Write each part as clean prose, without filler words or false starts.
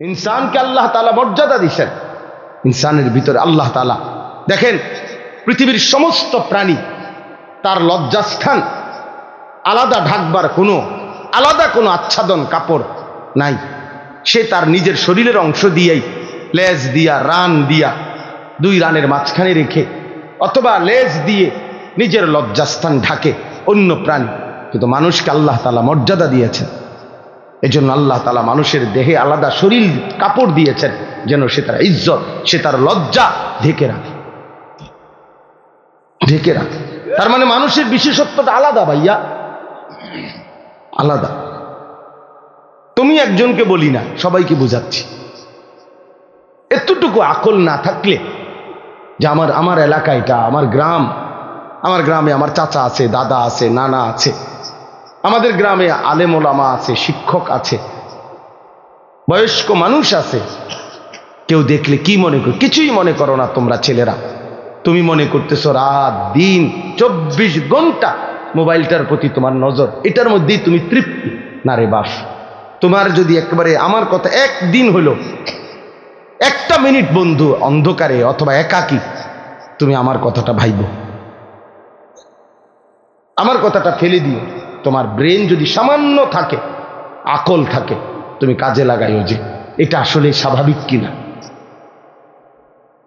ইনসানকে আল্লাহ তাআলা মর্যাদা দিয়েছেন। ইনসানের ভিতরে আল্লাহ তাআলা দেখেন, পৃথিবীর সমস্ত প্রাণী তার লজ্জাস্থান আলাদা ঢাকবার আলাদা কোনো আচ্ছাদন কাপড় নাই। সে তার নিজের শরীরের অংশ দিয়েই, লেজ দিয়া, রান দিয়া, দুই রানের মাঝখানে রেখে অথবা লেজ দিয়ে নিজের লজ্জাস্থান ঢাকে অন্য প্রাণী। কিন্তু মানুষকে আল্লাহ তাআলা মর্যাদা দিয়েছেন। এজন্য আল্লাহ তাআলা মানুষের দেহে আলাদা শরীর কাপড় দিয়েছেন, যেন সে তার ইজ্জত, সে তার লজ্জা ঢেকে রাখে। তার মানে মানুষের বিশেষত্বটা আলাদা ভাইয়া, আলাদা। তুমি একজনকে বলি না, সবাইকে বুঝাচ্ছি। এতটুকু আকল না থাকলে যে আমার এলাকা এটা, আমার গ্রামে আমার চাচা আছে, দাদা আছে, নানা আছে, আমাদের গ্রামে আলেম ওলামা আছে, শিক্ষক আছে, বয়স্ক মানুষ আছে, কেউ দেখলে কি মনে করো? কিছুই মনে করো না তোমরা ছেলেরা। তুমি মনে করতেছো রাত দিন 24 ঘন্টা মোবাইলটার প্রতি তোমার নজর, এটার মধ্যেই তুমি তৃপ্তি। না রে বাস, তোমার যদি একেবারে আমার কথা একদিন হলো, একটা মিনিট বন্ধু অন্ধকারে অথবা একাকী, তুমি আমার কথাটা ভাইবো, আমার কথাটা ফেলে দিও। তোমার ব্রেন যদি সামান্য থাকে, আকল থাকে, তুমি কাজে লাগাইও যে এটা আসলে স্বাভাবিক কিনা।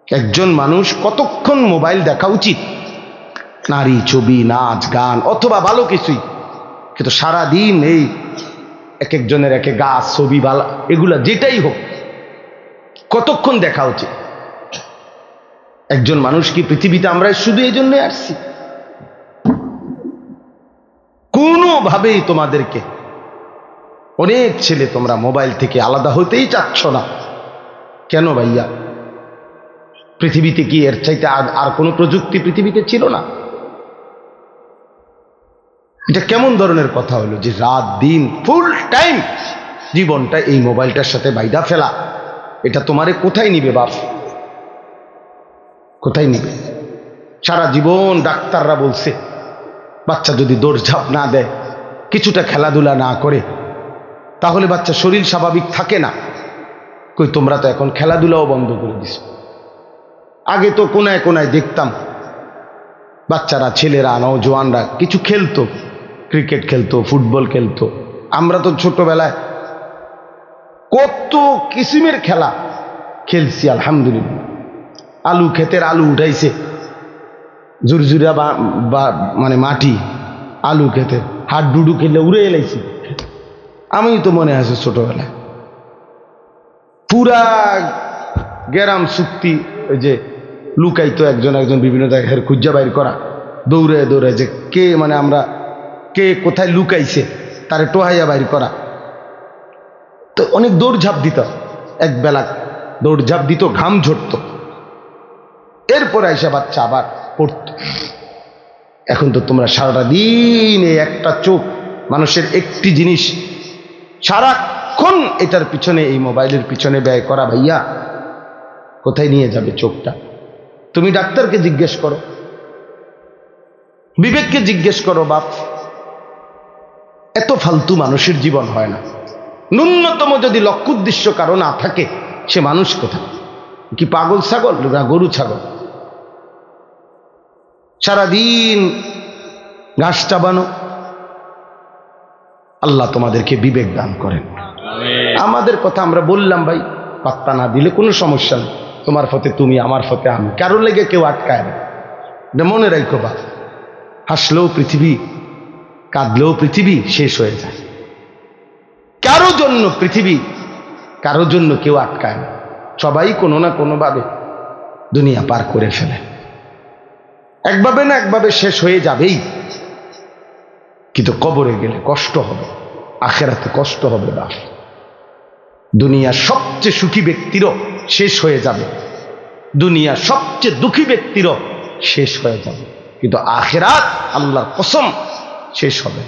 একজন মানুষ কতক্ষণ মোবাইল দেখা উচিত? নারী, ছবি, নাচ, গান অথবা ভালো কিছুই, কিন্তু সারাদিন এই এক একজনের একে গাছ, ছবি, বালা, এগুলা যেটাই হোক, কতক্ষণ দেখা উচিত? একজন মানুষ কি পৃথিবীতে আমরা শুধু এই জন্য আসছি? কোনোভাবেই তোমাদেরকে, অনেক ছেলে তোমরা মোবাইল থেকে আলাদা হতেই চাচ্ছ না কেন ভাইয়া? পৃথিবীতে কি এর চাইতে আর কোনো প্রযুক্তি পৃথিবীতে ছিল না? এটা কেমন ধরনের কথা হলো যে রাত দিন ফুল টাইম জীবনটা এই মোবাইলটার সাথে বাইদা ফেলা? এটা তোমারে কোথায় নিবে বাপ? কোথায় নিবে? সারা জীবন ডাক্তাররা বলছে বাচ্চা যদি দৌড়ঝাঁপ না দেয়, কিছুটা খেলাধুলা না করে, তাহলে বাচ্চা শরীর স্বাভাবিক থাকে না। কই, তোমরা তো এখন খেলাধুলাও বন্ধ করে দিছো। আগে তো কোনায় কোনায় দেখতাম বাচ্চারা, ছেলেরা, নওজোয়ানরা কিছু খেলতো, ক্রিকেট খেলতো, ফুটবল খেলতো। আমরা তো ছোটবেলায় কত কিসিমের খেলা খেলছি আলহামদুলিল্লাহ। আলু ক্ষেতের আলু উঠাইছে, জুরজুরা মানে মাটি, আলু ক্ষেতের হাড্ডুডু খেলে উড়ে এলাইছি। আমি তো মনে আছে ছোটবেলায় পুরা গ্রাম চুক্তি, ওই যে লুকাইতো একজন বিভিন্ন জায়গায় খুঁজা বাইর করা, দৌড়ে দৌড়ে যে কে, মানে আমরা কে কোথায় লুকাইছে তারে টোহাইয়া বাইর করা। তো অনেক দৌড়ঝাঁপ দিত, এক বেলা দৌড়ঝাঁপ দিত, ঘাম ঝরত, এরপরে এসে বাচ্চা আবার পড়তো। এখন তো তোমরা সারাটা দিন এই একটা চোখ, মানুষের একটি জিনিস সারাক্ষণ এটার পিছনে, এই মোবাইলের পিছনে ব্যয় করা, ভাইয়া কোথায় নিয়ে যাবে চোখটা? তুমি ডাক্তারকে জিজ্ঞেস করো, বিবেককে জিজ্ঞেস করো বাপ। এত ফালতু মানুষের জীবন হয় না। ন্যূনতম যদি লক্ষ্য উদ্দেশ্য কারো না থাকে, সে মানুষ কোথায়? কি পাগল ছাগল না গরু ছাগল? সারাদিন ঘাস চাবানো। আল্লাহ তোমাদেরকে বিবেক দান করেন। আমাদের কথা আমরা বললাম ভাই, পাত্তা না দিলে কোনো সমস্যা নেই। তোমার ফতে তুমি, আমার ফতে আমি, কারোর লেগে কেউ আটকায় না। এটা মনে রাখো বা, হাসলেও পৃথিবী, কাঁদলেও পৃথিবী শেষ হয়ে যায়। কারো জন্য পৃথিবী, কারো জন্য কেউ আটকায় না। সবাই কোনো না কোনো ভাবে দুনিয়া পার করে ফেলে, একভাবে না একভাবে শেষ হয়ে যাবেই। কিন্তু কবরে গেলে কষ্ট হবে, আখেরাতে কষ্ট হবে না। দুনিয়ার সবচেয়ে সুখী ব্যক্তিরও শেষ হয়ে যাবে, দুনিয়ার সবচেয়ে দুঃখী ব্যক্তিরও শেষ হয়ে যাবে, কিন্তু আখেরাত আল্লাহর কসম শেষ হবে।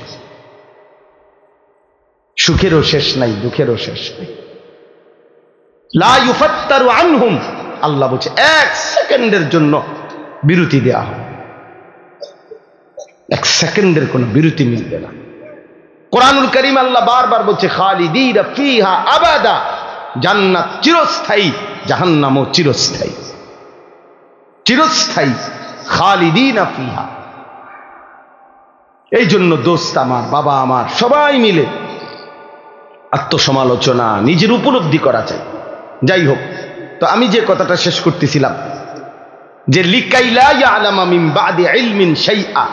সুখেরও শেষ নাই, দুঃখেরও শেষ নাই। লা ইউফাত্তারু আনহুম, আল্লাহ বলছে 1 সেকেন্ডের জন্য বিরতি দেয়া হয়, 1 সেকেন্ডের কোনো বিরতি মিলবে না। কোরআনুল কারীম আল্লাহ বারবার বলছে খালিদিনা ফিহা আবাদা, জান্নাত চিরস্থায়ী, জাহান্নামও চিরস্থায়ী, চিরস্থায়ী, খালিদিনা ফিহা। এই জন্য দোস্ত আমার, বাবা আমার, সবাই মিলে আত্মসমালোচনা, নিজের উপলব্ধি করা চাই। যাই হোক, তো আমি যে কথাটা শেষ করতেছিলাম যে লিকাইলা ইয়ালামা মিন বাদি ইলমিন শাইআ,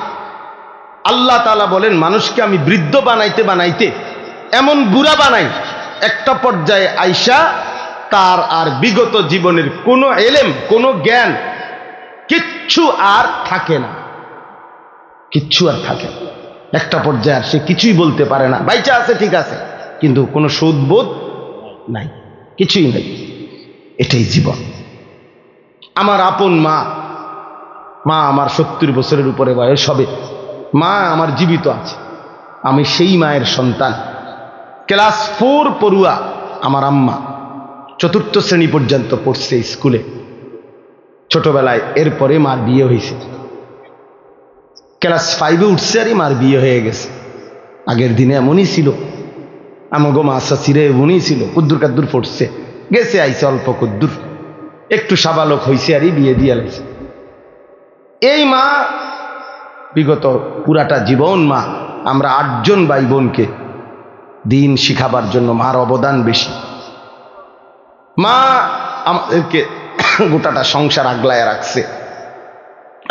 আল্লাহ তাআলা বলেন মানুষকে আমি বৃদ্ধ বানাইতে বানাইতে এমন বুড়া বানাই, একটা পর্যায়ে আইসা তার আর বিগত জীবনের কোনো এলেম, কোনো জ্ঞান কিচ্ছু আর থাকে না, কিচ্ছু আর থাকে না। একটা পর্যায়ে আর সে কিছুই বলতে পারে না। বাইচা আছে ঠিক আছে, কিন্তু কোনো সুদবোধ নাই, কিছুই নাই। এটাই জীবন। আমার আপন মা, মা আমার 70 বছরের উপরে বয়স হবে, মা আমার জীবিত আছে, আমি সেই মায়ের সন্তান। ক্লাস 4 পড়ুয়া আমার আম্মা, 4র্থ শ্রেণী পর্যন্ত পড়ছে স্কুলে ছোটবেলায়। এরপরে মার বিয়ে হয়েছে, ক্লাস 5-এ উঠছে আর মার বিয়ে হয়ে গেছে। আগের দিনে এমনই ছিল, আমাগো মা চাচিরে এমনই ছিল, কুদ্দুর কাদ্দুর পড়ছে, গেছে আইছে অল্প কুদ্দুর, একটু সাবালক হয়েছে আর বিয়ে দিয়ে লাইছে। এই মা বিগত পুরাটা জীবন মা, আমরা 8 জন ভাই বোনকে দিন শিখাবার জন্য মার অবদান বেশি। মা আমাদেরকে গোটাটা সংসার আগলায় রাখছে,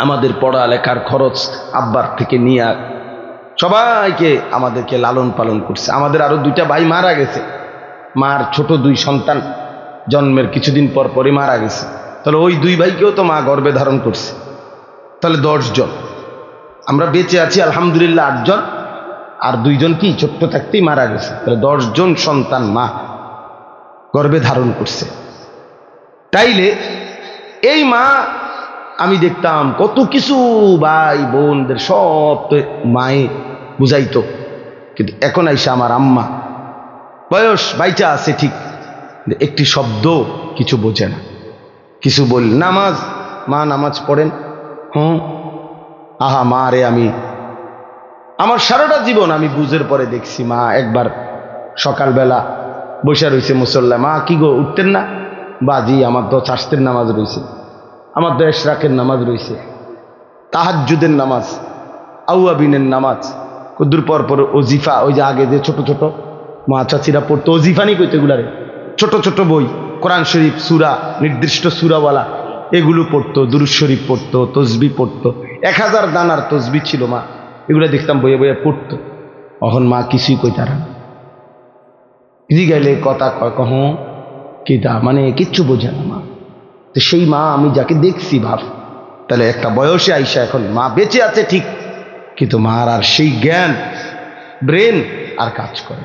আমাদের পড়ালেখার খরচ আব্বার থেকে নিয়ে সবাইকে আমাদেরকে লালন পালন করছে। আমাদের আরো 2টা ভাই মারা গেছে, মার ছোট 2 সন্তান জন্মের কিছুদিন পর পরে মারা গেছে। তাহলে ওই 2 ভাইকেও তো মা গর্ভে ধারণ করছে, তাহলে 10 জন। আমরা বেঁচে আছি আলহামদুলিল্লাহ 8 জন, আর 2 জন কি ছোট্ট থাকতেই মারা গেছে। তাহলে 10 জন সন্তান মা গর্ভে ধারণ করছে। তাইলে এই মা, আমি দেখতাম কত কিছু ভাই বোনদের সব তো মায়ে বুঝাইতো, কিন্তু এখন আইসা আমার আম্মা বয়স বাইচা আছে ঠিক, একটি শব্দ কিছু বোঝে না, কিছু বলি। নামাজ, মা নামাজ পড়েন, আহা মা রে, আমি আমার সারাটা জীবন আমি বুঝের পরে দেখছি মা একবার সকালবেলা বসে রয়েছে মুসল্লা, মা কি গো উঠতেন না? বাজি আমার 10 আস্তের নামাজ রয়েছে, আমার 10 এশরাকের নামাজ রয়েছে, তাহাজ্জুদের নামাজ, আউয়াবিনের নামাজ, কদ্দুর পর পর ওজিফা, ওই যে আগে যে ছোট ছোট মা চাচিরা পড়তো, ওজিফানি কইতে এগুলারে ছোট ছোট বই, কোরআন শরীফ সূরা, নির্দিষ্ট সূরাওয়ালা, এগুলো পড়তো, দুরূদ শরীফ পড়তো, তসবিহ পড়তো, 1000 দানার তসবিহ ছিল মা, এগুলো দেখতাম বইয়ে বইয়ে পড়তো। এখন মা কিছুই কইতারা না, গেলে কথা কয় কহ কিতা, মানে কিচ্ছু বোঝে না মা। তো সেই মা আমি যাকে দেখছি ভাব, তাহলে একটা বয়সে আইসা এখন মা বেঁচে আছে ঠিক, কিন্তু মার আর সেই জ্ঞান, ব্রেন আর কাজ করে।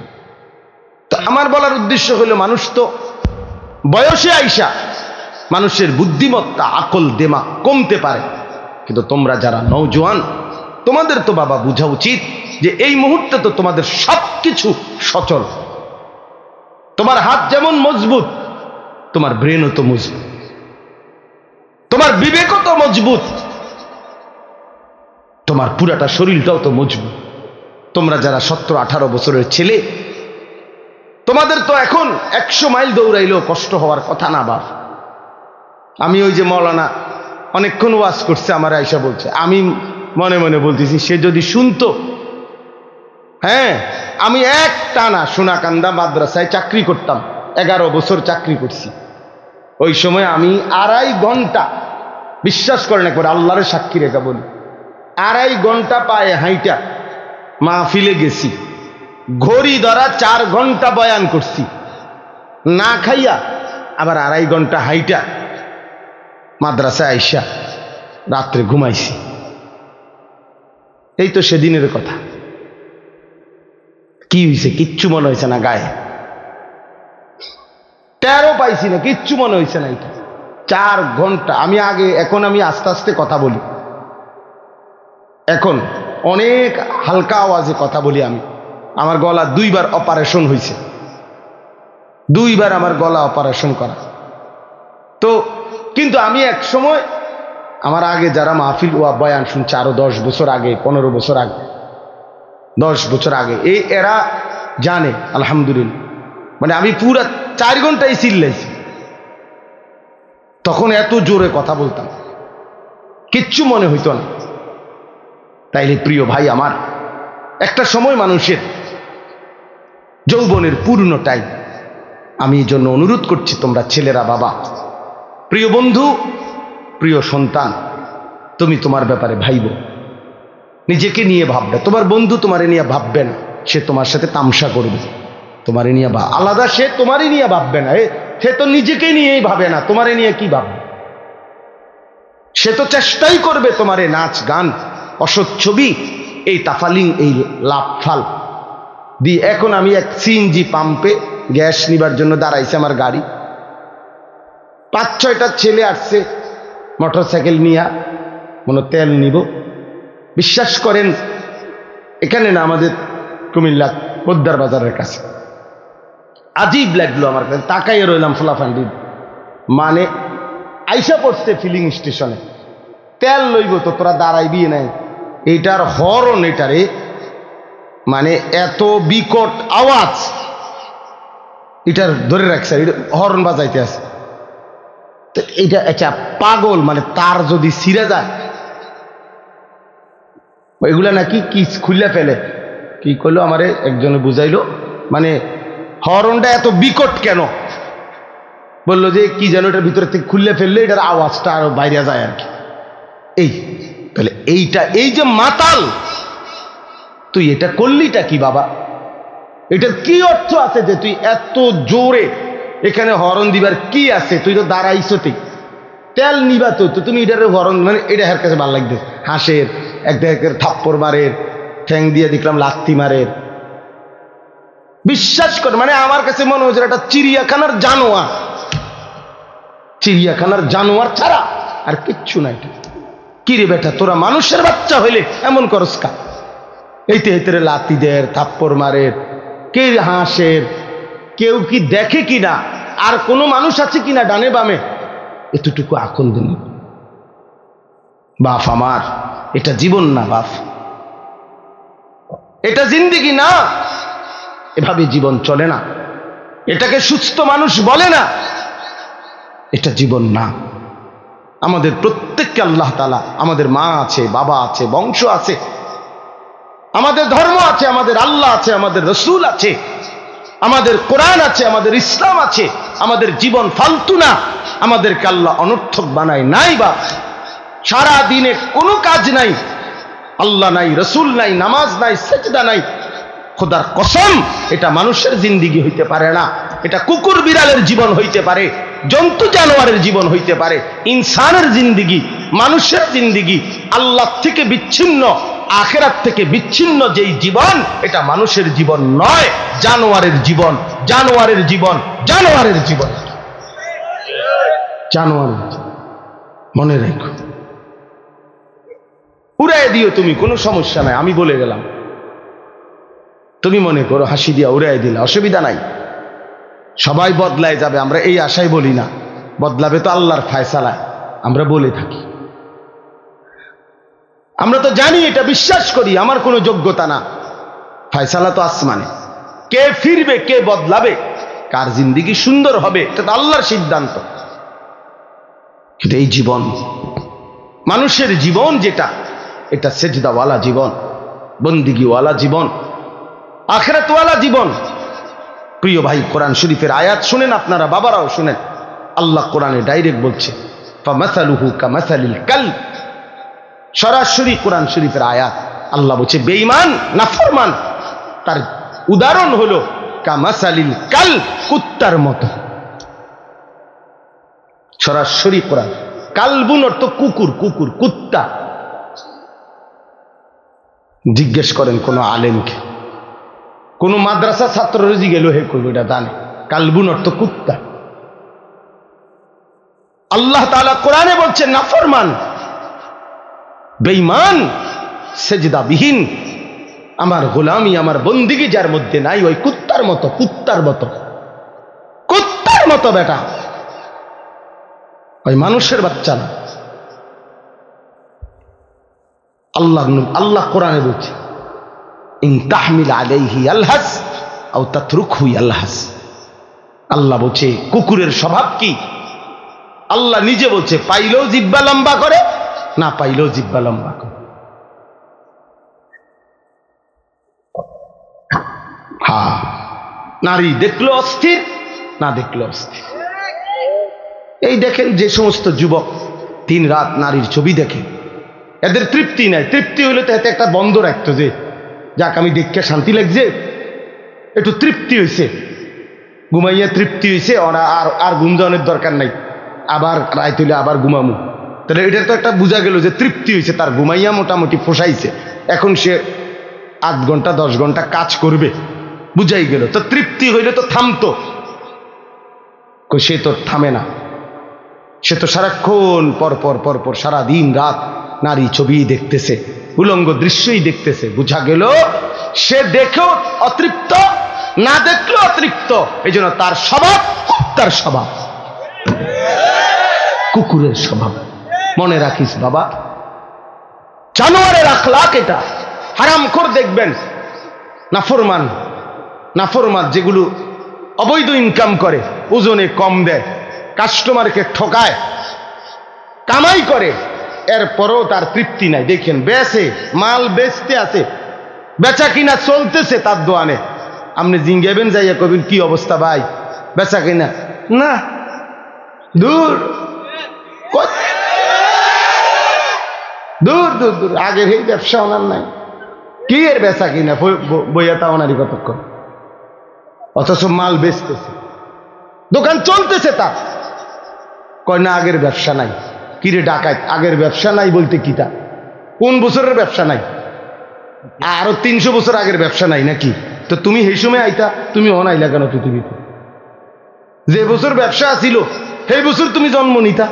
তো আমার বলার উদ্দেশ্য হলো, মানুষ তো বয়সে আইসা মানুষের বুদ্ধিমত্তা, আকল, দেমা কমতে পারে, কিন্তু তোমরা যারা নওজোয়ান, তোমাদের তো বাবা বোঝা উচিত যে এই মুহূর্তে তো তোমাদের সবকিছু সচল। তোমার হাত যেমন মজবুত, তোমার ব্রেনও তো মজবুত, তোমার বিবেকও তো মজবুত, তোমার পুরাটা শরীরটাও তো মজবুত। তোমরা যারা 17-18 বছরের ছেলে, তোমাদের তো এখন 100 মাইল দৌড়াইলেও কষ্ট হওয়ার কথা না বাপ। আমি ওই যে মৌলানা অনেকক্ষণ ওয়াজ করছে, আমার আয়সা বলছে, আমি মনে মনে বলতেছি সে যদি শুনতো। হ্যাঁ, আমি এক টানা সোনাকান্দা মাদ্রাসায় চাকরি করতাম, 11 বছর চাকরি করছি। ওই সময় আমি 2.5 ঘন্টা, বিশ্বাস করেন একবার আল্লাহরে সাক্ষী রেখা বলি, 2.5 ঘন্টা পায়ে হাইটা মাহফিলে গেছি, ঘড়ি ধরা 4 ঘন্টা বয়ান করছি, না খাইয়া আবার 2.5 ঘন্টা হাইটা মাদ্রাসায় আইসা রাত্রে ঘুমাইছি। এই তো সেদিনের কথা। কি হয়েছে? কিচ্ছু মনে হয়েছে না, গায়ে টেরও পাইছি না, কিচ্ছু মনে হয়েছে না। এটা 4 ঘন্টা আমি আগে, এখন আমি আস্তে আস্তে কথা বলি, এখন অনেক হালকা আওয়াজে কথা বলি আমি। আমার গলা 2 বার অপারেশন হয়েছে, 2 বার আমার গলা অপারেশন করা। তো কিন্তু আমি এক সময়, আমার আগে যারা মাহফিল ওয়া বয়ান শুনছে আরো 10 বছর আগে, 15 বছর আগে, 10 বছর আগে, এরা জানে আলহামদুলিল্লাহ মানে আমি পুরা 4 ঘন্টাই চিল্লাইছি, তখন এত জোরে কথা বলতাম, কিচ্ছু মনে হইতো না। তাইলে প্রিয় ভাই আমার, একটা সময় মানুষের যৌবনের পূর্ণ টাইম। আমি এই জন্য অনুরোধ করছি, তোমরা ছেলেরা, বাবা, প্রিয় বন্ধু, প্রিয় সন্তান, তুমি তোমার ব্যাপারে ভাইব, নিজেকে নিয়ে ভাববে। তোমার বন্ধু তোমারে নিয়ে ভাববে না, সে তোমার সাথে তামসা করবে। তোমারে নিয়ে আলাদা, সে তোমারই নিয়ে ভাববে না, সে তো নিজেকে নিয়েই ভাবে না, তোমারে নিয়ে কি ভাববে? সে তো চেষ্টাই করবে তোমারে নাচ গান, অসৎ ছবি, এই তাফালিং, এই লাফাল দি। এখন আমি এক সিএনজি পাম্পে গ্যাস নিবার জন্য দাঁড়াইছে আমার গাড়ি, 5-6টা ছেলে আসছে মোটরসাইকেল নিয়ে, মনে তেল নিব। বিশ্বাস করেন, এখানে না, আমাদের কুমিল্লা পোদ্দার বাজারের কাছে। আজীব লাগলো আমার কাছে, তাকাইয়ে রইলাম ফোলাফান্ডি, মানে আইসা পড়ছে ফিলিং স্টেশনে, তেল লইব তো তোরা দাঁড়াইবি নাই। এইটার হরন, এটারে মানে এত বিকট আওয়াজ, এটার ধরে রাখছে, হরন বাজাইতে আছে। তো এইটা একটা পাগল, মানে তার যদি ছিঁড়ে যায়, এগুলা নাকি কি খুলে ফেলে। কি করলো আমারে একজনে বুঝাইলো, মানে হরনটা এত বিকট কেন, বললো যে কি যেন এটার ভিতরে থেকে খুললে ফেললে এটার আওয়াজটা আরো বাইরে যায় আর কি। এই তাহলে এইটা, এই যে মাতাল, তুই এটা করলিটা কি বাবা? এটার কি অর্থ আছে যে তুই এত জোরে এখানে হরন দিবার কি আছে? তুই তো দাঁড়াইছো, তেল নিবা তো, তুমি এটার হরন, মানে এটা হের কাছে ভালো লাগবে, হাসের এক থাপ্পড় মারের, ঠ্যাং দিয়ে দেখলাম লাত্তি মারের। বিশ্বাস কর, মানে আমার কাছে মনে হচ্ছে একটা চিড়িয়াখানার জানোয়ার, চিড়িয়াখানার জানোয়ার ছাড়া আর কিচ্ছু নাই। কি রে বেটা, তোরা মানুষের বাচ্চা হইলে এমন করস কা? এইতে হেতে লাতি দের, থাপ্পড় মারের, কে হাসের, কেউ কি দেখে কিনা, আর কোনো মানুষ আছে কিনা ডানে বামে, এতটুকু আকল দিন। বাপ আমার, এটা জীবন না বাপ, এটা জিন্দেগি না, এভাবে জীবন চলে না, এটাকে সুস্থ মানুষ বলে না, এটা জীবন না। আমাদের প্রত্যেককে আল্লাহ তাআলা, আমাদের মা আছে, বাবা আছে, বংশ আছে, আমাদের ধর্ম আছে, আমাদের আল্লাহ আছে, আমাদের রসুল আছে, আমাদের কোরআন আছে, আমাদের ইসলাম আছে, আমাদের জীবন ফালতু না, আমাদেরকে আল্লাহ অনর্থক বানায় নাই। বা সারা দিনে কোনো কাজ নাই, আল্লাহ নাই, রসুল নাই, নামাজ নাই, সেজদা নাই, খোদার কসম এটা মানুষের জিন্দিগি হইতে পারে না। এটা কুকুর বিড়ালের জীবন হইতে পারে, জন্তু জানোয়ারের জীবন হইতে পারে, ইনসানের জিন্দিগি, মানুষের জিন্দিগি আল্লাহ থেকে বিচ্ছিন্ন, আখিরাত থেকে বিচ্ছিন্ন যেই জীবন, এটা মানুষের জীবন নয়, জানোয়ারের জীবন, জানোয়ারের জীবন, জানোয়ারের জীবন, জানোয়ারের জীবন। মনে রেখো, উড়াই দিও তুমি, কোনো সমস্যা নাই, আমি বলে গেলাম, তুমি মনে করো হাসি দিয়া উড়াই দিলে অসুবিধা নাই, সবাই বদলায় যাবে, আমরা এই আশাই বলি না, বদলাবে তো আল্লাহর ফায়সালায়, আমরা বলে থাকি। আমরা তো জানি, এটা বিশ্বাস করি, আমার কোনো যোগ্যতা না, ফায়সালা তো আসমানে, কে ফিরবে, কে বদলাবে, কার জিন্দিগি সুন্দর হবে, এটা তো আল্লাহর সিদ্ধান্ত। কিন্তু এই জীবন, মানুষের জীবন যেটা, এটা সেজদাওয়ালা জীবন, বন্দিগিওয়ালা জীবন, আখিরাতওয়ালা জীবন। প্রিয় ভাই, কোরআন শরীফের আয়াত শুনেন, আপনারা বাবারাও শুনেন, আল্লাহ কোরআনে ডাইরেক্ট বলছে, ফামাসালুহু কামাসালিল কালব, সরাসরি কোরআন শরীফের আয়াত। আল্লাহ বলছে বেঈমান, নাফরমান, তার উদাহরণ হলো কামাসালিল কালব, কুত্তার মতো। সরাসরি কোরআন। কালবুন অর্থ কুকুর, কুকুর, কুত্তা। জিজ্ঞেস করেন কোন আলেমকে, কোন মাদ্রাসা ছাত্র রেজি গেল, হে করবো এটা জানে, কালবুন অর্থ কুত্তা। আল্লাহ তাআলা কোরআনে বলছেন নাফরমান, বেঈমান, সেজদাবিহীন, আমার গোলামি, আমার বন্দিগি যার মধ্যে নাই, ওই কুত্তার মতো, কুত্তার মতো, কুত্তার মতো বেটা, ওই মানুষের বাচ্চা না। আল্লাহ কোরআনে বলছে, ইন তাহমিল আলাইহি ইয়ালহাস আও তাতরুকহু ইয়ালহাস, আল্লাহ বলছে কুকুরের স্বভাব কি? আল্লাহ নিজে বলছে পাইলেও জিহ্বা লম্বা করে, না পাইলেও জিহ্বা লম্বা করে। হ্যাঁ, নারী দেখলো অস্থির, না দেখলো অস্থির। এই দেখেন যে সমস্ত যুবক দিন রাত নারীর ছবি দেখে, এদের তৃপ্তি নাই। তৃপ্তি হইলে তো এতে একটা বন্ধ রাখতো, যে যাক আমি দেখতে শান্তি লাগছে, একটু তৃপ্তি হয়েছে, ঘুমাইয়া তৃপ্তি হয়েছে, ওরা আর গুঞ্জনের দরকার নাই, আবার রায় তুলে আবার ঘুমামু। তাহলে এটার তো একটা বোঝা গেল যে তৃপ্তি হয়েছে, তার ঘুমাইয়া মোটামুটি পোষাইছে, এখন সে 8 ঘন্টা 10 ঘন্টা কাজ করবে, বুঝাই গেল। তো তৃপ্তি হইলে তো থামতো, সে তো থামে না, সে তো সারাক্ষণ পরপর পরপর সারা দিন রাত নারী ছবি দেখতেছে, উলঙ্গ দৃশ্যই দেখতেছে। বুঝা গেল সে দেখেও অতৃপ্ত, না দেখলেও অতৃপ্ত। এই জন্য তার স্বভাব কুত্তার স্বভাব, কুকুরের স্বভাব। মনে রাখিস বাবা, জানোয়ারের আখলাক এটা। হারামখোর দেখবেন, নাফরমান, নাফরমান যেগুলো অবৈধ ইনকাম করে, ওজনে কম দেয়, কাস্টমারকে ঠকায়, কামাই করে, এরপরও তার তৃপ্তি নাই। দেখেন বেচে, মাল বেচতে আছে, বেচা কিনা চলতেছে তার দোয়ানে, আপনি জিঙ্গাবেন যাইয়া কবেন কি অবস্থা ভাই, বেচা কিনা? না, দূর দূর দূর দূর, আগের এই ব্যবসা ওনার নাই, কি এর বেচা কিনা, বইয়া তা ওনারই কতক্ষণ, অথচ মাল বেচতেছে, দোকান চলতেছে তার। কয় না আগের ব্যবসা নাই। কিরে ডাকাত, আগের ব্যবসা নাই বলতে কি তা? কোন বছরের ব্যবসা নাই? আরো 300 বছর আগের ব্যবসা নাই নাকি? তো তুমি সেই সময় আইতা, তুমি অনাইলা কেন পৃথিবীতে? যে বছর ব্যবসা ছিল সেই বছর তুমি জন্ম নিতা,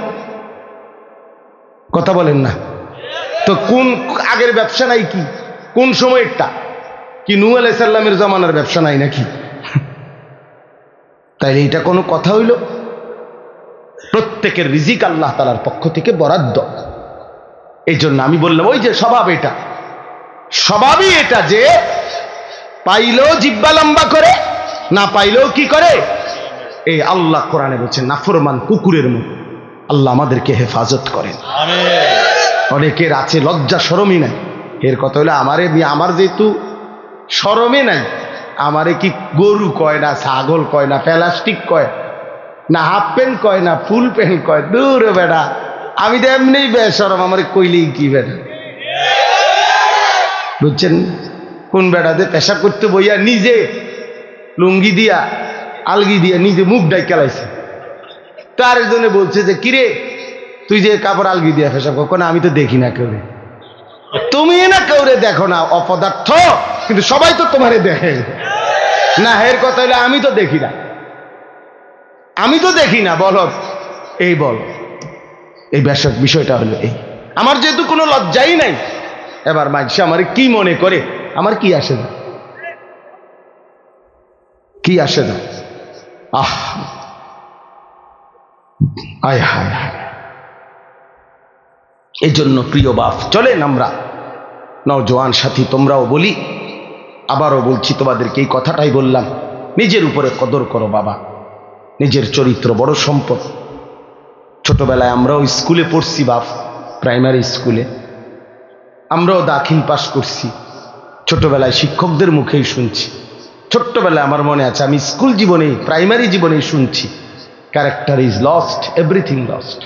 কথা বলেন না? তো কোন আগের ব্যবসা নাই কি? কোন সময়েরটা কি? নূহ আলাইহিস সালামের জামানার ব্যবসা নাই নাকি? তাইলে এটা কোনো কথা হইল? প্রত্যেকের রিজিক আল্লাহ তাআলার পক্ষ থেকে বরাদ্দ। এই জন্য আমি বললাম ওই যে স্বভাব, এটা স্বভাবই এটা, যে পাইলেও জিহ্বা লম্বা করে, না পাইলেও কি করে। এই আল্লাহ কোরআনে বলছেন নাফরমান কুকুরের মতো। আল্লাহ আমাদেরকে হেফাজত করেন। অনেকের আছে লজ্জা শরমই নাই। এর কথা হলো আমার যেহেতু শরমে নাই, আমারে কি গরু কয় না, ছাগল কয় না, প্লাস্টিক কয় না, হাফ প্যান্ট কয় না, ফুল প্যান্ট কয়, দূর বেটা, আমি তো এমনি বেশরম, আমার কইলেই কি বেটা, বুঝছেন? কোন বেটাতে পেশাব করতে বইয়া নিজে লুঙ্গি দিয়া আলগি দিয়া নিজে মুখ ডাই কেলাইছে। তো আরেকজনে বলছে যে কিরে তুই যে কাপড় আলগি দিয়া পেশাব কর, আমি তো দেখি না কেউ। তুমি না কেউরে দেখো না, অপদার্থ, কিন্তু সবাই তো তোমারে দেখে না। এর কথা হইলে আমি তো দেখি না, আমি তো দেখি না। বল এই বল, এই বিষয়টা হলো এই। আমার যেহেতু কোনো লজ্জাই নাই, এবার মানুষ আমার কি মনে করে, আমার কি আসে না, কি আসে না। আহ আয় হায় হায়। এই জন্য প্রিয় বাপ, চলেন আমরা নওজোয়ান সাথী, তোমরাও বলি, আবারও বলছি তোমাদেরকে এই কথাটাই বললাম, নিজের উপরে কদর করো বাবা। নিজের চরিত্র বড় সম্পদ। ছোটবেলায় আমরাও স্কুলে পড়ছি বাপ, প্রাইমারি স্কুলে আমরাও দাখিল পাস করছি। ছোটবেলায় শিক্ষকদের মুখেই শুনছি। ছোট্টবেলায় আমার মনে আছে, আমি স্কুল জীবনেই প্রাইমারি জীবনেই শুনছি, character is lost, everything lost.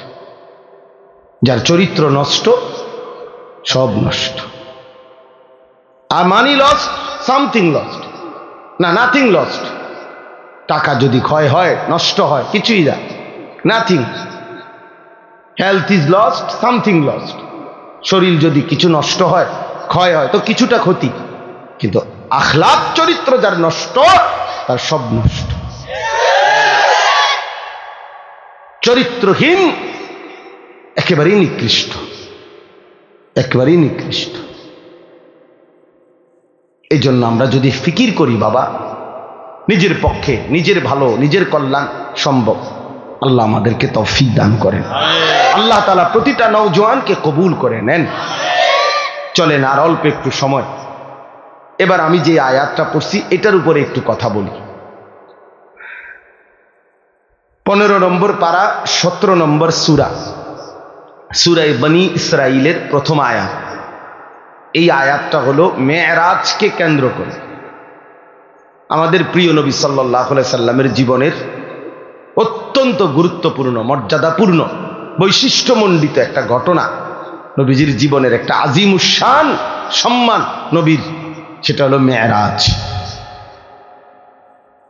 যার চরিত্র নষ্ট, সব নষ্ট। আর মানি লস্ট, সামথিং লস্ট, না নাথিং লস্ট। টাকা যদি ক্ষয় হয়, নষ্ট হয়, কিছুই না, nothing. Health is lost, something lost. শরীর যদি কিছু নষ্ট হয়, ক্ষয় হয়, তো কিছুটা ক্ষতি। কিন্তু আখলাক চরিত্র যার নষ্ট, তার সব নষ্ট। চরিত্রহীন একেবারেই নিকৃষ্ট, একেবারেই নিকৃষ্ট। এই জন্য আমরা যদি ফিকির করি বাবা, নিজের পক্ষে নিজের ভালো, নিজের কল্যাণ সম্ভব, আল্লাহ আমাদেরকে তৌফিক দান করেন। আল্লাহ তাআলা প্রতিটা নওজোয়ানকে কবুল করে নেন। চলেন আর অল্প একটু সময়, এবার আমি যে আয়াতটা পড়ছি এটার উপরে একটু কথা বলি। 15 নম্বর পারা 17 নম্বর সূরা, সূরা বনী ইসরাইলের প্রথম আয়াত। এই আয়াতটা হলো মেরাজকে কেন্দ্র করে আমাদের প্রিয় নবী সাল্লাল্লাহু আলাইহি সাল্লামের জীবনের অত্যন্ত গুরুত্বপূর্ণ, মর্যাদাপূর্ণ, বৈশিষ্ট্যমণ্ডিত একটা ঘটনা। নবীজির জীবনের একটা আজিমুশান সম্মান নবীর, সেটা হলো মেরাজ।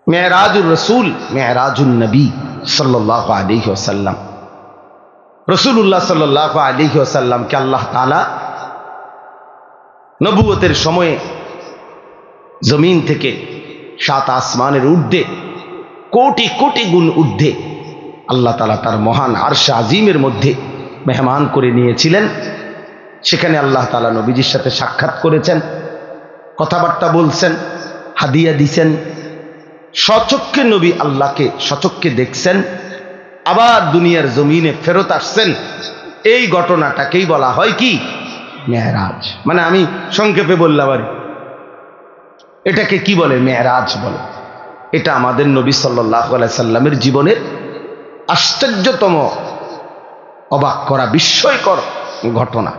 মেরাজুর রসুল, মেরাজুন নবী সাল্লাল্লাহু আলাইহি ওয়াসাল্লাম। রাসূলুল্লাহ সাল্লাল্লাহু আলাইহি ওয়াসাল্লামকে আল্লাহ তাআলা নবুয়তের সময়ে জমিন থেকে 7 আসমানের ঊর্ধ্বে, কোটি কোটি গুণ ঊর্ধ্বে আল্লাহ তাআলা তার মহান আরশে আজিমের মধ্যে মেহমান করে নিয়েছিলেন। সেখানে আল্লাহ তাআলা নবীজির সাথে সাক্ষাৎ করেছেন, কথাবার্তা বলছেন, হাদিয়া দিছেন। সচক্ষে নবী আল্লাহকে সচক্ষে দেখছেন, আবার দুনিয়ার জমিনে ফেরত আসছেন। এই ঘটনাটাকেই বলা হয় কি? মেরাজ। মানে আমি সংক্ষেপে বললাম আর এটাকে কি বলে? মেরাজ বলে। এটা আমাদের নবী সাল্লাল্লাহু আলাইহি সাল্লামের জীবনের আশ্চর্যতম, অবাক করা, বিস্ময়কর ঘটনা।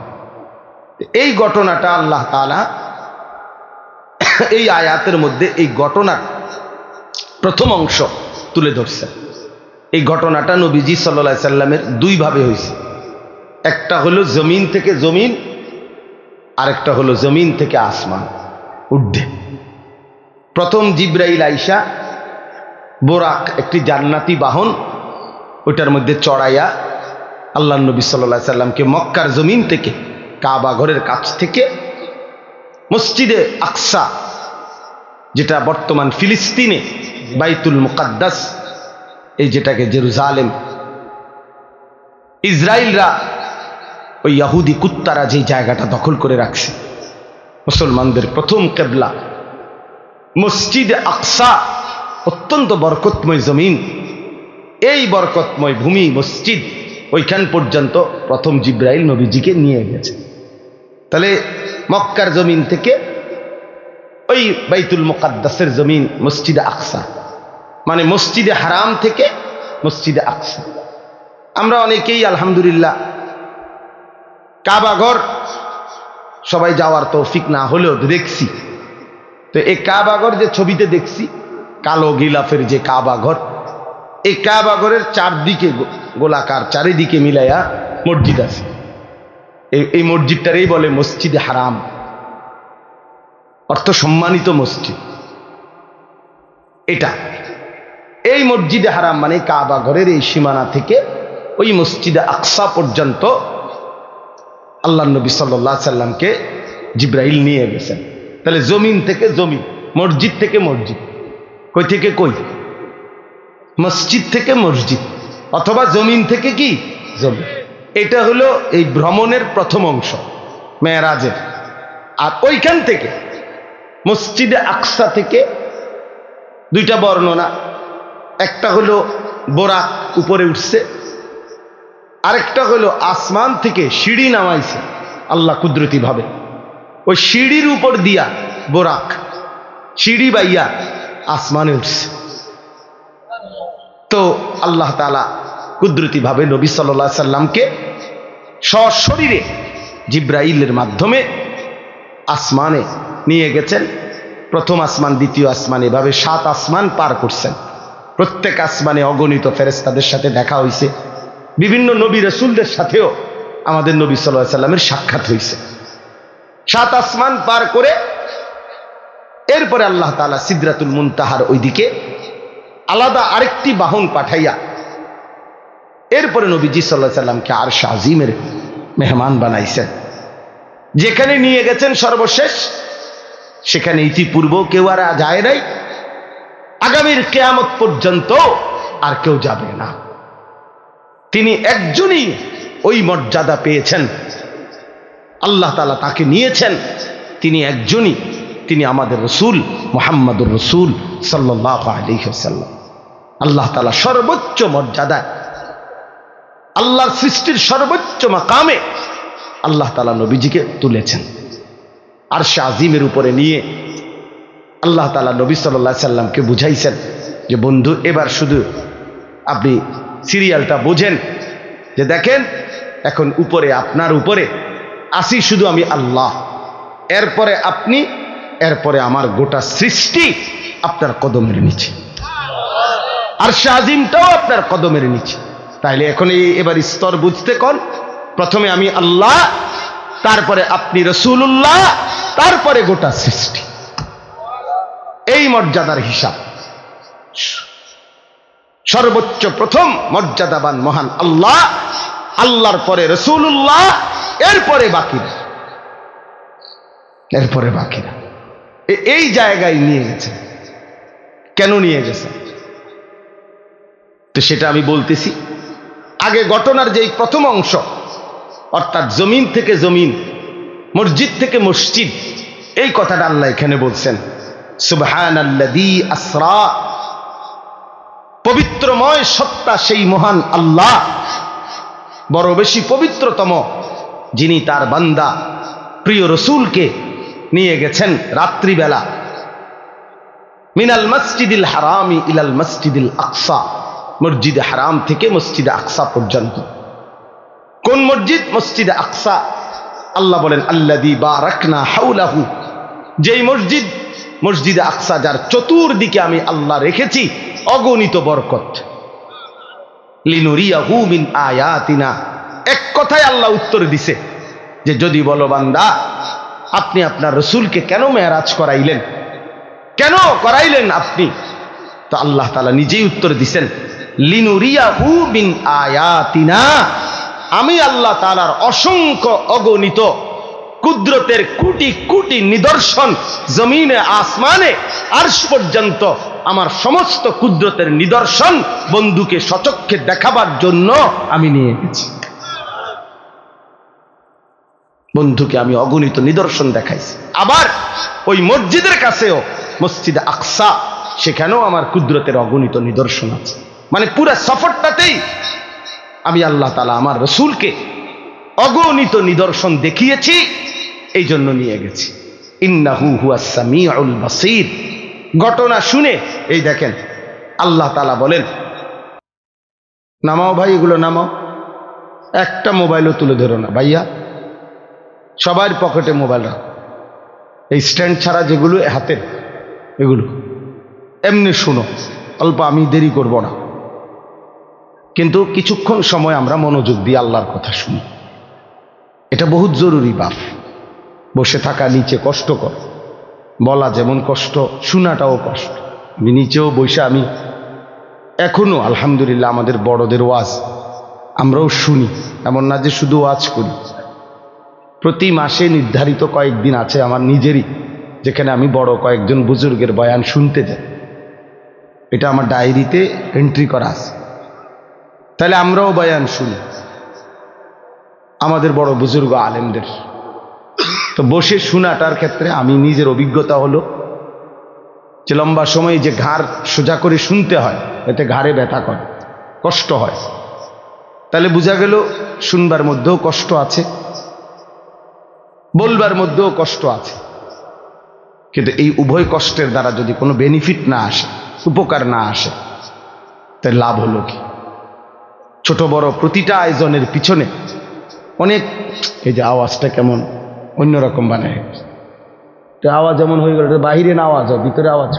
এই ঘটনাটা আল্লাহ তাআলা এই আয়াতের মধ্যে এই ঘটনার প্রথম অংশ তুলে ধরছেন। এই ঘটনাটা নবীজি সাল্লাল্লাহু আলাইহি সাল্লামের দুই ভাবে হয়েছে। একটা হলো জমিন থেকে জমিন, আরেকটা হলো জমিন থেকে আসমান ঊর্ধ্বে। প্রথম জিবরাইল আইসা বোরাক, একটি জান্নাতি বাহন, ওইটার মধ্যে চড়াইয়া আল্লাহ নবী সাল্লাল্লাহু আলাইহি সাল্লামকে মক্কার জমিন থেকে, কাবা ঘরের কাছ থেকে মসজিদে আকসা, যেটা বর্তমান ফিলিস্তিনে বাইতুল মুকাদ্দাস, এই যেটাকে জেরুজালেম, ইসরায়েলরা, ওই ইহুদি কুত্তারা যে জায়গাটা দখল করে রাখছে, মুসলমানদের প্রথম কিবলা মসজিদে আকসা, অত্যন্ত বরকতময় জমিন। এই বরকতময় ভূমি, মসজিদ, ওইখান পর্যন্ত প্রথম জিবরাইল নবীজিকে নিয়ে গেছে। তাহলে মক্কার জমিন থেকে ওই বাইতুল মুকাদ্দাসের জমিন মসজিদে আকসা, মানে মসজিদে হারাম থেকে মসজিদে আকসা। আমরা অনেকেই আলহামদুলিল্লাহ কাবা ঘর সবাই যাওয়ার তৌফিক না হলেও দেখছি। তো এই কাবা ঘর যে ছবিতে দেখছি, কালো গিলাফের যে কাবা ঘর, এই কাবা ঘরের চারদিকে গোলাকার, চারিদিকে মিলাইয়া মসজিদ আছে। এই মসজিদটারই বলে মসজিদে হারাম, অর্থ সম্মানিত মসজিদ। এটা এই মসজিদে হারাম মানে কাবা ঘরের এই সীমানা থেকে ওই মসজিদে আকসা পর্যন্ত আল্লাহ নবী সাল্লাল্লাহু আলাইহি সাল্লামকে জিবরাইল নিয়ে গেছেন। তাহলে জমিন থেকে জমিন, মসজিদ থেকে মসজিদ, কই থেকে কই? মসজিদ থেকে মসজিদ, অথবা জমিন থেকে কি জমিন। এটা হলো এই ভ্রমণের প্রথম অংশ মেরাজের। আর ওইখান থেকে মসজিদে আকসা থেকে দুইটা বর্ণনা, একটা হলো বোরাক উপরে উঠছে, আরেকটা হলো আসমান থেকে সিঁড়ি নামাইছে আল্লাহ কুদরতি ভাবে। ওই সিঁড়ির উপর দিয়া বোরাক সিঁড়ি বাইয়া আসমানে উঠছে। তো আল্লাহ তাআলা কুদরতি ভাবে নবী সাল্লাল্লাহু আলাইহি সাল্লামকে সশরীরে জিবরাইলের মাধ্যমে আসমানে নিয়ে গেছেন। প্রথম আসমান, দ্বিতীয় আসমান, এভাবে 7 আসমান পার করছেন। প্রত্যেক আসমানে অগণিত ফেরেশতাদের সাথে দেখা হয়েছে। বিভিন্ন নবী রাসূলদের সাথেও আমাদের নবী সাল্লাল্লাহু আলাইহি সাল্লামের সাক্ষাৎ হয়েছে। 7 আসমান পার করে এরপরে আল্লাহ তাআলা সিদরাতুল মুনতাহার ওইদিকে আলাদা আরেকটি বাহন পাঠাইয়া এরপরে নবীজি সাল্লাল্লাহু আলাইহি সাল্লামকে আরশ আজিমের মেহমান বানাইছেন। যেখানে নিয়ে গেছেন সর্বশেষ, সেখানে ইতিপূর্ব কেউ আর যায় নাই, আগামীর কিয়ামত পর্যন্ত আর কেউ যাবে না। তিনি একজনই ওই মর্যাদা পেয়েছেন, আল্লাহ তাআলা তাকে নিয়েছেন, তিনি একজনই, তিনি আমাদের রসুল মুহাম্মদুর রসুল সাল্লাল্লাহু আলাইহি ওয়াসাল্লাম। আল্লাহ তাআলা সর্বোচ্চ মর্যাদায়, আল্লাহর সৃষ্টির সর্বোচ্চ মাকামে আল্লাহ তাআলা নবীজিকে তুলেছেন। আরশে আজিমের উপরে নিয়ে আল্লাহ তাআলা নবী সাল্লাল্লাহু আলাইহি সাল্লামকে বুঝাইছেন যে বন্ধু, এবার শুধু আপনি সিরিয়ালটা বোঝেন যে দেখেন এখন উপরে, আপনার উপরে আসি শুধু আমি আল্লাহ, এরপরে আপনি, এরপরে আমার গোটা সৃষ্টি আপনার কদমের নিচে, আরশে আজিমটাও আপনার কদমের নিচে। তাইলে এখন এবার স্তর বুঝতে কোন, প্রথমে আমি আল্লাহ, তারপরে আপনি রাসূলুল্লাহ, তারপরে গোটা সৃষ্টি। এই মর্যাদার হিসাব। সর্বোচ্চ প্রথম মর্যাদাবান মহান আল্লাহ, আল্লাহর পরে রাসূলুল্লাহ, এরপরে বাকিরা, এরপরে বাকিরা। এই জায়গায় নিয়ে গেছে। কেন নিয়ে গেছে তো সেটা আমি বলতেছি। আগে ঘটনার যে প্রথম অংশ, অর্থাৎ জমিন থেকে জমিন, মসজিদ থেকে মসজিদ, এই কথাটা আল্লাহ এখানে বলছেন। সুবহানাল্লাযী আসরা, পবিত্রময় সত্তা সেই মহান আল্লাহ, বড় বেশি পবিত্রতম, যিনি তার বান্দা প্রিয় রসূলকে নিয়ে গেছেন রাত্রিবেলা, মিনাল মসজিদিল হারামি ইলাল মসজিদিল আকসা, মসজিদে হারাম থেকে মসজিদে আকসা পর্যন্ত। কোন মসজিদ? মসজিদে আকসা। আল্লাহ বলেন আল্লাযী বারাকনা হাওলাহু, যেই মসজিদ, মসজিদে আকসা যার চতুর্দিকে আমি আল্লাহ রেখেছি অগণিত বরকত। লিনুরিয়াহু মিন আয়াতিনা, এক কথায় আল্লাহ উত্তর দিছে যে যদি বলো বান্দা আপনি আপনার রসূলকে কেন মেরাজ করাইলেন, কেন করাইলেন আপনি, তো আল্লাহ তাআলা নিজেই উত্তর দিছেন লিনুরিয়াহু মিন আয়াতিনা, আমি আল্লাহ তাআলার অসংখ্য অগণিত কুদরতের কোটি কোটি নিদর্শন জমিনে আসমানে আরশ পর্যন্ত আমার সমস্ত কুদরতের নিদর্শন বন্ধুকে সচক্ষে দেখাবার জন্য আমি নিয়ে গেছি। বন্ধুকে আমি অগণিত নিদর্শন দেখাইছি। আবার ওই মসজিদের কাছেও, মসজিদে আকসা, সেখানেও আমার কুদরতের অগণিত নিদর্শন আছে। মানে পুরা সফরটাতেই আমি আল্লাহ তাআলা আমার রসূলকে অগণিত নিদর্শন দেখিয়েছি, এই জন্য নিয়ে গেছি। ইন্নাহু হুয়াস সামিউল বাসীর। ঘটনা শুনে এই দেখেন আল্লাহ তাআলা বলেন, নামাও ভাই, এগুলো নামাও, একটা মোবাইলও তুলে ধরো না ভাইয়া, সবার পকেটে মোবাইল রাখো, এই স্ট্যান্ড ছাড়া যেগুলো হাতের, এগুলো এমনি শুনো, অল্প, আমি দেরি করব না, কিন্তু কিছুক্ষণ সময় আমরা মনোযোগ দিয়ে আল্লাহর কথা শুনি। এটা বহুত জরুরি বাপ। বসে থাকা নিচে কষ্টকর, বলা যেমন কষ্ট, শোনাটাও কষ্ট। আমি নিচেও বসে, আমি এখনো আলহামদুলিল্লাহ আমাদের বড়দের ওয়াজ আমরাও শুনি, এমন না যে শুধু ওয়াজ করি। প্রতি মাসে নির্ধারিত কয়েকদিন আছে আমার নিজেরই, যেখানে আমি বড় কয়েকজন বুজুর্গের বয়ান শুনতে যাই। এটা আমার ডায়েরিতে এন্ট্রি করা আছে। তাহলে আমরাও বয়ান শুনি আমাদের বড় বুজুর্গ আলেমদের। তো বসে শোনাটার ক্ষেত্রে আমি নিজের অভিজ্ঞতা হলো যে লম্বা সময় যে ঘাড় সোজা করে শুনতে হয়, এতে ঘাড়ে ব্যথা করে, কষ্ট হয়। তাহলে বোঝা গেল শুনবার মধ্যেও কষ্ট আছে, বলবার মধ্যেও কষ্ট আছে। কিন্তু এই উভয় কষ্টের দ্বারা যদি কোনো বেনিফিট না আসে, উপকার না আসে, তাই লাভ হলো কি? ছোট বড় প্রতিটা আয়োজনের পিছনে অনেক, এই যে আওয়াজটা কেমন অন্যরকম বানায়, আওয়াজ যেমন হয়ে গেল, বাহিরে না আওয়াজ হয়, ভিতরে আওয়াজ।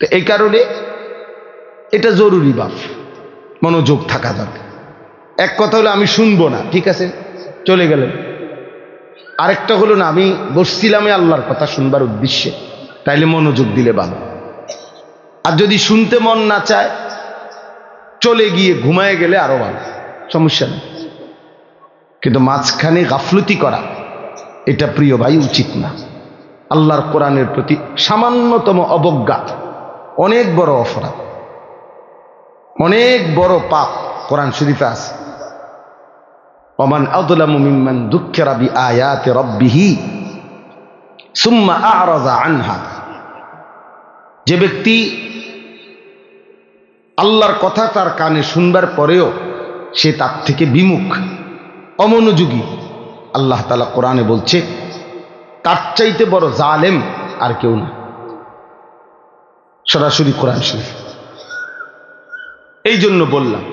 তো এই কারণে এটা জরুরি বাপ, মনোযোগ থাকা দরকার। এক কথা হলো আমি শুনবো না, ঠিক আছে, চলে গেলেন। আরেকটা হলো না, আমি বসছিলাম আল্লাহর কথা শুনবার উদ্দেশ্যে, তাইলে মনোযোগ দিলে ভালো। আর যদি শুনতে মন না চায়, চলে গিয়ে ঘুমায় গেলে আরো ভালো, সমস্যা নেই। কিন্তু মাঝখানে গাফলতি করা, এটা প্রিয় ভাই উচিত না। আল্লাহর কোরআনের প্রতি সামান্যতম অবজ্ঞা অনেক বড় অপরাধ, অনেক বড় পাপ। কোরআন শরীফে আছে, ওমান আযলামু মিম্মান যুক্কিরা বিআয়াতি রাব্বিহি সুম্মা আ'রাযা আনহা। যে ব্যক্তি আল্লাহর কথা তার কানে শুনবার পরেও সে তার থেকে বিমুখ, অমনোযোগী, আল্লাহ তাআলা কোরআনে বলছে তার চাইতে বড় জালেম আর কেউ না। সরাসরি কোরআন শরীফ। এই জন্য বললাম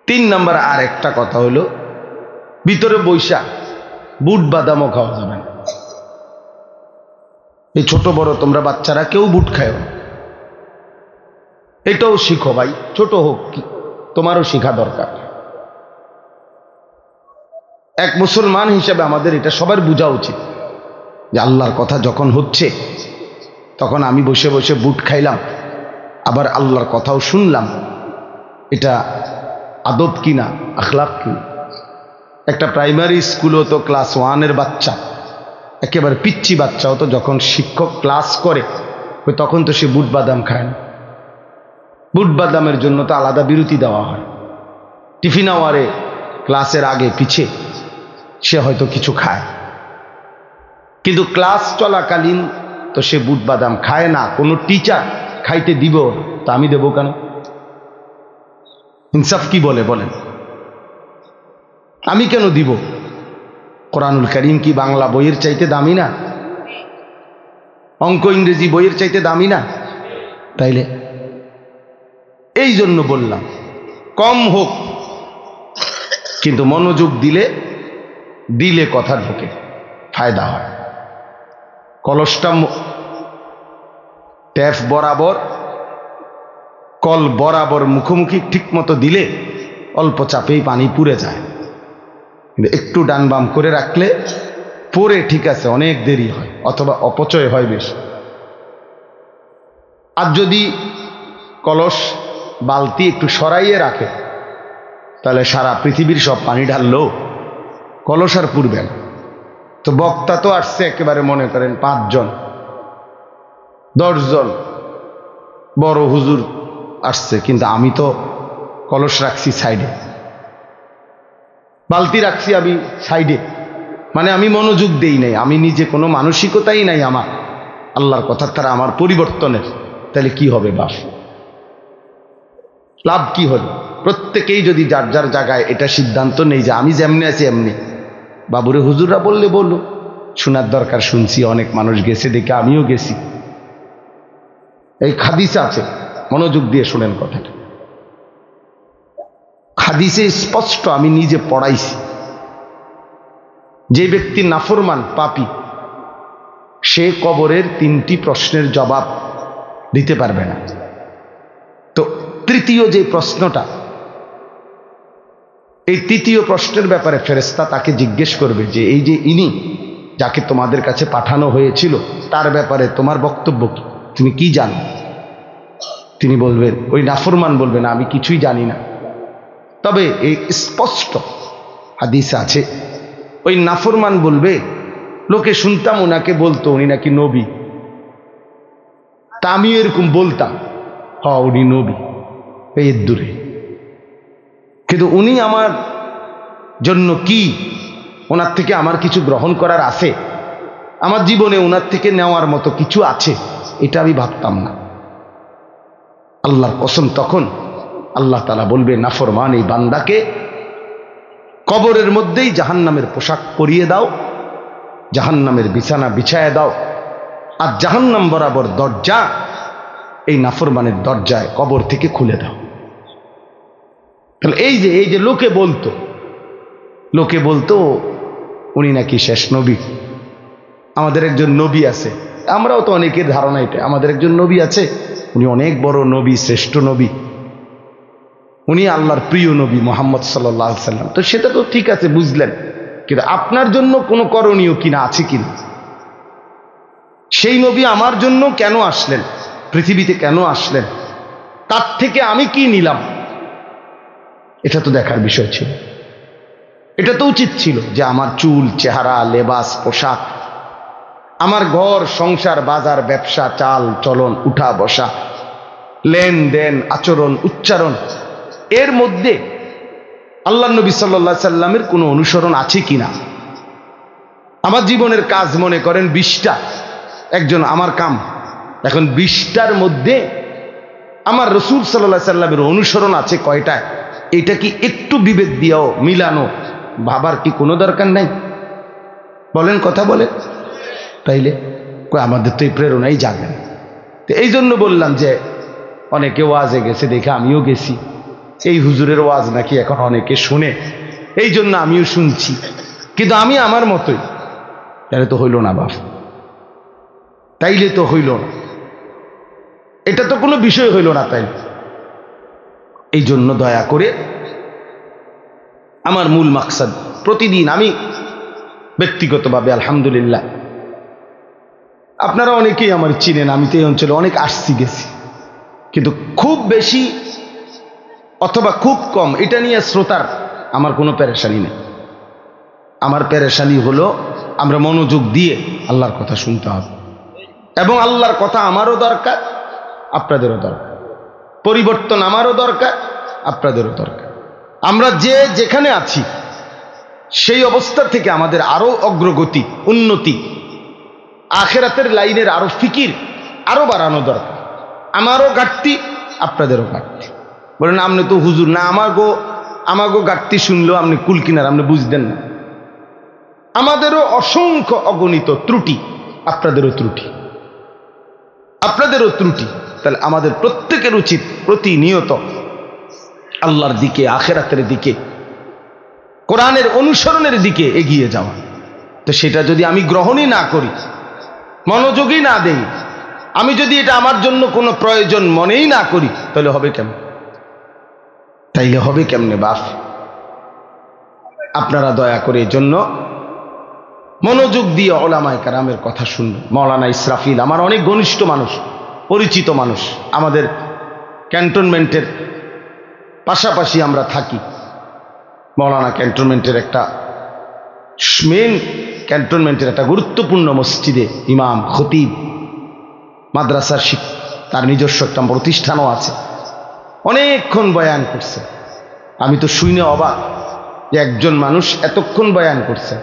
3 নাম্বার আর একটা কথা হলো, ভিতরে বৈশা বুট বাদামও খাওয়া যাবে না। এই ছোট বড় তোমরা বাচ্চারা কেউ বুট খায় না, এটাও শিখো ভাই, ছোট হোক কি তোমারও শিখা দরকার। এক মুসলমান হিসেবে আমাদের এটা সবার বোঝা উচিত যে আল্লাহর কথা যখন হচ্ছে তখন আমি বসে বসে বুট খাইলাম, আবার আল্লাহর কথাও শুনলাম, এটা আদব কিনা, আখলাক কিনা। একটা প্রাইমারি স্কুলও তো ক্লাস 1-এর বাচ্চা, একেবারে পিচ্ছি বাচ্চাও তো যখন শিক্ষক ক্লাস করে তখন তো সে বুট বাদাম খায় না। বুট বাদামের জন্য তো আলাদা বিরতি দেওয়া হয়। টিফিন আওয়ারে ক্লাসের আগে পিছে সে হয়তো কিছু খায়, কিন্তু ক্লাস চলাকালীন তো সে বুট বাদাম খায় না। কোনো টিচার খাইতে দিব, তা আমি দেবো কেন? ইনসাফ কি বলে বলেন? আমি কেন দিব? কোরআনুল কারীম কি বাংলা বইয়ের চাইতে দামি না? অঙ্ক ইংরেজি বইয়ের চাইতে দামি না? তাইলে এই জন্য বললাম কম হোক, কিন্তু মনোযোগ দিলে দিলে কথা ঢোকে, ফায়দা হয়। কলসটা ট্যাপ বরাবর, কল বরাবর মুখোমুখি ঠিক মতো দিলে অল্প চাপেই পানি পুড়ে যায়, কিন্তু একটু ডান বাম করে রাখলে পরে ঠিক আছে অনেক দেরি হয় অথবা অপচয় হয় বেশি। আর যদি কলস বালতি একটু সরাইয়ে রাখে তাহলে সারা পৃথিবীর সব পানি ঢাললেও কলস আর পুড়বে না। তো বক্তা তো আসছে একেবারে মনে করেন 5 জন 10 জন বড় হুজুর আসছে, কিন্তু আমি তো কলস রাখছি সাইডে, বালতি রাখছি আমি সাইডে, মানে আমি মনোযোগ দেই নাই, আমি নিজে কোনো মানসিকতাই নাই আমার আল্লাহর কথা তারা আমার পরিবর্তনের। তাহলে কি হবে বাস? লাভ কি হলো? প্রত্যেকেই যদি যার যার জায়গায় এটা সিদ্ধান্ত নেই যে আমি যেমনি আছি এমনি, বাবুরে হুজুররা বললে বললো, শোনার দরকার শুনছি, অনেক মানুষ গেছে দেখে আমিও গেছি। এই হাদিসে আছে, মনোযোগ দিয়ে শোনেন কথাটা। হাদিসে স্পষ্ট, আমি নিজে পড়াইছি, যে ব্যক্তি নাফরমান পাপী সে কবরের 3টি প্রশ্নের জবাব দিতে পারবে না। তো তৃতীয় যে প্রশ্নটা, এই তৃতীয় প্রশ্নের ব্যাপারে ফেরেশতা তাকে জিজ্ঞেস করবে যে এই যে ইনি যাকে তোমাদের কাছে পাঠানো হয়েছিল তার ব্যাপারে তোমার বক্তব্য কি, তুমি কি জানো? তিনি বলবেন, ওই নাফরমান বলবেন আমি কিছুই জানি না। তবে এই স্পষ্ট হাদিসে আছে, ওই নাফরমান বলবে, লোকে শুনতাম ওনাকে বলতো উনি নাকি নবী, তা আমি এরকম বলতাম উনি নবী, এই দূরে, কিন্তু উনি আমার জন্য কি, ওনার থেকে আমার কিছু গ্রহণ করার আছে, আমার জীবনে ওনার থেকে নেওয়ার মতো কিছু আছে, এটা আমি ভাবতাম না। আল্লাহর কসম, তখন আল্লাহ তাআলা বলবে নাফরমান এই বান্দাকে কবরের মধ্যেই জাহান্নামের পোশাক পরিয়ে দাও, জাহান্নামের বিছানা বিছায় দাও, আর জাহান্নাম বরাবর দরজা এই নাফরমানের দরজায় কবর থেকে খুলে দাও। তাহলে এই যে লোকে বলতো উনি নাকি শেষ নবী, আমাদের একজন নবী আছে, আমরাও তো অনেকের ধারণা এটা, আমাদের একজন নবী আছে, উনি অনেক বড় নবী, শ্রেষ্ঠ নবী, উনি আল্লাহর প্রিয় নবী মুহাম্মদ সাল্লাল্লাহু আলাইহি সাল্লাম। তো সেটা তো ঠিক আছে, বুঝলেন, কিন্তু আপনার জন্য কোনো করণীয় কিনা আছে কিনা, সেই নবী আমার জন্য কেন আসলেন, পৃথিবীতে কেন আসলেন, তার থেকে আমি কি নিলাম, এটা তো দেখার বিষয় ছিল। এটা তো উচিত ছিল যে আমার চুল, চেহারা, লেবাস, পোশাক, আমার ঘর সংসার, বাজার, ব্যবসা, চাল চলন, উঠা বসা, লেনদেন, আচরণ, উচ্চারণ, এর মধ্যে আল্লাহ নবী সাল্লাল্লাহু আলাইহি সাল্লামের কোনো অনুসরণ আছে কিনা। আমার জীবনের কাজ মনে করেন 20টা, একজন আমার কাম, এখন 20টার মধ্যে আমার রাসূল সাল্লাল্লাহু আলাইহি সাল্লামের অনুসরণ আছে কয়টায়, এটা কি একটু বিবেক দিয়েও মিলানো ভাবার কি কোনো দরকার নাই? বলেন, কথা বলে। তাইলে আমাদের তো এই প্রেরণাই জাগে না। তো এই জন্য বললাম যে অনেকে ওয়াজে গেছে দেখে আমিও গেছি, এই হুজুরের ওয়াজ নাকি এখন অনেকে শুনে, এই জন্য আমিও শুনছি, কিন্তু আমি আমার মতোই। তাহলে তো হইল না বাপ, তাইলে তো হইল না, এটা তো কোনো বিষয় হইল না। তাই এই জন্য দয়া করে আমার মূল মাকসাদ, প্রতিদিন আমি ব্যক্তিগতভাবে আলহামদুলিল্লাহ, আপনারা অনেকেই আমার চিনেন, আমি তো এই অঞ্চলে অনেক আসছি গেছি, কিন্তু খুব বেশি অথবা খুব কম এটা নিয়ে শ্রোতার আমার কোনো পেরেশানি নেই। আমার পেরেশানি হলো আমরা মনোযোগ দিয়ে আল্লাহর কথা শুনতে হবে, এবং আল্লাহর কথা আমারও দরকার, আপনাদেরও দরকার, পরিবর্তন আমারও দরকার, আপনাদেরও দরকার। আমরা যে যেখানে আছি সেই অবস্থা থেকে আমাদের আরো অগ্রগতি, উন্নতি, আখেরাতের লাইনের আরো ফিকির আরো বাড়ানো দরকার। আমারও ঘাটতি, আপনাদেরও ঘাটতি। বলেন আপনি তো হুজুর না, আমাগো ঘাটতি শুনলেও আপনি কুল কিনার, আপনি বুঝতেন না। আমাদেরও অসংখ্য অগণিত ত্রুটি, আপনাদেরও ত্রুটি, আপনাদেরও ত্রুটি। তাহলে আমাদের প্রত্যেকের উচিত প্রতিনিয়ত আল্লাহর দিকে, আখেরাতের দিকে, কোরআনের অনুসরণের দিকে এগিয়ে যাওয়া। তো সেটা যদি আমি গ্রহণই না করি, মনোযোগই না দেই, আমি যদি এটা আমার জন্য কোনো প্রয়োজন মনেই না করি, তাহলে হবে কেমন? তাইলে হবে কেমনে বাপ? আপনারা দয়া করে এই জন্য মনোযোগ দিয়ে ওলামায়ে কেরামের কথা শুনবেন। মাওলানা ইসরাফিল আমার অনেক ঘনিষ্ঠ মানুষ, পরিচিত মানুষ, আমাদের ক্যান্টনমেন্টের পাশাপাশি আমরা থাকি। মাওলানা ক্যান্টনমেন্টের একটা মেন ক্যান্টনমেন্টের একটা গুরুত্বপূর্ণ মসজিদে ইমাম, খতিব, মাদ্রাসার তার নিজস্ব একটা প্রতিষ্ঠানও আছে। অনেকক্ষণ বয়ান করছে, আমি তো শুনে অবাক যে একজন মানুষ এতক্ষণ বয়ান করছে।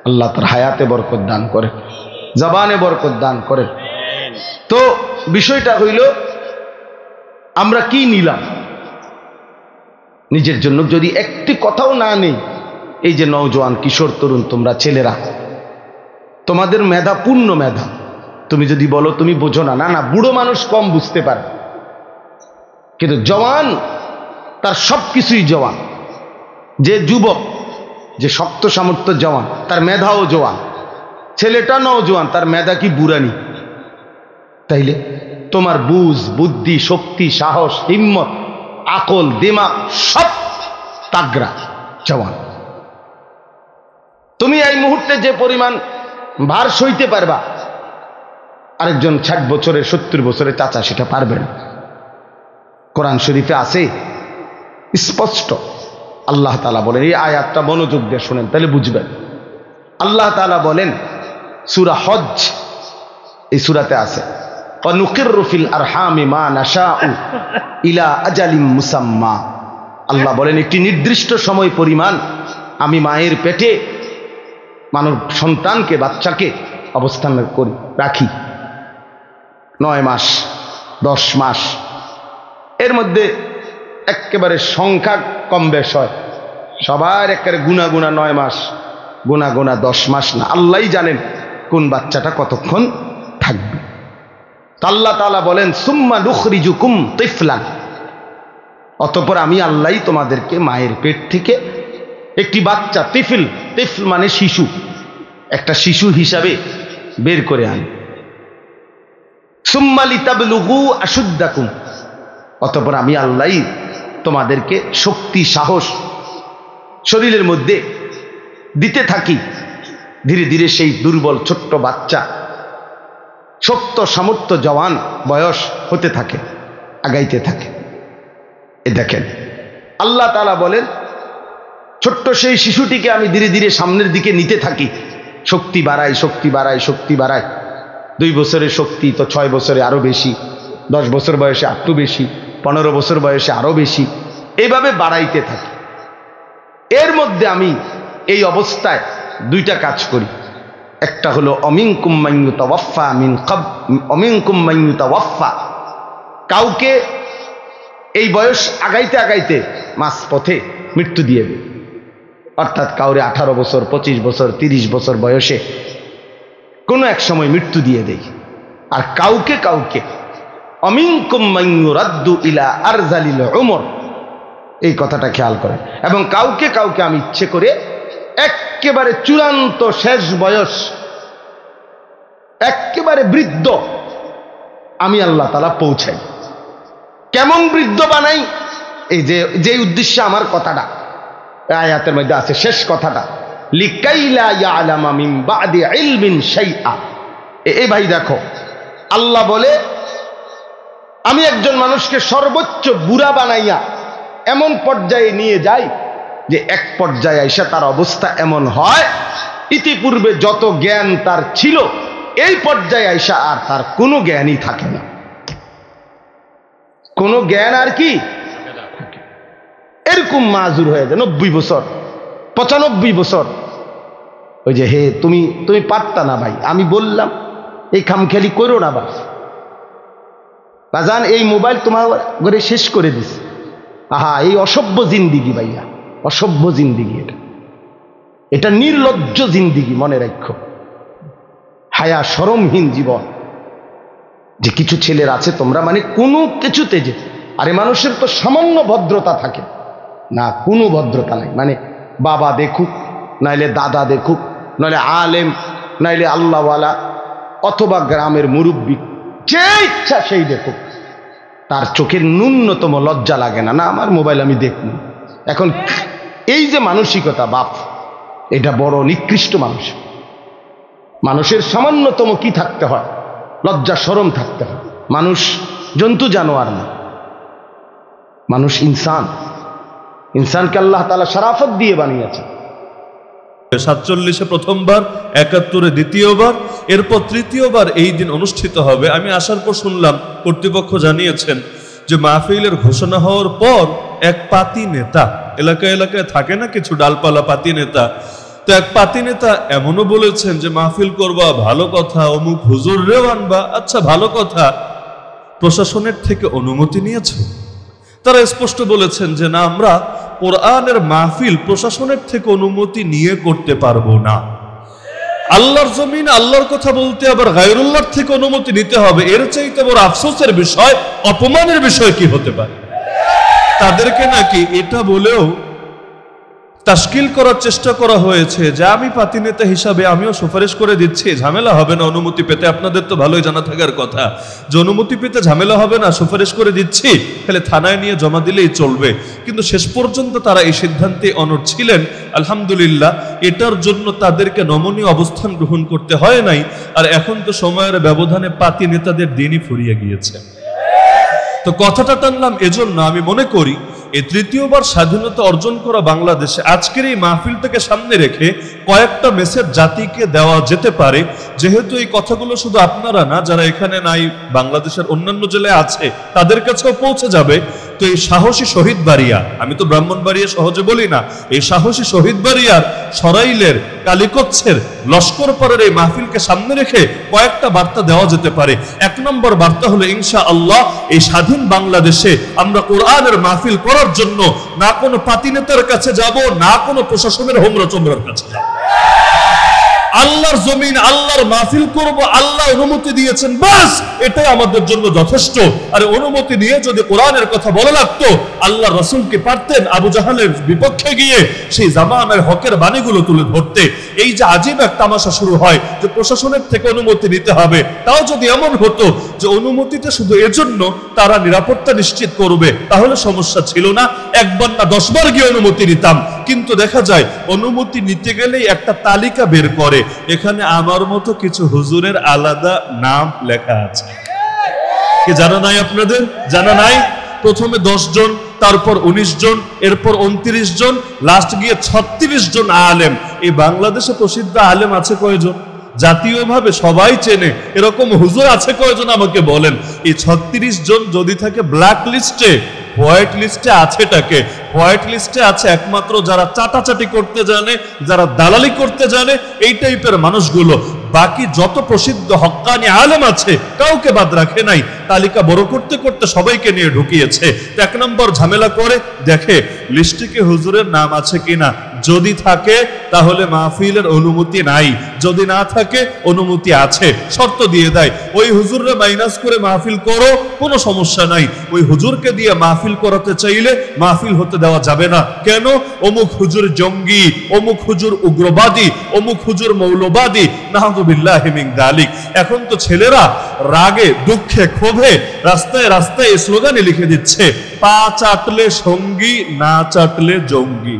আল্লাহ তার হায়াতে বরকত দান করে, জবানে বরকত দান করে। তো বিষয়টা হইল আমরা কি নিলাম নিজের জন্য? যদি একটি কথাও না নেই, এই যে নওজোয়ান, কিশোর, তরুণ, তোমরা ছেলেরা, তোমাদের মেধা, পূর্ণ মেধা। তুমি যদি বলো তুমি বোঝো না, না, বুড়ো মানুষ কম বুঝতে পারে, কিন্তু জওয়ান তার সবকিছুই জওয়ান। যে যুবক, যে শক্ত সামর্থ্য জওয়ান, তার মেধাও জওয়ান। ছেলেটা নওজোয়ান, তার মেধা কি বুড়ানি? তাইলে তোমার বুঝ, বুদ্ধি, শক্তি, সাহস, হিম্মত, আকল, দিমাগ সব তাগড়া, জওয়ান। তুমি এই মুহূর্তে যে পরিমাণ ভার সইতে পারবা, আরেকজন 60 বছরের, 70 বছরের চাচা সেটা পারবে না। কোরআন শরীফে আছে স্পষ্ট, আল্লাহ তাআলা বলেন, এই আয়াতটা মনোযোগ দিয়ে শুনেন তাহলে বুঝবেন। আল্লাহ তাআলা বলেন সূরা হজ, এই সূরাতে আছে, ওয়ানুকিররু ফিল আরহামি মা নাশাউ ইলা আজালিম মুসাম্মা। আল্লাহ বলেন একটি নির্দিষ্ট সময় পরিমাণ আমি মায়ের পেটে মানব সন্তানকে, বাচ্চাকে অবস্থান করি, রাখি। 9 মাস, 10 মাস, এর মধ্যে একেবারে সংখ্যা কম বেশ হয়, সবার একেবারে গুনা গুনা 9 মাস, গুনা গুনা 10 মাস না। আল্লাহই জানেন কোন বাচ্চাটা কতক্ষণ থাকবে। আল্লাহ তাআলা বলেন সুম্মা নুখরিজুকুম তিফলান, অতঃপর আমি আল্লাহই তোমাদেরকে মায়ের পেট থেকে একটি বাচ্চা, তিফল, তিফল মানে শিশু, একটা শিশু হিসাবে বের করে আনি। সুম্মা লিতাবলুগু আশুদ্দাকুম, অতঃপর আমি আল্লাহই তোমাদেরকে শক্তি, সাহস শরীরের মধ্যে দিতে থাকি। ধীরে ধীরে সেই দুর্বল ছোট্ট বাচ্চা শক্ত সামর্থ্য জওয়ান বয়স হতে থাকে, আগাইতে থাকে। এ দেখেন আল্লাহ তাআলা বলেন ছোট্ট সেই শিশুটিকে আমি ধীরে ধীরে সামনের দিকে নিতে থাকি, শক্তি বাড়াই, শক্তি বাড়াই, শক্তি বাড়াই। 2 বছরের শক্তি তো 6 বছরে আরো বেশি, 10 বছর বয়সে আরো বেশি, 15 বছর বয়সে আরো বেশি, এইভাবে বাড়াইতে থাকি। এর মধ্যে আমি এই অবস্থায় 2টা কাজ করি। একটা হলো অমিনকুম মান ইউতাওয়াফা মিন ক্বাবল, অমিনকুম মান ইউতাওয়াফা, কাউকে এই বয়স আগাইতে আগাইতে মাঝপথে মৃত্যু দিয়ে দেয়। অর্থাৎ কাউরে 18 বছর, 25 বছর, 30 বছর বয়সে কোনো এক সময় মৃত্যু দিয়ে দেই। আর কাউকে কাউকে অমিনকুম মান ইউরাদ্দু ইলা আরজালিল উমর, এই কথাটা খেয়াল করেন। এবং কাউকে কাউকে আমি ইচ্ছে করে একেবারে চূড়ান্ত শেষ বয়স, একেবারে বৃদ্ধ আমি আল্লাহ তাআলা পৌঁছাই। কেমন বৃদ্ধ বানাই? এই যে উদ্দেশ্যে আমার কথাটা আয়াতের মধ্যে আছে, শেষ কথাটা, লিকাইলা ইয়ালামা মিন বাদি ইলমিন শাইআ। এই ভাই দেখো, আল্লাহ বলে আমি একজন মানুষকে সর্বোচ্চ বুড়া বানাইয়া এমন পর্যায়ে নিয়ে যাই যে এক পর্যায়ে আইসা তার অবস্থা এমন হয়, ইতিপূর্বে যত জ্ঞান তার ছিল এই পর্যায়ে আইসা আর তার কোনো জ্ঞানই থাকে না। কোনো জ্ঞান আর কি এরকম মাজুর হয়ে যায় 90 বছর, 95 বছর। ওই যে হে তুমি পারতা না ভাই, আমি বললাম এই খামখেয়ালি করো না বাজান, এই মোবাইল তোমার ঘরে শেষ করে দিস। আহা, এই অসভ্য জিন্দিগি ভাইয়া, অসভ্য জিন্দিগি, এটা নির্লজ্জ জিন্দিগি। মনে রাখো, হায়া শরমহীন জীবন। যে কিছু ছেলের আছে তোমরা মানে কোনো কিছুতে যে, আরে মানুষের তো সামান্য ভদ্রতা থাকে না, কোনো ভদ্রতা নাই। মানে বাবা দেখুক, নাইলে দাদা দেখুক, নাইলে আলেম, নাইলে আল্লাহওয়ালা, অথবা গ্রামের মুরব্বী, যে ইচ্ছা সেই দেখুক, তার চোখের ন্যূনতম লজ্জা লাগে না, না আমার মোবাইল আমি দেখব। এখন এই যে মানসিকতা বাপ, এটা বড় নিকৃষ্ট মানুষ। মানুষের সামান্যতম কি থাকতে হয়? লজ্জা শরম থাকতে হয়। মানুষ জন্তু জানোয়ার না, মানুষ ইনসান। ইনসানকে আল্লাহ তাআলা শরাফত দিয়ে বানিয়েছে। 47-এ প্রথমবার, 71-এ দ্বিতীয়বার, এরপর তৃতীয়বার এই দিন অনুষ্ঠিত হবে। আমি আসার পর শুনলাম কর্তৃপক্ষ জানিয়েছেন যে মাহফিলের ঘোষণা হওয়ার পর এক পাতি নেতা, এলাকায় এলাকায় থাকে না কিছু ডালপালা পাতি নেতা, তো এক পাতি নেতা এমনও বলেছেন যে মাহফিল করবা ভালো কথা, অমুক হুজুর রেও আনবা, আচ্ছা ভালো কথা, প্রশাসনের থেকে অনুমতি নিয়েছে? তারা স্পষ্ট বলেছেন যে না, আমরা কোরআনের মাহফিল প্রশাসনের থেকে অনুমতি নিয়ে করতে পারবো না। আল্লাহর জমিন আল্লাহর কথা বলতে আবার গায়রুল্লাহর থেকে অনুমতি নিতে হবে, এর চাইতে বড় আফসোসের বিষয়, অপমানের বিষয় কি হতে পারে? তাদেরকে নাকি এটা বলেও তাশকিল করার চেষ্টা করা হয়েছে যে আমি পাতি নেতা হিসাবে আমিও সুপারিশ করে দিচ্ছি, ঝামেলা হবে না অনুমতি পেতে। আপনাদের তো ভালোই জানা থাকার কথা যে অনুমতি পেতে ঝামেলা হবে না, সুপারিশ করে দিচ্ছি, তাহলে থানায় নিয়ে জমা দিলেই চলবে। কিন্তু শেষ পর্যন্ত তারা এই সিদ্ধান্তে অনড় ছিলেন। আলহামদুলিল্লাহ, এটার জন্য তাদেরকে নমনীয় অবস্থান গ্রহণ করতে হয় নাই। আর এখন তো সময়ের ব্যবধানে পাতি নেতাদের দিনই ফুরিয়ে গিয়েছে। তো কথাটা টানলাম এজন্য, আমি মনে করি এই তৃতীয়বার স্বাধীনতা অর্জন করা বাংলাদেশে আজকের এই মাহফিলটাকে সামনে রেখে কয়েকটা মেসেজ জাতিকে দেওয়া যেতে পারে। যেহেতু এই কথাগুলো শুধু আপনারা না, যারা এখানে নাই, বাংলাদেশের অন্যান্য জেলায় আছে, তাদের কাছেও পৌঁছে যাবে। তো এই সাহসী শহীদ বাড়িয়া, আমি তো ব্রাহ্মণবাড়িয়া সহজে বলি না, এই সাহসী শহীদ বাড়িয়ার, সরাইলের, কালিকচ্ছের, লস্করপাড়ের এই মাহফিলকে সামনে রেখে কয়েকটা বার্তা দেওয়া যেতে পারে। 1 নম্বর বার্তা হলো ইনশাআল্লাহ এই স্বাধীন বাংলাদেশে আমরা কোরআনের মাহফিল করার জন্য না কোনো পাতি নেতার কাছে যাব, না কোনো প্রশাসনের হোমরা চোমরার কাছে যাব। আল্লাহর জমিন আল্লাহর মাহফিল করব, আল্লাহ অনুমতি দিয়েছেন, বাস এটাই আমাদের জন্য যথেষ্ট। আর অনুমতি নিয়ে যদি কোরআনের কথা বলা লাগতো, আল্লাহ রাসূলকে পারতেন আবু জাহালের বিপক্ষে গিয়ে সেই জামানের হকের বাণীগুলো তুলে ধরতে। এই যে আজীব এক তামাশা শুরু হয় যে প্রশাসনের থেকে অনুমতি নিতে হবে, তাও যদি এমন হতো যে অনুমতিটা শুধু এজন্য তারা নিরাপত্তা নিশ্চিত করবে, তাহলে সমস্যা ছিল না, 1 বার না 10 বার গিয়ে অনুমতি নিতাম। কিন্তু দেখা যায় অনুমতি নিতে গেলেই একটা তালিকা বের করে, এখানে আমার মতো কিছু হুজুরের আলাদা নাম লেখা আছে। কি জানা নাই? আপনাদের জানা নাই? প্রথমে 10 জন, তারপর 19 জন, এরপর 29 জন, লাস্ট গিয়ে 36 জন আলেম। এই বাংলাদেশে প্রসিদ্ধ আলেম আছে কয়জন? জাতীয়ভাবে সবাই চেনে এরকম হুজুর আছে কয়জন আমাকে বলেন? এই 36 জন যদি থাকে ব্ল্যাক লিস্টে, হোয়াইট লিস্টে আছেটাকে? হোয়াইট লিস্টে আছে একমাত্র যারা চাটাচাটি করতে জানে, যারা দালালি করতে জানে, এই টাইপের মানুষগুলো। বাকি যত প্রসিদ্ধ হক্কানি আলেম আছে কাউকে বাদ রাখে নাই, তালিকা বড় করতে করতে সবাইকে নিয়ে ঢুকিয়েছে। 1 নম্বর ঝামেলা করে দেখে লিস্টে কি হুজুরের নাম আছে কিনা, যদি থাকে তাহলে মাহফিলের অনুমতি নাই, যদি না থাকে অনুমতি আছে, শর্ত দিয়ে দেয়। ওই হুজুররা মাইনাস করে মাহফিল করো, কোনো সমস্যা নাই। ওই হুজুরকে দিয়ে মাহফিল করাতে চাইলে মাহফিল হতে দেওয়া যাবে না। কেন? অমুক হুজুর জঙ্গি, অমুক হুজুর উগ্রবাদী, অমুক হুজুর মৌলবাদী, নাউযুবিল্লাহি মিন যালিক। এখন তো ছেলেরা রাগে দুঃখে ক্ষোভে রাস্তায় রাস্তায় এই স্লোগানে লিখে দিচ্ছে, পা চাটলে সঙ্গী, না চাটলে জঙ্গি।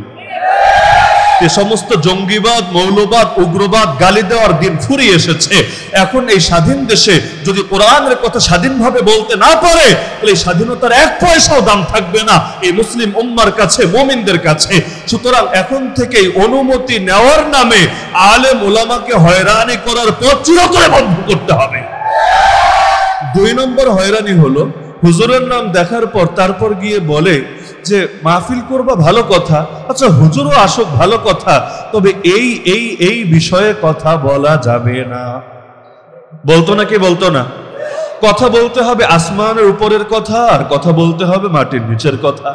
এ সমস্ত জঙ্গিবাদ, মৌলবাদ, উগ্রবাদ গালি দেওয়ার দিন ফুরিয়ে এসেছে। এখন এই স্বাধীন দেশে যদি কোরআনের কথা স্বাধীনভাবে বলতে না পারে, তাহলে এই স্বাধীনতার এক পয়সাও দাম থাকবে না এই মুসলিম উম্মার কাছে, মুমিনদের কাছে। সুতরাং এখন থেকেই অনুমতি নেওয়ার নামে আলেম ওলামাকে হয়রানি করার পথ চিরতরে বন্ধ করতে হবে। 2 নম্বর হয়রানি হলো, হুজুরের নাম দেখার পর তারপর গিয়ে বলে যে মাহফিল করবা, ভালো কথা, আচ্ছা হুজুরও আসুক, ভালো কথা, তবে এই এই এই বিষয়ে কথা বলা যাবে না। বলতো না কি বলতো না? কথা বলতে হবে আসমানের উপরের কথা, আর কথা বলতে হবে মাটির নিচের কথা।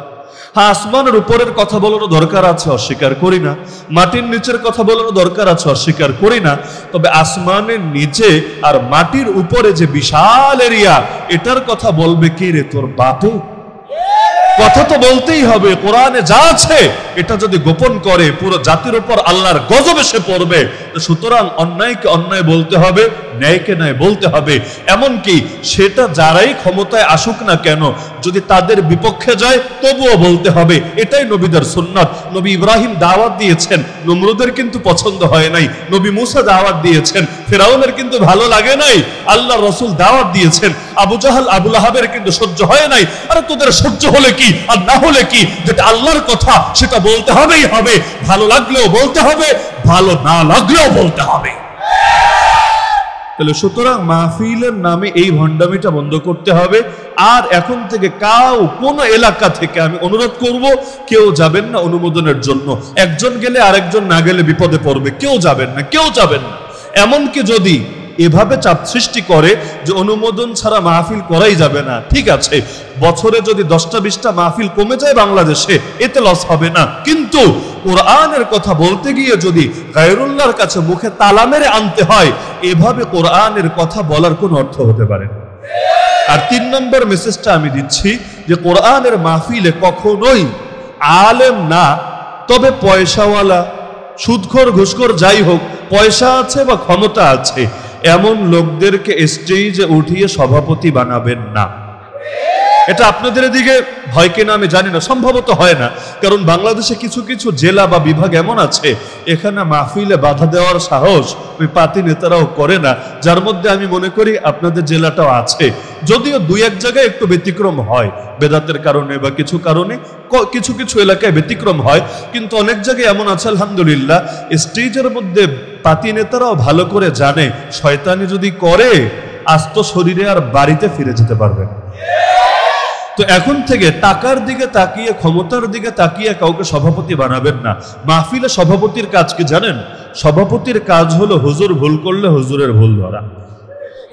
হ্যাঁ, আসমানের উপরের কথা বলারও দরকার আছে, অস্বীকার করি না। মাটির নিচের কথা বলারও দরকার আছে, অস্বীকার করি না। তবে আসমানের নিচে আর মাটির উপরে যে বিশাল এরিয়া, এটার কথা বলবে কে রে? তোর বাপে? কথা তো বলতেই হবে। কোরআনে যা আছে এটা যদি গোপন করে পুরো জাতির উপর আল্লাহর গজব এসে পড়বে। সুতরাং অন্যায়কে অন্যায় বলতে হবে, ন্যায়কে ন্যায় বলতে হবে। এমনকি সেটা যারাই ক্ষমতায় আসুক না কেন, যদি তাদের বিপক্ষে যায় তবুও বলতে হবে। এটাই নবীদের সুন্নাত। নবী ইব্রাহিম দাওয়াত দিয়েছেন, নমরুদের কিন্তু পছন্দ হয় নাই। নবী মুসা দাওয়াত দিয়েছেন, ফেরাউনের কিন্তু ভালো লাগে নাই। আল্লাহ রসুল দাওয়াত দিয়েছেন, আবু জাহাল আবু লাহাবের কিন্তু সহ্য হয় নাই। আরে তোদের সহ্য হলে কি আর না হলে কি, যেটা আল্লাহর কথা সেটা বলতে হবেই হবে। ভালো লাগলেও বলতে হবে, ভালো না লাগলেও বলতে হবে। তাহলে সুতরাং মাহফিলের নামে এই ভণ্ডামিটা বন্ধ করতে হবে। আর এখন থেকে কোন এলাকা থেকে আমি অনুরোধ করব, কেউ যাবেন না অনুমোদনের জন্য। একজন গেলে আরেকজন না গেলে বিপদে পড়বে। কেউ যাবেন না, কেউ যাবেন না। এমনকি যদি এভাবে চাপ সৃষ্টি করে যে অনুমোদন ছাড়া মাহফিল করাই যাবে না, ঠিক আছে, বছরে যদি 10টা-20টা মাহফিল কমে যায় বাংলাদেশে, এতে লস হবে না। কিন্তু কোরআনের কথা বলতে গিয়ে যদি গায়রুল্লাহর কাছে মুখে তালা মেরে আনতে হয়, এভাবে কোরআনের কথা বলার কোনো অর্থ হতে পারে না। আর 3 নম্বর মেসেজটা আমি দিচ্ছি যে কোরআনের মাহফিলে কখনোই আলেম না, তবে পয়সাওয়ালা, সুদখোর ঘুষখোর যাই হোক, পয়সা আছে বা ক্ষমতা আছে, এমন লোকদেরকে স্টেজে উঠিয়ে সভাপতি বানাবেন না। এটা আপনাদের দিকে হয় কিনা আমি জানি না, সম্ভবত হয় না। কারণ বাংলাদেশে কিছু কিছু জেলা বা বিভাগ এমন আছে, এখানে মাহফিলে বাধা দেওয়ার সাহস ওই পাতি নেতারাও করে না, যার মধ্যে আমি মনে করি আপনাদের জেলাটাও আছে। যদিও 2-1 জায়গায় একটু ব্যতিক্রম হয়, বেদাতের কারণে বা কিছু কারণে কিছু কিছু এলাকায় ব্যতিক্রম হয়, কিন্তু অনেক জায়গায় এমন আছে আলহামদুলিল্লাহ, স্টেজের মধ্যে পাতি নেতারাও ভালো করে জানে শয়তানি যদি করে আস্ত শরীরে আর বাড়িতে ফিরে যেতে পারবে না। তো এখন থেকে টাকার দিকে তাকিয়ে, ক্ষমতার দিকে তাকিয়ে কাউকে সভাপতি বানাবেন না। মাহফিলে সভাপতির কাজ কি জানেন? সভাপতির কাজ হলো হুজুর ভুল করলে হুজুরের ভুল ধরা।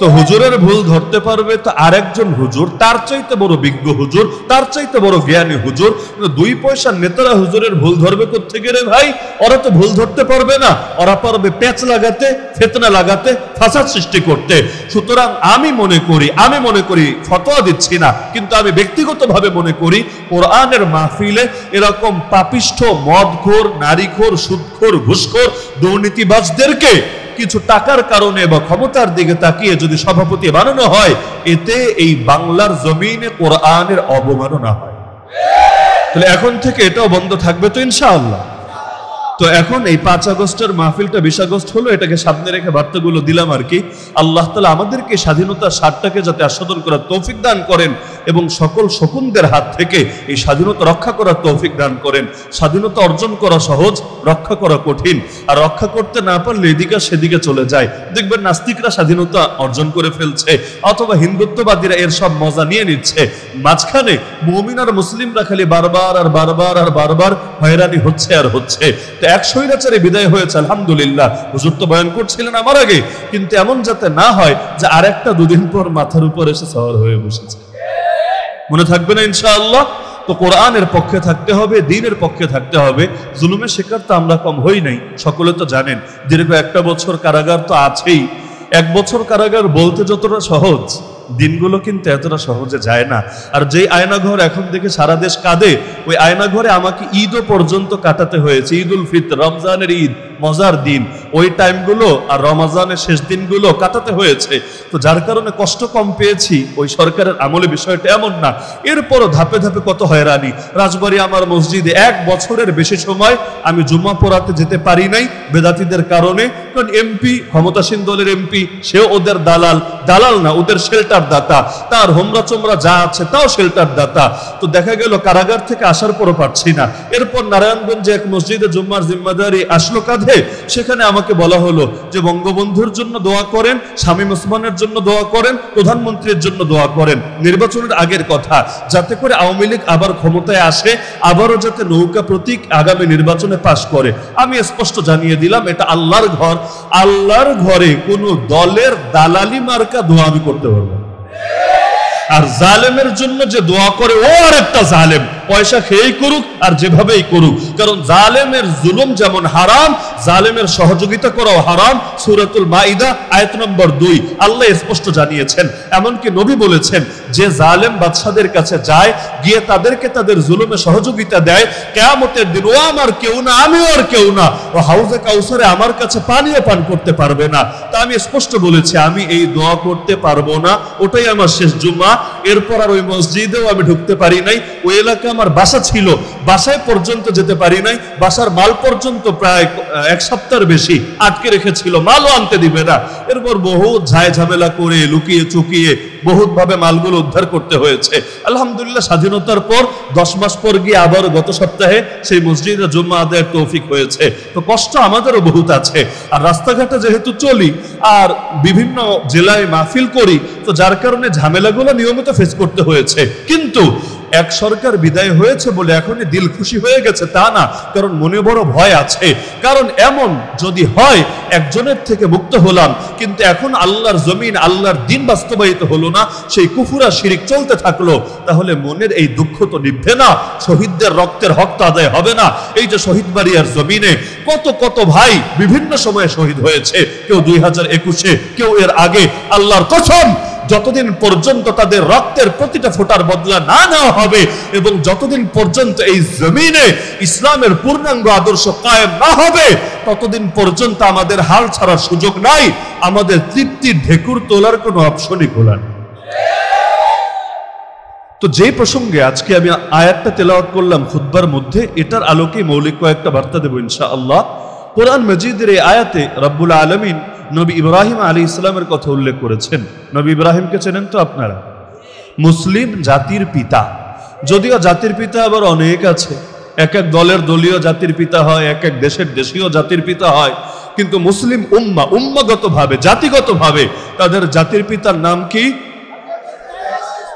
তো হুজুরের ভুল ধরতে পারবে তো আরেকজন হুজুর, তার চাইতে বড় বিজ্ঞ হুজুর, তার চাইতে বড় জ্ঞানী হুজুর। 2 পয়সার নেতারা হুজুরের ভুল ধরবে কোত্থেকে রে ভাই? ওরা তো ভুল ধরতে পারবে না, ওরা পারবে পেঁচ লাগাতে, ফিতনা লাগাতে, ফাসাদ সৃষ্টি করতে। সুতরাং আমি মনে করি ফতোয়া দিচ্ছি না, কিন্তু আমি ব্যক্তিগতভাবে মনে করি কোরআনের মাহফিলে এরকম পাপিষ্ঠ, মদখোর, নারীখোর, সুদখোর, ঘুষখোর, দুর্নীতিবাজদেরকে কিছু টাকার কারণে বা ক্ষমতার দিকে তাকিয়ে যদি সভাপতি বানানো হয়, এতে এই বাংলার জমিনে কোরআনের অবমাননা হয়। তাহলে এখন থেকে এটাও বন্ধ থাকবে তো ইনশাআল্লাহ। তো এখন এই 5 আগস্টের মাহফিলটা 20 আগস্ট হলো, এটাকে সামনে রেখে বার্তাগুলো দিলাম আর কি। আল্লাহ তাআলা আমাদেরকে স্বাধীনতার স্বাদটাকে যাতে আস্বাদন করার তৌফিক দান করেন এবং সকল শকুনদের হাত থেকে এই স্বাধীনতা রক্ষা করার তৌফিক দান করেন। স্বাধীনতা অর্জন করা সহজ, রক্ষা করা কঠিন। আর রক্ষা করতে না পারলে এদিকে সেদিকে চলে যায়। দেখবেন নাস্তিকরা স্বাধীনতা অর্জন করে ফেলছে, অথবা হিন্দুত্ববাদীরা এর সব মজা নিয়ে নিচ্ছে। মাঝখানে মুমিন আর মুসলিমরা খালি বারবার হয়রানি হচ্ছে আর হচ্ছে। এক স্বৈরাচারে বিদায় হয়েছে আলহামদুলিল্লাহ, হুজুর তো বয়ান করছিলেন আমার আগে, কিন্তু এমন যাতে না হয় যে আরেকটা 2 দিন পর মাথার উপর এসে সওয়ার হয়ে বসেছে। মনে থাকবে না ইনশাআল্লাহ? তো কোরআনের পক্ষে থাকতে হবে, দ্বীনের পক্ষে থাকতে হবে। জুলুমের শিকার তো আমরা কম হই নাই, সকলে তো জানেন। দীর্ঘ 1 বছর কারাগার তো আছেই। 1 বছর কারাগার বলতে যতটা সহজ, দিনগুলো কিন্তু এতটা সহজে যায় না। আর যেই আয়নাঘর এখন দেখে সারা দেশ কাঁদে, ওই আয়নাঘরে আমাকে ঈদও পর্যন্ত কাটাতে হয়েছে। ঈদ উল ফিতর, রমজানের ঈদ, মজার দিন, ওই টাইমগুলো আর রমজানের শেষ দিনগুলো কাটাতে হয়েছে। তো যার কারণে কষ্ট কম পেয়েছি। ওই সরকারের আমলে বিষয়টা এমন না। এরপরও ধাপে ধাপে কত হয়রানি। রাজবাড়ী আমার মসজিদে 1 বছরের বেশি সময় আমি জুম্মা পড়াতে যেতে পারি নাই বেদাতীদের কারণে। কারণ এমপি, ক্ষমতাসীন দলের এমপি, সেও ওদের দালাল, দালাল না, ওদের শেল্টার দাতা, তার হোমরা চোমরা যা আছে তাও শেল্টার দাতা। তো দেখা গেল কারাগার থেকে আসার পরও পারছি না। এরপর নারায়ণগঞ্জে এক মসজিদে জুম্মার জিম্মাদারি আসলো কাঁধে। সেখানে আমাকে বলা হলো যে বঙ্গবন্ধুর জন্য দোয়া করেন, শামীম ওসমানের জন্য দোয়া করেন, প্রধানমন্ত্রীর জন্য দোয়া করেন। নির্বাচনের আগের কথা, যাতে করে আওয়ামী লীগ আবার ক্ষমতায় আসে, আবারও যাতে নৌকা প্রতীক আগামী নির্বাচনে পাশ করে। আমি স্পষ্ট জানিয়ে দিলাম, এটা আল্লাহর ঘর, আল্লাহর ঘরে কোনো দলের দালালি মার্কা দোয়া আমি করতে পারবো। আর জালেমের জন্য যে দোয়া করে, ও আর একটা জালেম, পয়সা খেয়েই করুক আর যেভাবেই করুক। কারণ জালেমের জুলুম যেমন হারাম, জালেমের সহযোগিতা করাও হারাম। সূরাতুল মাইদা আয়াত নম্বর 2 আল্লাহ স্পষ্ট জানিয়েছেন। এমনকি নবী বলেছেন, যে জালেম বাদশাদের কাছে যায়, গিয়ে তাদেরকে তাদের জুলুমে সহযোগিতা দেয়, কিয়ামতের দিন ও আমার কেউ না, আমিও আর কেউ না, ও হাউজে কাউসারে আমার কাছে পানিও পান করতে পারবে না। তা আমি স্পষ্ট বলেছি, আমি এই দোয়া করতে পারবো না। ওটাই আমার শেষ জুম্মা। এরপর আর ওই মসজিদেও আমি ঢুকতে পারি নাই। ওই এলাকা আমার বাসা ছিল, বাসায় পর্যন্ত যেতে পারি নাই। বাসার মাল পর্যন্ত প্রায় 1 সপ্তাহের বেশি আটকে রেখেছিল, মালও আনতে দিবে না। এরপর বহু ঝায় ঝামেলা করে লুকিয়ে চুকিয়ে বহুত ভাবে মালগুলো উদ্ধার করতে হয়েছে। আলহামদুলিল্লাহ স্বাধীনতার পর 10 মাস পর গিয়ে আবার গত সপ্তাহে সেই মসজিদে জুম্মা আদায়ের তৌফিক হয়েছে। তো কষ্ট আমাদেরও বহুত আছে। আর রাস্তাঘাটে যেহেতু চলি আর বিভিন্ন জেলায় মাহফিল করি, তো যার কারণে ঝামেলাগুলো নিয়মিত ফেস করতে হয়েছে। কিন্তু এক সরকার বিদায় হয়েছে বলে এখনই দিল খুশি হয়ে গেছে তা না, কারণ মনে বড় ভয় আছে। কারণ এমন যদি হয় একজনের থেকে মুক্ত হলাম, কিন্তু এখন আল্লাহর জমিন, আল্লাহর দিন বাস্তবায়িত হলো না, সেই কুফর আর শিরিক চলতে থাকলো, তাহলে মনের এই দুঃখ তো নিভবে না, শহীদদের রক্তের হক তো আদায় হবে না। এই যে শহীদ বাড়িয়ার জমিনে কত কত ভাই বিভিন্ন সময়ে শহীদ হয়েছে, কেউ 2021-এ, কেউ এর আগে। আল্লাহর কসম, যতদিন পর্যন্ত তাদের রক্তের প্রতিটা ফোঁটার বদলা না নেওয়া হবে এবং যতদিন পর্যন্ত এই জমিনে ইসলামের পূর্ণাঙ্গ আদর্শ কায়েম না হবে, ততদিন পর্যন্ত আমাদের হাল ছাড়ার সুযোগ নাই। আমাদের তৃপ্তির ঢেকুর তোলার কোনো অপশনই খোলা নেই। তো যে প্রসঙ্গে আজকে আমি আয়াতটা তেলাওয়াত করলাম খুতবার মধ্যে, এটার আলোকে মৌলিক কয়েকটা বার্তা দেব ইনশাআল্লাহ। কোরআন মাজিদের এই আয়াতে রব্বুল আলামিন নবী ইব্রাহিম আলাইহিস সালামের কথা উল্লেখ করেছেন। নবী ইব্রাহিমকে চেনেন তো আপনারা? মুসলিম জাতির পিতা। যদিও জাতির পিতা আবার অনেক আছে, এক এক দলের দলীয় জাতির পিতা হয়, এক এক দেশের দেশীয় জাতির পিতা হয়, কিন্তু মুসলিম উম্মাগতভাবে, জাতিগতভাবে তাদের জাতির পিতার নাম কি?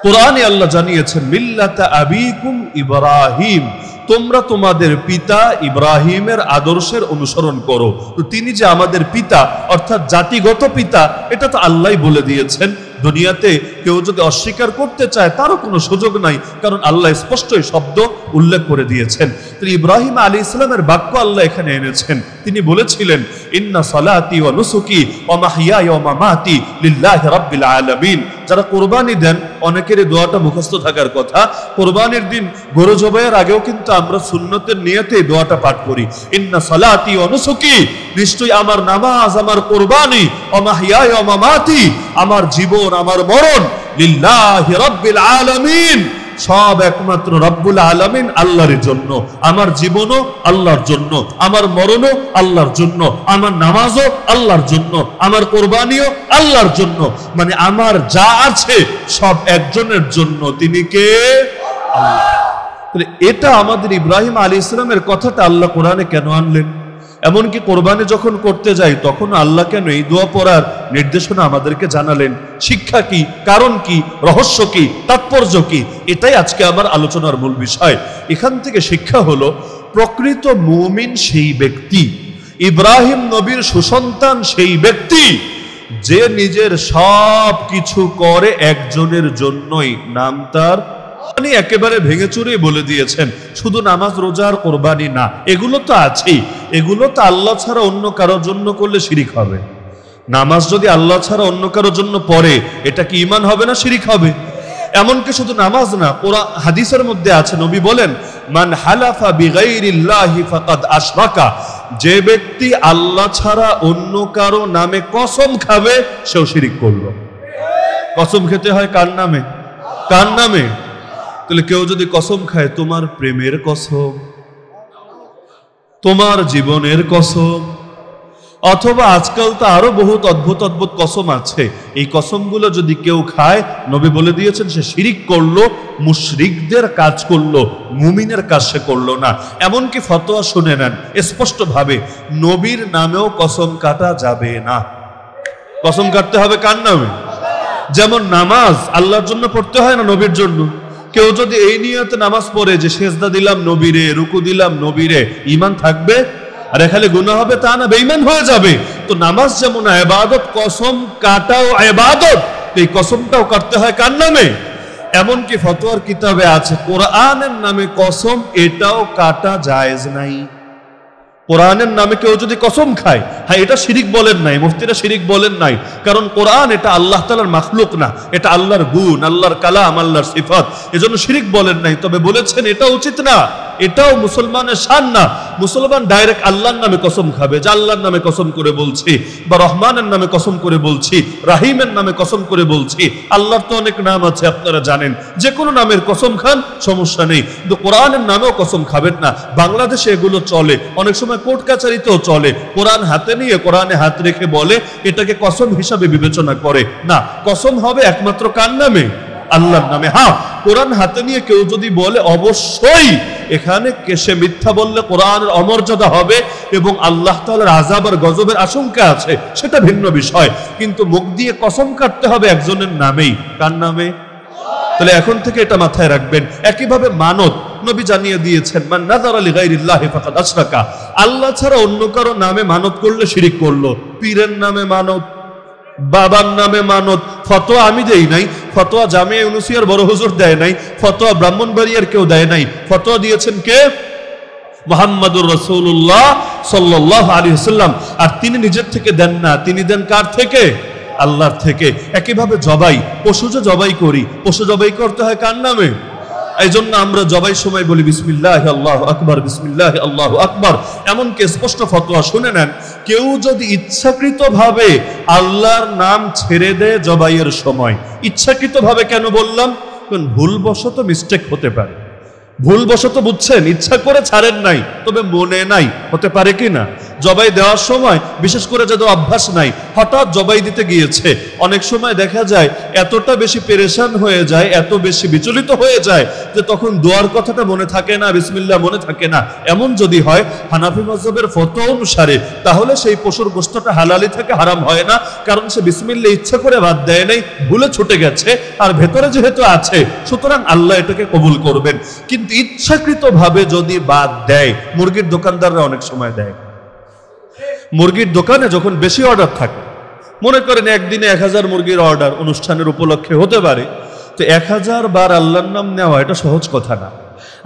কোরআনে আল্লাহ জানিয়েছেন, মিল্লাতা আবিকুম ইব্রাহিম, তোমরা তোমাদের পিতা ইব্রাহিমের আদর্শের অনুসরণ করো। তো তিনি যে আমাদের পিতা, অর্থাৎ জাতিগত পিতা, এটা তো আল্লাহই বলে দিয়েছেন। দুনিয়াতে কেউ যদি অস্বীকার করতে চায় তারও কোনো সুযোগ নাই, কারণ আল্লাহ স্পষ্টই শব্দ উল্লেখ করে দিয়েছেন। তো ইব্রাহিম আলাইহিস সালামের বাক্য আল্লাহ এখানে এনেছেন। তিনি বলেছিলেন, ইন্না সালাতি ওয়া নুসুকি ওয়া মাহইয়ায়া ওয়া মামাতি লিল্লাহি রাব্বিল আলামিন। যারা কোরবানি দেন, অনেকের এই দোয়াটা মুখস্থ থাকার কথা। কোরবানির দিন গরু জবাইয়ের আগেও কিন্তু আমরা সুন্নতের নিয়তে এই দোয়াটা পাঠ করি, ইন্না সালাতি ওয়া নুসুকি, নিশ্চয়ই আমার নামাজ, আমার কোরবানি, ওয়া মাহইয়ায়া ওয়া মামাতি, আমার জীবন, আমার মরণ, লিল্লাহি রাব্বিল আলামিন, সব একমাত্র রব্বুল আলামিন আল্লাহর জন্য। আমার জীবনও আল্লাহর জন্য, আমার মরণও আল্লাহর জন্য, আমার নামাজও আল্লাহর জন্য, আমার কোরবানিও আল্লাহর জন্য। মানে আমার যা আছে সব একজনের জন্য, তিনি কে? আল্লাহ। তাহলে এটা আমাদের ইব্রাহিম আলাইহিস সালামের কথাটা আল্লাহ কোরআনে কেন আনলেন? এমনকি কোরবানি যখন করতে যাই তখন আল্লাহ কেন এই দোয়া পড়ার নির্দেশনা আমাদেরকে জানালেন? শিক্ষা কি, কারণ কি, রহস্য কি, তাৎপর্য কি? এটাই আজকে আমার আলোচনার মূল বিষয়। এখান থেকে শিক্ষা হলো, প্রকৃত মুমিন সেই ব্যক্তি, ইব্রাহিম নবীর সুসন্তান সেই ব্যক্তি, যে নিজের সব কিছু করে একজনের জন্যই, নাম তার উনি একেবারে ভেঙে চুরে বলে দিয়েছেন শুধু নামাজ রোজা আর কোরবানি না, এগুলো তো আছেই, এগুলো তো আল্লাহ ছাড়া অন্য কারোর জন্য করলে শিরিক হবে। নামাজ যদি আল্লাহ ছাড়া অন্য কারোর জন্য পড়ে এটা কি ঈমান হবে না শিরিক হবে? এমনকি শুধু নামাজ না, কোরআন হাদিসের মধ্যে আছে, নবী বলেন মান হালাফা বিগাইরিল্লাহি ফাকাদ আশরাকা, যে ব্যক্তি আল্লাহ ছাড়া অন্য কারো নামে কসম খাবে সেও শিরিক করলো। কসম খেতে হয় কার নামে? কার নামে? তাহলে কেউ যদি কসম খায় তোমার প্রেমের কসম, তোমার জীবনের কসম, অথবা আজকাল তো আরো বহুত অদ্ভুত অদ্ভুত কসম আছে, এই কসমগুলো যদি কেউ খায় নবী বলে দিয়েছেন সে শিরিক করলো, মুশরিকদের কাজ করলো, মুমিনের কাজ সে করলো না। এমনকি ফতোয়া শুনে নেন স্পষ্ট ভাবে, নবীর নামেও কসম কাটা যাবে না। কসম কাটতে হবে কার নামে? যেমন নামাজ আল্লাহর জন্য পড়তে হয় না নবীর জন্য? কেউ যদি এই নিয়তে নামাজ পড়ে যে সেজদা দিলাম নবীরে, রুকু দিলাম নবীরে, ঈমান থাকবে? আর এখানে গুনাহ হবে তা না, বেঈমান হয়ে যাবে। তো নামাজ যেমন ইবাদত, কসম কাটাও ইবাদত, এই কসমটাও কাটতে হয় কার নামে? এমনকি ফতোয়ার কিতাবে আছে কোরআনের নামে কসম এটাও কাটা জায়েজ নাই। কোরআনের নামে কেউ যদি কসম খায়, হ্যাঁ এটা শিরিক বলেন নাই, মুফতিরা শিরিক বলেন নাই, কারণ কোরআন এটা আল্লাহ তাআলার মাখলুক না, এটা আল্লাহর গুণ, আল্লাহর কালাম, আল্লাহর সিফাত, এজন্য শিরিক বলেন নাই। তবে বলেছেন এটা উচিত না, এটাও মুসলমানের শান না। মুসলমান ডাইরেক্ট আল্লাহর নামে কসম খাবে যে আল্লাহর নামে কসম করে বলছি, বা রহমানের নামে কসম করে বলছি, রাহিমের নামে কসম করে বলছি। আল্লাহর তো অনেক নাম আছে আপনারা জানেন, যে কোনো নামের কসম খান সমস্যা নেই, কিন্তু কোরআনের নামেও কসম খাবেন না। বাংলাদেশে এগুলো চলে, অনেক সময় কোর্ট কাছারিতেও চলে, কোরআন হাতে নিয়ে কোরআনে হাত রেখে বলে এটাকে কসম হিসাবে বিবেচনা করে না। কসম হবে একমাত্র কার নামে? আল্লাহর নামে। হ্যাঁ, কোরআন হাতে নিয়ে কেউ যদি বলে অবশ্যই এখানে সে মিথ্যা বললে কোরআনের অমর্যাদা হবে এবং আল্লাহ তাআলার আযাব আর গজবের আশঙ্কা আছে, সেটা ভিন্ন বিষয়, কিন্তু মুখ দিয়ে কসম কাটতে হবে একজনের নামেই। কার নামে? তাহলে এখন থেকে এটা মাথায় রাখবেন। একইভাবে মানত, নবী জানিয়ে দিয়েছেন মান নাযারা লিগাইরিল্লাহি ফাকাদ আশরাকা, আল্লাহ ছাড়া অন্য কারো নামে মানত করলে শিরিক করলো। পীরের নামে মানত, বাবার নামে মানত, ফতোয়া আমি দেই নাই, ফতোয়া জামিয়া ইউনুসিয়ার বড় হুজুর দেয় নাই, ফতোয়া ব্রাহ্মণবাড়িয়ার কেউ দেয় নাই, ফতোয়া দিয়েছেন কে? মুহাম্মাদুর রাসূলুল্লাহ সাল্লাল্লাহু আলাইহি ওয়াসাল্লাম। আর তিনি নিজের থেকে দেন না, তিনি দেন কার থেকে? আল্লাহর থেকে। একইভাবে জবাই, পশু যে জবাই করি, পশু জবাই করতে হয় কার নামে? এই জন্য আমরা জবাই সময় বলি বিসমিল্লাহি আল্লাহু আকবার, বিসমিল্লাহি আল্লাহু আকবার। এমনকি স্পষ্ট ফতোয়া শুনে নেন, কেউ যদি ইচ্ছাকৃতভাবে আল্লাহর নাম ছেড়ে দেয় জবাইয়ের সময়, ইচ্ছাকৃতভাবে কেন বললাম? কারণ ভুলবশত মিস্টেক হতে পারে, ভুলবশত বুঝছেন, ইচ্ছা করে ছাড়েন নাই, তবে মনে নাই, হতে পারে কি না? জবাই দেওয়ার সময় বিশেষ করে যাদের অভ্যাস নাই, হঠাৎ জবাই দিতে গিয়েছে, অনেক সময় দেখা যায় এতটা বেশি পেরেশান হয়ে যায়, এত বেশি বিচলিত হয়ে যায় যে তখন দোয়ার কথাটা মনে থাকে না, বিসমিল্লাহ মনে থাকে না। এমন যদি হয় হানাফি মাযহাবের ফতোয়া অনুসারে, তাহলে সেই পশুর গোশতটা হালালি থেকে হারাম হয় না, কারণ সে বিসমিল্লাহ ইচ্ছা করে বাদ দেয় নাই, ভুলে ছুটে গেছে, আর ভেতরে যেহেতু আছে সুতরাং আল্লাহ এটাকে কবুল করবেন। কিন্তু ইচ্ছাকৃতভাবে যদি বাদ দেয়, মুরগির দোকানদাররা অনেক সময় দেয়, মুরগির দোকানে যখন বেশি অর্ডার থাকে, মনে করেন একদিনে 1000 মুরগির অর্ডার অনুষ্ঠানের উপলক্ষে হতে পারে, তো 1000 বার আল্লাহর নাম নেওয়া এটা সহজ কথা না।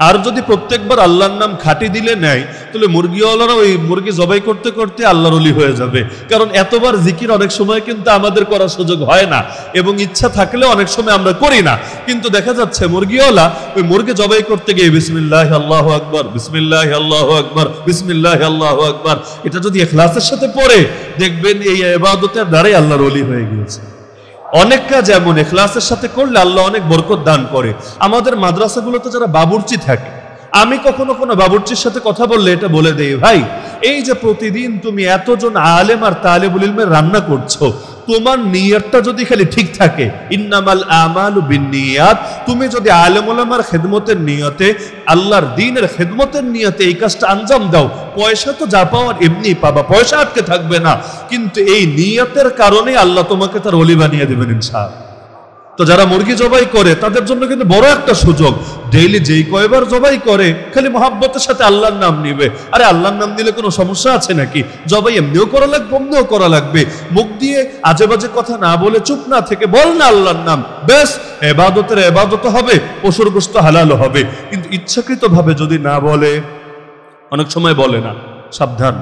আর যদি প্রত্যেকবার আল্লাহর নাম খাঁটি দিলে নেয়, তাহলে মুরগিওয়ালারা ওই মুরগি জবাই করতে করতে আল্লাহর ওলি হয়ে যাবে, কারণ এতবার জিকির অনেক সময় কিন্তু আমাদের করার সুযোগ হয় না, এবং ইচ্ছা থাকলেও অনেক সময় আমরা করি না। কিন্তু দেখা যাচ্ছে মুরগিওয়ালা ওই মুরগি জবাই করতে গিয়ে বিসমিল্লাহি আল্লাহু আকবার, বিসমিল্লাহি আল্লাহু আকবার, বিসমিল্লাহি আল্লাহু আকবার, এটা যদি ইখলাসের সাথে পড়ে, দেখবেন এই ইবাদতের দ্বারাই আল্লাহর ওলি হয়ে গিয়েছে। অনেক কাজ এমন ইখলাসের সাথে করলে আল্লাহ অনেক বরকত দান করে। আমাদের মাদ্রাসাগুলোতে যারা বাবুর্চি থাকে, আমি কখনো কোনো বাবুর্চির সাথে কথা বললে এটা বলে দেই, ভাই এই যে প্রতিদিন তুমি এতজন আলেম আর তালেবুল ইলমের রান্না করছো, তোমার নিয়তটা যদি খালি ঠিক থাকে, ইন্নামাল আমালু বিন্নিয়াত, তুমি যদি আলেম ওলামার খেদমতের নিয়তে, আল্লাহর দ্বীনের খেদমতের নিয়তে এই কাজটা আঞ্জাম দাও, পয়সা তো যা পাওয়ার এমনি পাবা, পয়সা আটকে থাকবে না, কিন্তু এই নিয়তের কারণে আল্লাহ তোমাকে তার ওলি বানিয়ে দেবেন ইনশাআল্লাহ। তো যারা মুরগি জবাই করে তাদের জন্য কিন্তু বড় একটা সুযোগ, ডেইলি যেই কয়বার জবাই করে খালি মহাব্বতের সাথে আল্লাহর নাম নিবে। আরে আল্লাহর নাম নিলে কোনো সমস্যা আছে নাকি? জবাই এমনিও করা লাগবে, অমনিও করা লাগবে। মুখ দিয়ে আজে বাজে কথা না বলে চুপ না থেকে বল না আল্লাহর নাম, বেশ এবাদতের এবাদত হবে, পশুর গোশত হালাল হবে। কিন্তু ইচ্ছাকৃত ভাবে যদি না বলে, অনেক সময় বলে না, সাবধান।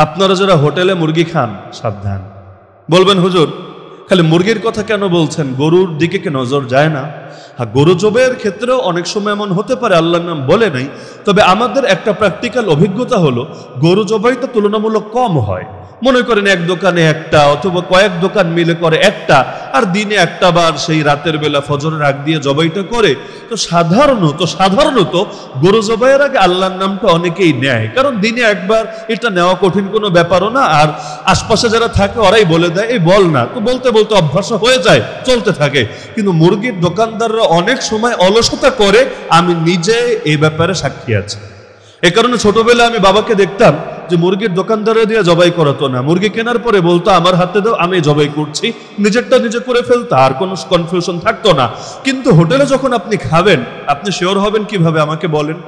আপনারা যারা হোটেলে মুরগি খান সাবধান। বলবেন হুজুর খালি মুরগির কথা কেন বলছেন, গরুর দিকে কি নজর যায় না? হ্যাঁ, গরু জবাইয়ের ক্ষেত্রেও অনেক সময় এমন হতে পারে আল্লাহর নাম বলে নাই, তবে আমাদের একটা প্র্যাকটিক্যাল অভিজ্ঞতা হলো গরু জবাইটা তুলনামূলক কম হয়। মনে করেন এক দোকানে একটা অথবা কয়েক দোকান মিলে করে একটা, আর দিনে একটা বার সেই রাতের বেলা ফজরের আগ দিয়ে জবাইটা করে। তো সাধারণত গরু জবাইয়ের আগে আল্লাহর নামটা অনেকেই নেয়, কারণ দিনে একবার এটা নেওয়া কঠিন কোনো ব্যাপারও না। আর আশপাশে যারা থাকে ওরাই বলে দেয় এই বল না, তো বলতে বলতে অভ্যাস হয়ে যায়, চলতে থাকে। কিন্তু মুরগির দোকানদাররা অনেক সময় অলসতা করে, আমি নিজে এই ব্যাপারে সাক্ষী আছি। এ কারণে ছোটবেলায় আমি বাবাকে দেখতাম যে মুরগির দোকানদারে দিয়ে জবাই করাতো না, মুরগি কেনার পরে বলতো আমার হাতে দাও, আমি জবাই করছি, নিজেরটা নিজে করে ফেলতো, আর কোনো কনফিউশন থাকতো না। কিন্তু হোটেলে যখন আপনি খাবেন, আপনি শিওর হবেন কিভাবে আমাকে বলেন?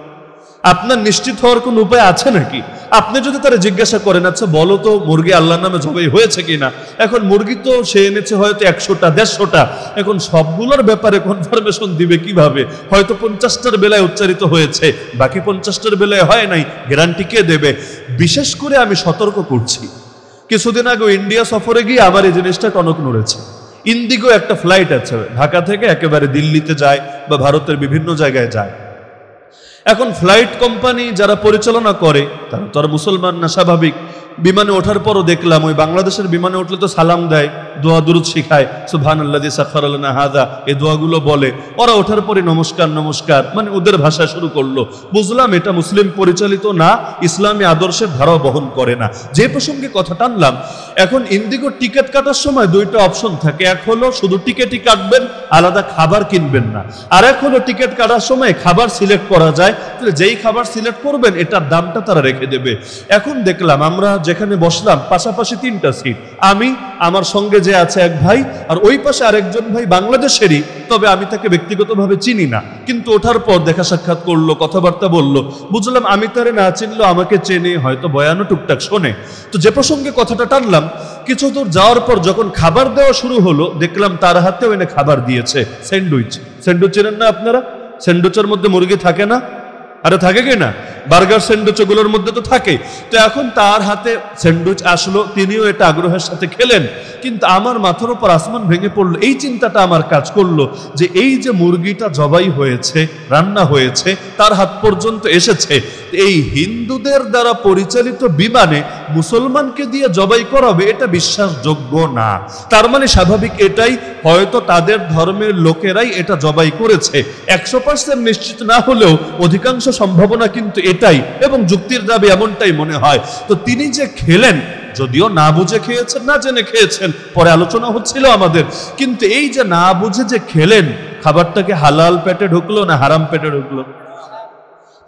আপনার নিশ্চিত হওয়ার কোন উপায় আছে নাকি? আপনি যদি তারা জিজ্ঞাসা করেন আচ্ছা বলো তো মুরগি আল্লাহর নামে জবাই হয়েছে কিনা, এখন মুরগি তো সে এনেছে হয়তো 100টা 150টা, এখন সবগুলোর ব্যাপারে কনফার্মেশন দিবে কিভাবে? হয়তো 50টার বেলায় উচ্চারিত হয়েছে, বাকি 50টার বেলায় হয় নাই, গ্যারান্টি কে দেবে? বিশেষ করে আমি সতর্ক করছি, কিছুদিন আগে ইন্ডিয়া সফরে গিয়ে আমার এই জিনিসটা টনক নড়েছে। ইন্ডিগো একটা ফ্লাইট আছে ঢাকা থেকে একেবারে দিল্লিতে যায় বা ভারতের বিভিন্ন জায়গায় যায়। এখন ফ্লাইট কোম্পানি যারা পরিচালনা করে তারা তো আর মুসলমান না, স্বাভাবিক। বিমানে ওঠার পরও দেখলাম ওই বাংলাদেশের বিমানে উঠলে তো সালাম দেয়, দোয়া দুরুদ শিখায়, সুবহানাল্লাযী সাখারা লানা হাযা, এই দোয়াগুলো বলে। ওরা ওঠার পরে নমস্কার নমস্কার মানে ওদের ভাষা শুরু করলো। বুঝলাম এটা মুসলিম পরিচালিত না, ইসলামী আদর্শের ধারা বহন করে না। যে প্রসঙ্গে কথা টানলাম, এখন ইন্ডিগো টিকিট কাটার সময় দুইটা অপশন থাকে, এক হলো শুধু টিকিটই কাটবেন, আলাদা খাবার কিনবেন না, আর এক হলো টিকিট কাটার সময় খাবার সিলেক্ট করা যায়, তাহলে যেই খাবার সিলেক্ট করবেন এটার দামটা তারা রেখে দেবে। এখন দেখলাম আমরা যেখানে বসলাম পাশাপাশি 3টা সিট, আমি, আমার সঙ্গে যে আছে এক ভাই, আর ওই পাশে আরেকজন ভাই বাংলাদেশেরই, তবে আমি তাকে ব্যক্তিগতভাবে চিনি না, কিন্তু ওঠার পর দেখা সাক্ষাৎ করলো, কথাবার্তা বললো, বুঝলাম আমি তারে না চিনলেও আমাকে চেনে, হয়তো বয়ানও টুকটাক শোনে। তো যে প্রসঙ্গে কথাটা টানলাম, কিছু দূর যাওয়ার পর যখন খাবার দেওয়া শুরু হলো, দেখলাম তার হাতেও এনে খাবার দিয়েছে, স্যান্ডউইচ। স্যান্ডউইচ চেনেন না আপনারা? স্যান্ডউইচের মধ্যে মুরগি থাকে না? আরে থাকে কি না? বার্গার স্যান্ডউইচ গুলোর মধ্যে তো থাকে। তো এখন তার হাতে স্যান্ডউইচ আসলো, তিনিও এটা আগ্রহের সাথে খেলেন। কিন্তু আমার মাথার উপর আসমান ভেঙে পড়লো, এই চিন্তাটা আমার কাজ করলো যে এই যে মুরগিটা জবাই হয়েছে, রান্না হয়েছে, তার হাত পর্যন্ত এসেছে, এই হিন্দুদের দ্বারা পরিচালিত বিমানে মুসলমানকে দিয়ে জবাই করাবে, এটা বিশ্বাসযোগ্য না। তার মানে স্বাভাবিক এটাই, হয়তো তাদের ধর্মের লোকেরাই এটা জবাই করেছে। 100% নিশ্চিত না হলেও অধিকাংশ সম্ভাবনা কিন্তু এটাই, এবং যুক্তির দাবি এমনটাই মনে হয়। তো তিনি যে খেলেন, যদিও না বুঝে খেয়েছেন, না জেনে খেয়েছেন, পরে আলোচনা হচ্ছিল আমাদের, কিন্তু এই যে না বুঝে যে খেলেন, খাবারটাকে হালাল পেটে ঢুকলো না হারাম পেটে ঢুকলো?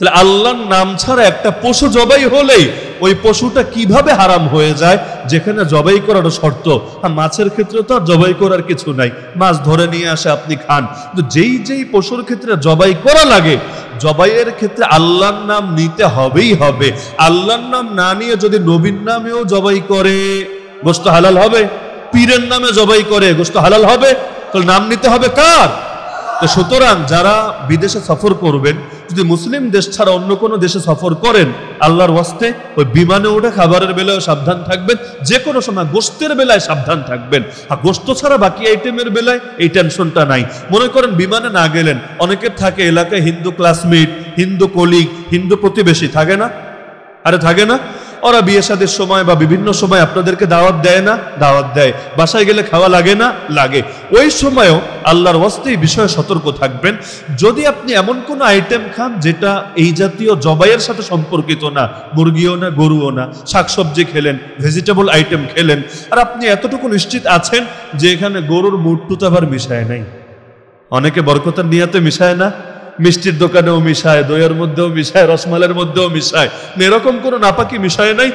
তাহলে আল্লাহর নাম ছাড়া একটা পশু জবাই হলেই ওই পশুটা কিভাবে হারাম হয়ে যায়, যেখানে জবাই করার শর্ত। মাছের ক্ষেত্রে তো আর জবাই করার কিছু নাই, মাছ ধরে নিয়ে আসে আপনি খান। কিন্তু যেই পশুর ক্ষেত্রে জবাই করা লাগে, জবাইয়ের ক্ষেত্রে আল্লাহর নাম নিতে হবেই হবে। আল্লাহর নাম না নিয়ে যদি নবীর নামেও জবাই করে, গোশত হালাল হবে? পীরের নামে জবাই করে, গোশত হালাল হবে? তাহলে নাম নিতে হবে কার? তো সুতরাং যারা বিদেশে সফর করবেন, যদি মুসলিম দেশ ছাড়া অন্য কোনো দেশে সফর করেন, আল্লাহর ওয়াস্তে ওই বিমানে উঠে খাবারের বেলায় সাবধান থাকবেন, যে কোনো সময় গোশতের বেলায় সাবধান থাকবেন। আর গোশত ছাড়া বাকি আইটেমের বেলায় এই টেনশনটা নাই। মনে করেন বিমানে না গেলেন, অনেকের থাকে এলাকায় হিন্দু ক্লাসমেট, হিন্দু কলিগ, হিন্দু প্রতিবেশী, থাকে না? আরে থাকে না? ওরা বিয়ে শাদীর সময় বা বিভিন্ন সময় আপনাদেরকে দাওয়াত দেয় না? দাওয়াত দেয়। বাসায় গেলে খাওয়া লাগে না? লাগে। ওই সময়ও আল্লাহর ওয়াস্তে এই বিষয়ে সতর্ক থাকবেন। যদি আপনি এমন কোনো আইটেম খান যেটা এই জাতীয় জবাইয়ের সাথে সম্পর্কিত না, মুরগিও না, গরুও না, শাকসবজি খেলেন, ভেজিটেবল আইটেম খেলেন, আর আপনি এতটুকু নিশ্চিত আছেন যে এখানে গরুর মুটটুত আবার মিশায় নাই। অনেকে বরকতের নিয়াতে মিশায় না, মিষ্টির দোকানেও মিশায়, দইয়ের মধ্যেও মিশায়, রসমালের মধ্যেও মিশায়, এরকম কোনো নাপাকি মিশায় নাই,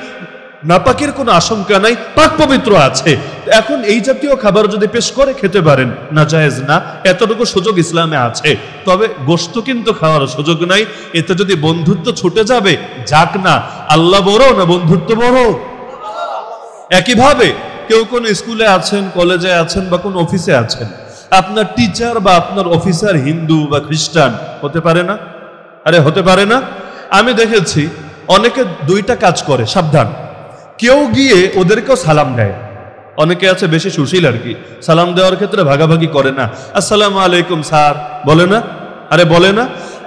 নাপাকের কোনো আশঙ্কা নাই, পাক পবিত্র আছে। এখন এই জাতীয় খাবার যদি পেশ করে খেতে পারেন, না জায়েজ না, এতটুকু সুযোগ ইসলামে আছে। তবে গোশত কিন্তু খাওয়ার সুযোগ নাই। এতে যদি বন্ধুত্ব ছুটে যাবে, যাক না, আল্লাহ বড় না বন্ধুত্ব বড়। একইভাবে কেউ কোন স্কুলে আছেন, কলেজে আছেন বা কোন অফিসে আছেন, আপনার টিচার বা আপনার অফিসার হিন্দু বা খ্রিস্টান হতে পারে না? আরে হতে পারে না? আমি দেখেছি অনেকে দুইটা কাজ করে, সাবধান। কেউ গিয়ে ওদেরকেও সালাম দেয়। অনেকে আছে বেশি সুশীল আর কি, সালাম দেওয়ার ক্ষেত্রে ভাগাভাগি করে না, আসসালামু আলাইকুম স্যার বলে না, আরে বলে না।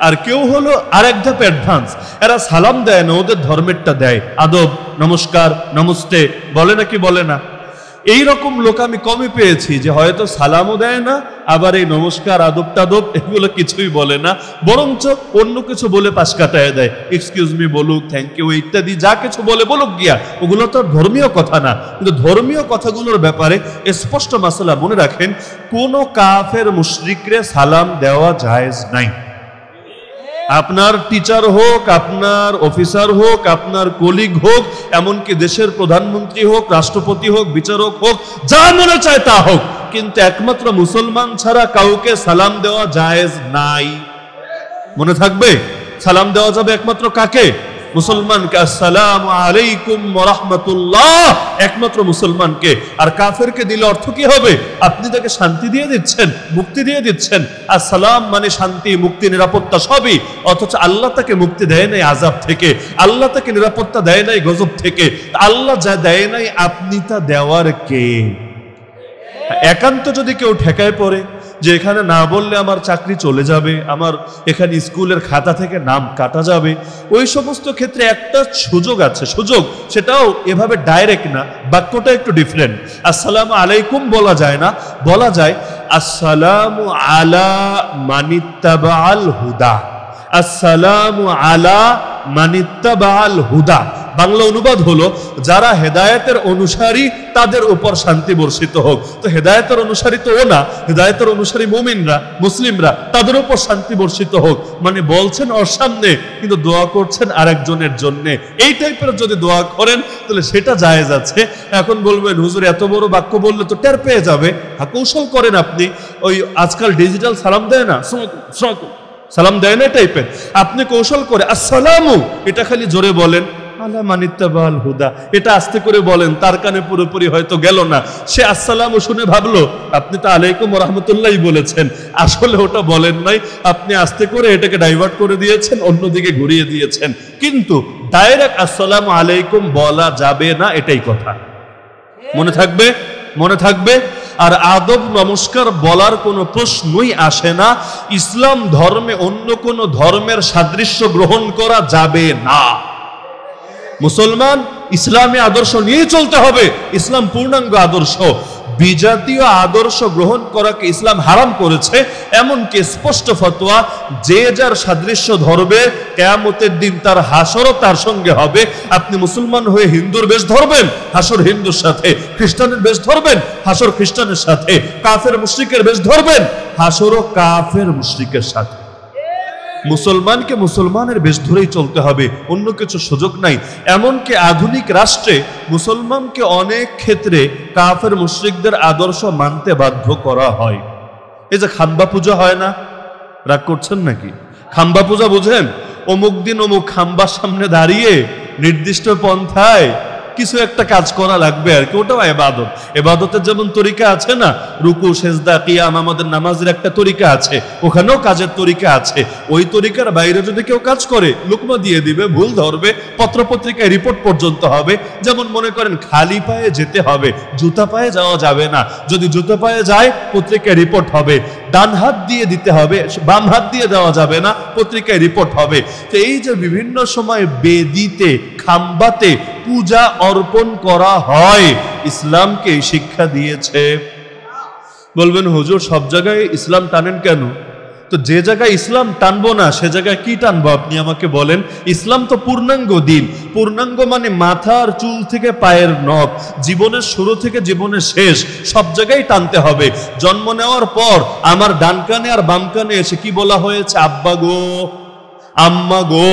আর কেউ হলো আরেক ধাপ অ্যাডভান্স, এরা সালাম দেয় না, ওদের ধর্মেরটা দেয়, আদব, নমস্কার, নমস্তে বলে না কি বলে না। এই রকম লোক আমি কমই পেয়েছি যে হয়তো সালামও দেয় না, আবার এই নমস্কার, আদব টাদব এগুলো কিছুই বলে না, বরঞ্চ অন্য কিছু বলে পাশ কাটায় দেয়। এক্সকিউজ মি বলুক, থ্যাংক ইউ ইত্যাদি যা কিছু বলে বলুক গিয়া, ওগুলো তো ধর্মীয় কথা না। কিন্তু ধর্মীয় কথাগুলোর ব্যাপারে স্পষ্ট মাসালা মনে রাখেন, কোন কাফের মুশরিকরে সালাম দেওয়া জায়েজ নাই। আপনার টিচার হোক, আপনার অফিসার হোক, আপনার কলিগ হোক, এমনকি দেশের প্রধানমন্ত্রী হোক, রাষ্ট্রপতি হোক, বিচারক হোক, যা মনে চায় তা হোক, কিন্তু একমাত্র মুসলমান ছাড়া কাউকে সালাম দেওয়া জায়েজ নাই। মনে থাকবে, সালাম দেওয়া যাবে একমাত্র কাকে? মুসলমানকে। আসসালামু আলাইকুম ওয়া রাহমাতুল্লাহ, একমাত্র মুসলমানকে। আর কাফেরকে দিলে অর্থ কি হবে? আপনি তাকে শান্তি দিয়ে দিচ্ছেন, মুক্তি দিয়ে দিচ্ছেন। আসসালাম মানে শান্তি, মুক্তি, নিরাপত্তা সবই। অথচ আল্লাহ তাকে মুক্তি দেয় নাই আযাব থেকে, আল্লাহ তাকে নিরাপত্তা দেয় নাই গজব থেকে। আল্লাহ যা দেয় নাই, আপনি তা দেওয়ার কে? একান্ত যদি কেউ ঠেকায় পড়ে যে এখানে না বললে আমার চাকরি চলে যাবে, আমার এখানে স্কুলের খাতা থেকে নাম কাটা যাবে, ওই সমস্ত ক্ষেত্রে একটা সুযোগ আছে, সুযোগ, সেটাও এভাবে ডাইরেক্ট না, বাক্যটা একটু ডিফারেন্ট। আসসালামু আলাইকুম বলা যায় না, বলা যায় আসসালামু আলা মানিত্তাবাল হুদা। আসসালামু আলা মানিত্তাবাল হুদা, বাংলা অনুবাদ হলো যারা হেদায়েতের অনুসারী তাদের উপর শান্তি বর্ষিত হোক। তো হেদায়েতের অনুসারী তো ও না, হেদায়েতের অনুসারী মুমিনরা, মুসলিমরা, তাদের উপর শান্তি বর্ষিত হোক। মানে বলছেন ওর সামনে, কিন্তু দোয়া করছেন আরেকজনের জন্য। এই টাইপের যদি দোয়া করেন তাহলে সেটা জায়েজ আছে। এখন বলবেন হুজুর এত বড় বাক্য বললে তো টের পেয়ে যাবে। হ্যাঁ, কৌশল করেন আপনি। ওই আজকাল ডিজিটাল সালাম দেয় না, সালাম দেয় না টাইপের, আপনি কৌশল করে আসসালামু, এটা খালি জোরে বলেন, আলা মানিত্তাবাল হুদা এটা আস্তে করে বলেন, তার কানে পুরোপুরি হয়তো গেল না, সে আসসালামু শুনে ভাবলো আপনি তো আলাইকুম ওয়া রাহমাতুল্লাহি বলেছেন, আসলে ওটা বলেন নাই, আপনি আস্তে করে এটাকে ডাইভার্ট করে দিয়েছেন, অন্যদিকে ঘুরিয়ে দিয়েছেন। কিন্তু ডাইরেক্ট আসসালামু আলাইকুম বলা যাবে না, এটাই কথা। মনে থাকবে, মনে থাকবে। আর আদব নমস্কার বলার কোনো প্রশ্নই আসে না। ইসলাম ধর্মে অন্য কোনো ধর্মের সাদৃশ্য গ্রহণ করা যাবে না। মুসলমান ইসলামী আদর্শ নিয়ে চলতে হবে, ইসলাম পূর্ণাঙ্গ আদর্শ। বিজাতীয় আদর্শ গ্রহণ করাকে ইসলাম হারাম করেছে। এমনকি স্পষ্ট ফতোয়া, যে যার সাদৃশ্য ধরবে কিয়ামতের দিন তার হাসরও তার সঙ্গে হবে। আপনি মুসলমান হয়ে হিন্দুর বেশ ধরবেন, হাসর হিন্দুর সাথে, খ্রিস্টানের বেশ ধরবেন, হাসর খ্রিস্টানের সাথে, কাফের মুশরিকের বেশ ধরবেন, হাসরও কাফের মুশরিকের সাথে। মুসলমানকে মুসলমানের বেশ ধরেই চলতে হবে, অন্য কিছু সুযোগ নাই। এমনকি আধুনিক রাষ্ট্রে মুসলমানকে অনেক ক্ষেত্রে কাফের মুশরিকদের আদর্শ মানতে বাধ্য করা হয়। এই যে খাম্বা পূজা হয় না, রাগ করছেন নাকি? খাম্বা পূজা বুঝেন? অমুক দিন অমুক খাম্বার সামনে দাঁড়িয়ে নির্দিষ্ট পন্থায় কিছু একটা কাজ করা লাগবে আর কি, ওটাও ইবাদত। ইবাদতের যেমন তরিকা আছে না, রুকু, সেজদা, কিয়াম, আমাদের নামাজের একটা তরিকা আছে, ওখানেও কাজের তরিকা আছে। ওই তরিকার বাইরে যদি কেউ কাজ করে, লুকমা দিয়ে দিবে, ভুল ধরবে, পত্রপত্রিকায় রিপোর্ট পর্যন্ত হবে। যেমন মনে করেন খালি পায়ে যেতে হবে, জুতা পায়ে যাওয়া যাবে না, যদি জুতা পায়ে যায় পত্রিকায় রিপোর্ট হবে। ডান হাত দিয়ে দিতে হবে, বাম হাত দিয়ে দেওয়া যাবে না, পত্রিকায় রিপোর্ট হবে। তো এই যে বিভিন্ন সময় বেদিতে, খাম্বাতে পূজা অর্পণ করা হয়, ইসলামকে শিক্ষা দিয়েছে। বলবেন হুজুর সব জায়গায় ইসলাম টানেন কেন? তো যে জায়গায় ইসলাম টানবো না সে জায়গায় কি টানবো আপনি আমাকে বলেন? ইসলাম তো পূর্ণাঙ্গ দিন। পূর্ণাঙ্গ মানে মাথার চুল থেকে পায়ের নখ, জীবনের শুরু থেকে জীবনের শেষ, সব জায়গায় টানতে হবে। জন্ম নেওয়ার পর আমার ডান কানে আর বাম কানে এসে কি বলা হয়েছে? আব্বা গো, আম্মা গো,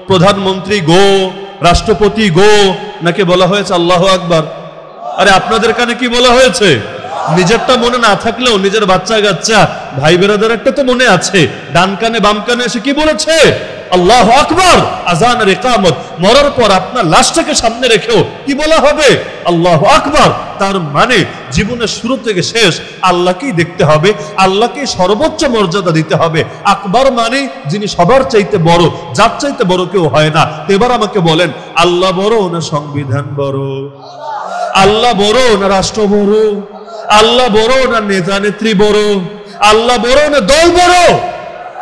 প্রধানমন্ত্রী গো, রাষ্ট্রপতি গো, নাকি বলা হয়েছে আল্লাহু আকবার? আরে আপনাদের কানে কি বলা হয়েছে? নিজেরটা মনে না থাকলেও নিজের বাচ্চা কাচ্চা ভাই বেরাদার একটা তো মনে আছে। ডান কানে বাম কানে এসে কি বলেছে? আল্লাহু আকবার। আযান আর ইকামত, মরার পর আপনার লাশটাকে সামনে রেখেও কি বলা হবে? আল্লাহু আকবার। তার মানে জীবনের শুরু থেকে শেষ আল্লাহকেই দেখতে হবে, আল্লাহকেই সর্বোচ্চ মর্যাদা দিতে হবে। আকবার মানে যিনি সবার চাইতে বড়, যার চাইতে বড় কেউ হয় না। এবার আমাকে বলেন, আল্লাহ বড় না সংবিধান বড়? আল্লাহ বড় না রাষ্ট্র বড়? আল্লাহ বড় না নেতা নেত্রী বড়? আল্লাহ বড় না দল বড়?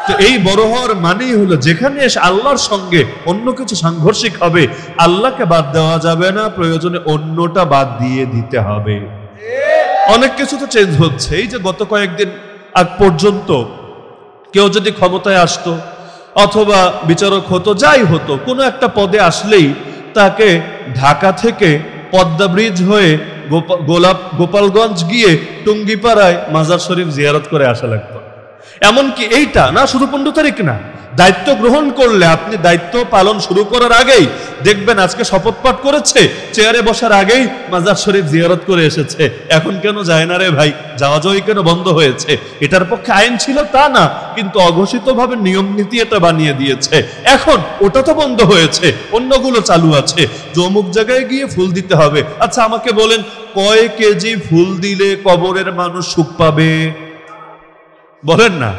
তো এই বড় হওয়ার মানেই হলো যেখানে এসে আল্লাহর সঙ্গে অন্য কিছু সাংঘর্ষিক হবে, আল্লাহকে বাদ দেওয়া যাবে না, প্রয়োজনে অন্যটা বাদ দিয়ে দিতে হবে। অনেক কিছু তো চেঞ্জ হচ্ছে। এই যে গত কয়েকদিন আগ পর্যন্ত কেউ যদি ক্ষমতায় আসতো অথবা বিচারক হতো, যাই হতো, কোনো একটা পদে আসলেই তাকে ঢাকা থেকে পদ্মা ব্রিজ হয়ে গোপালগঞ্জ গিয়ে টুঙ্গিপাড়ায় মাজার শরীফ জিয়ারত করে আসা লাগতো। এমনকি এইটা না, শুধু 15 তারিখ না, দায়িত্ব গ্রহণ করলে আপনি দায়িত্ব পালন শুরু করার আগেই দেখবেন আজকে শপথ পাঠ করেছে, চেয়ারে বসার আগেই মাজার শরীফ জিয়ারত করে এসেছে। এখন কেন যায় না রে ভাই? যাওয়া যাওয়াই কেন বন্ধ হয়েছে? এটার পক্ষে আইন ছিল তা না, কিন্তু অঘোষিতভাবে নিয়ম নীতি এটা বানিয়ে দিয়েছে। এখন ওটা তো বন্ধ হয়েছে, অন্যগুলো চালু আছে। যে অমুক জায়গায় গিয়ে ফুল দিতে হবে। আচ্ছা আমাকে বলেন, কয় কেজি ফুল দিলে কবরের মানুষ সুখ পাবে? বলেন না।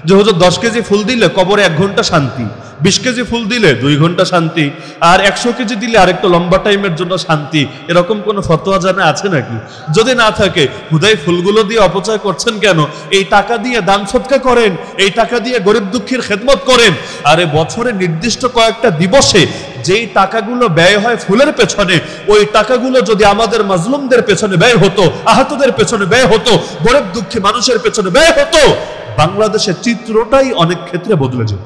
যে হুজুর 10 কেজি ফুল দিলে কবরে 1 ঘন্টা শান্তি, 20 কেজি ফুল দিলে 2 ঘন্টা শান্তি, আর 100 কেজি দিলে আরেকটু লম্বা টাইমের জন্য শান্তি, এরকম কোন ফতোয়া জানা আছে নাকি? যদি না থাকে, হুদাই ফুলগুলো দিয়ে অপচয় করছেন কেন? এই টাকা দিয়ে দান সদকা করেন, এই টাকা দিয়ে গরিব দুঃখীর খেদমত করেন। আরে বছরে নির্দিষ্ট কয়েকটা দিবসে যেই টাকাগুলো ব্যয় হয় ফুলের পেছনে, ওই টাকাগুলো যদি আমাদের মাজলুমদের পেছনে ব্যয় হতো, আহতদের পেছনে ব্যয় হতো, গরিব দুঃখী মানুষের পেছনে ব্যয় হতো, বাংলাদেশের চিত্রটাই অনেক ক্ষেত্রে বদলে যেত।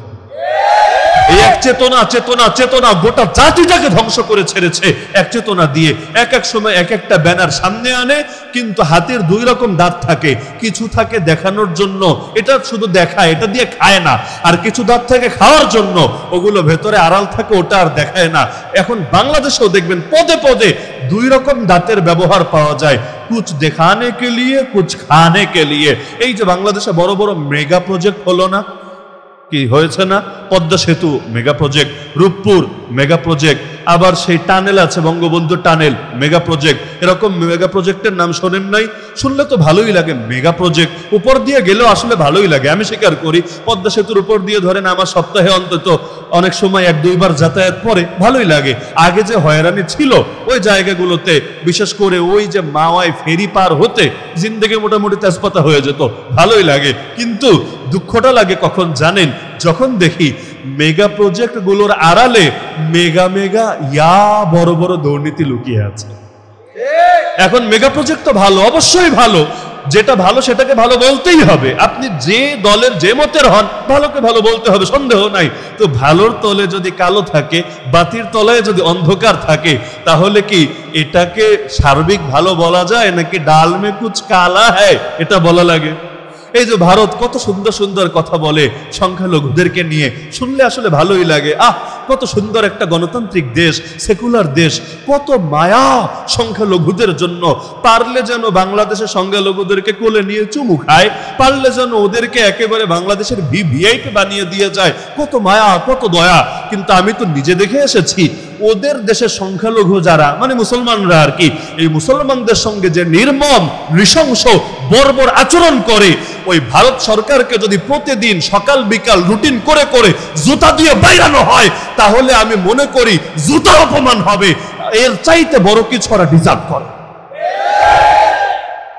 এই এক চেতনা চেতনা চেতনা গোটা জাতিটাকে ধ্বংস করে ছেড়েছে। এক চেতনা দিয়ে এক এক সময় এক একটা ব্যানার সামনে আনে, কিন্তু হাতের 2 রকম দাঁত থাকে। কিছু থাকে দেখানোর জন্য, এটা শুধু দেখায়, এটা দিয়ে খায় না। আর কিছু দাঁত থাকে খাওয়ার জন্য, ওগুলো ভেতরে আড়াল থাকে, ওটা আর দেখায় না। এখন বাংলাদেশেও দেখবেন পদে পদে 2 রকম দাঁতের ব্যবহার পাওয়া যায়, কুছ দেখানে কে লিয়ে, কুছ খানে কে লিয়ে। এই যে বাংলাদেশে বড় বড় মেগা প্রজেক্ট হলো না, কি হয়েছে না? পদ্মা সেতু mega project, Rooppur mega project, আবার সেই টানেল আছে বঙ্গবন্ধু টানেল মেগা প্রজেক্ট। এরকম মেগা প্রজেক্টের নাম শোনেন নাই? শুনলে তো ভালোই লাগে। মেগা প্রজেক্ট উপর দিয়ে গেলেও আসলে ভালোই লাগে, আমি স্বীকার করি। পদ্মা সেতুর উপর দিয়ে ধরেন আমার সপ্তাহে অন্তত অনেক সময় 1-2 বার যাতায়াত পরে ভালোই লাগে। আগে যে হয়রানি ছিল ওই জায়গাগুলোতে, বিশেষ করে ওই যে মাওয়ায় ফেরি পার হতে জিন্দেগি মোটামুটি তেজপাতা হয়ে যেত, ভালোই লাগে। কিন্তু দুঃখটা লাগে কখন জানেন? যখন দেখি মেগা প্রজেক্ট গুলোর আড়ালে মেগা মেগা বড় বড় দুর্নীতি লুকিয়ে আছে। এখন মেগা প্রজেক্ট তো ভালো, অবশ্যই ভালো, যেটা ভালো সেটাকে ভালো বলতেই হবে। আপনি যে দলের যে মতের হন, ভালোকে ভালো বলতে হবে, সন্দেহ নাই। তো ভালোর তলে যদি কালো থাকে, বাতির তলায় যদি অন্ধকার থাকে, তাহলে কি এটাকে সার্বিক ভালো বলা যায়, নাকি ডাল মে কুছ কালা হ্যায় এটা বলা লাগে? এই যে ভারত কত সুন্দর সুন্দর কথা বলে সংখ্যালঘুদেরকে নিয়ে, শুনলে আসলে ভালোই লাগে। কত সুন্দর একটা গণতান্ত্রিক দেশ, সেকুলার দেশ, কত মায়া সংখ্যালঘুদের জন্য। পারলে যেন বাংলাদেশের সংখ্যালঘুদেরকে কোলে নিয়ে চুমু খায়, পারলে যেন ওদেরকে একেবারে বাংলাদেশের ভিভিআইপি বানিয়ে দিয়ে যায়। কত মায়া, কত দয়া। কিন্তু আমি তো নিজে দেখে এসেছি ওদের দেশের সংখ্যালঘু যারা, মানে মুসলমানরা আর কি, এই মুসলমানদের সঙ্গে যে নির্মম নৃশংস বর্বর আচরণ করে, ওই ভারত সরকারকে যদি প্রতিদিন সকাল বিকাল রুটিন করে করে জুতা দিয়ে বাইরানো হয়, তাহলে আমি মনে করি জুতার অপমান হবে। এর চাইতে বড় কিছু ওরা ডিজার্ভ করে।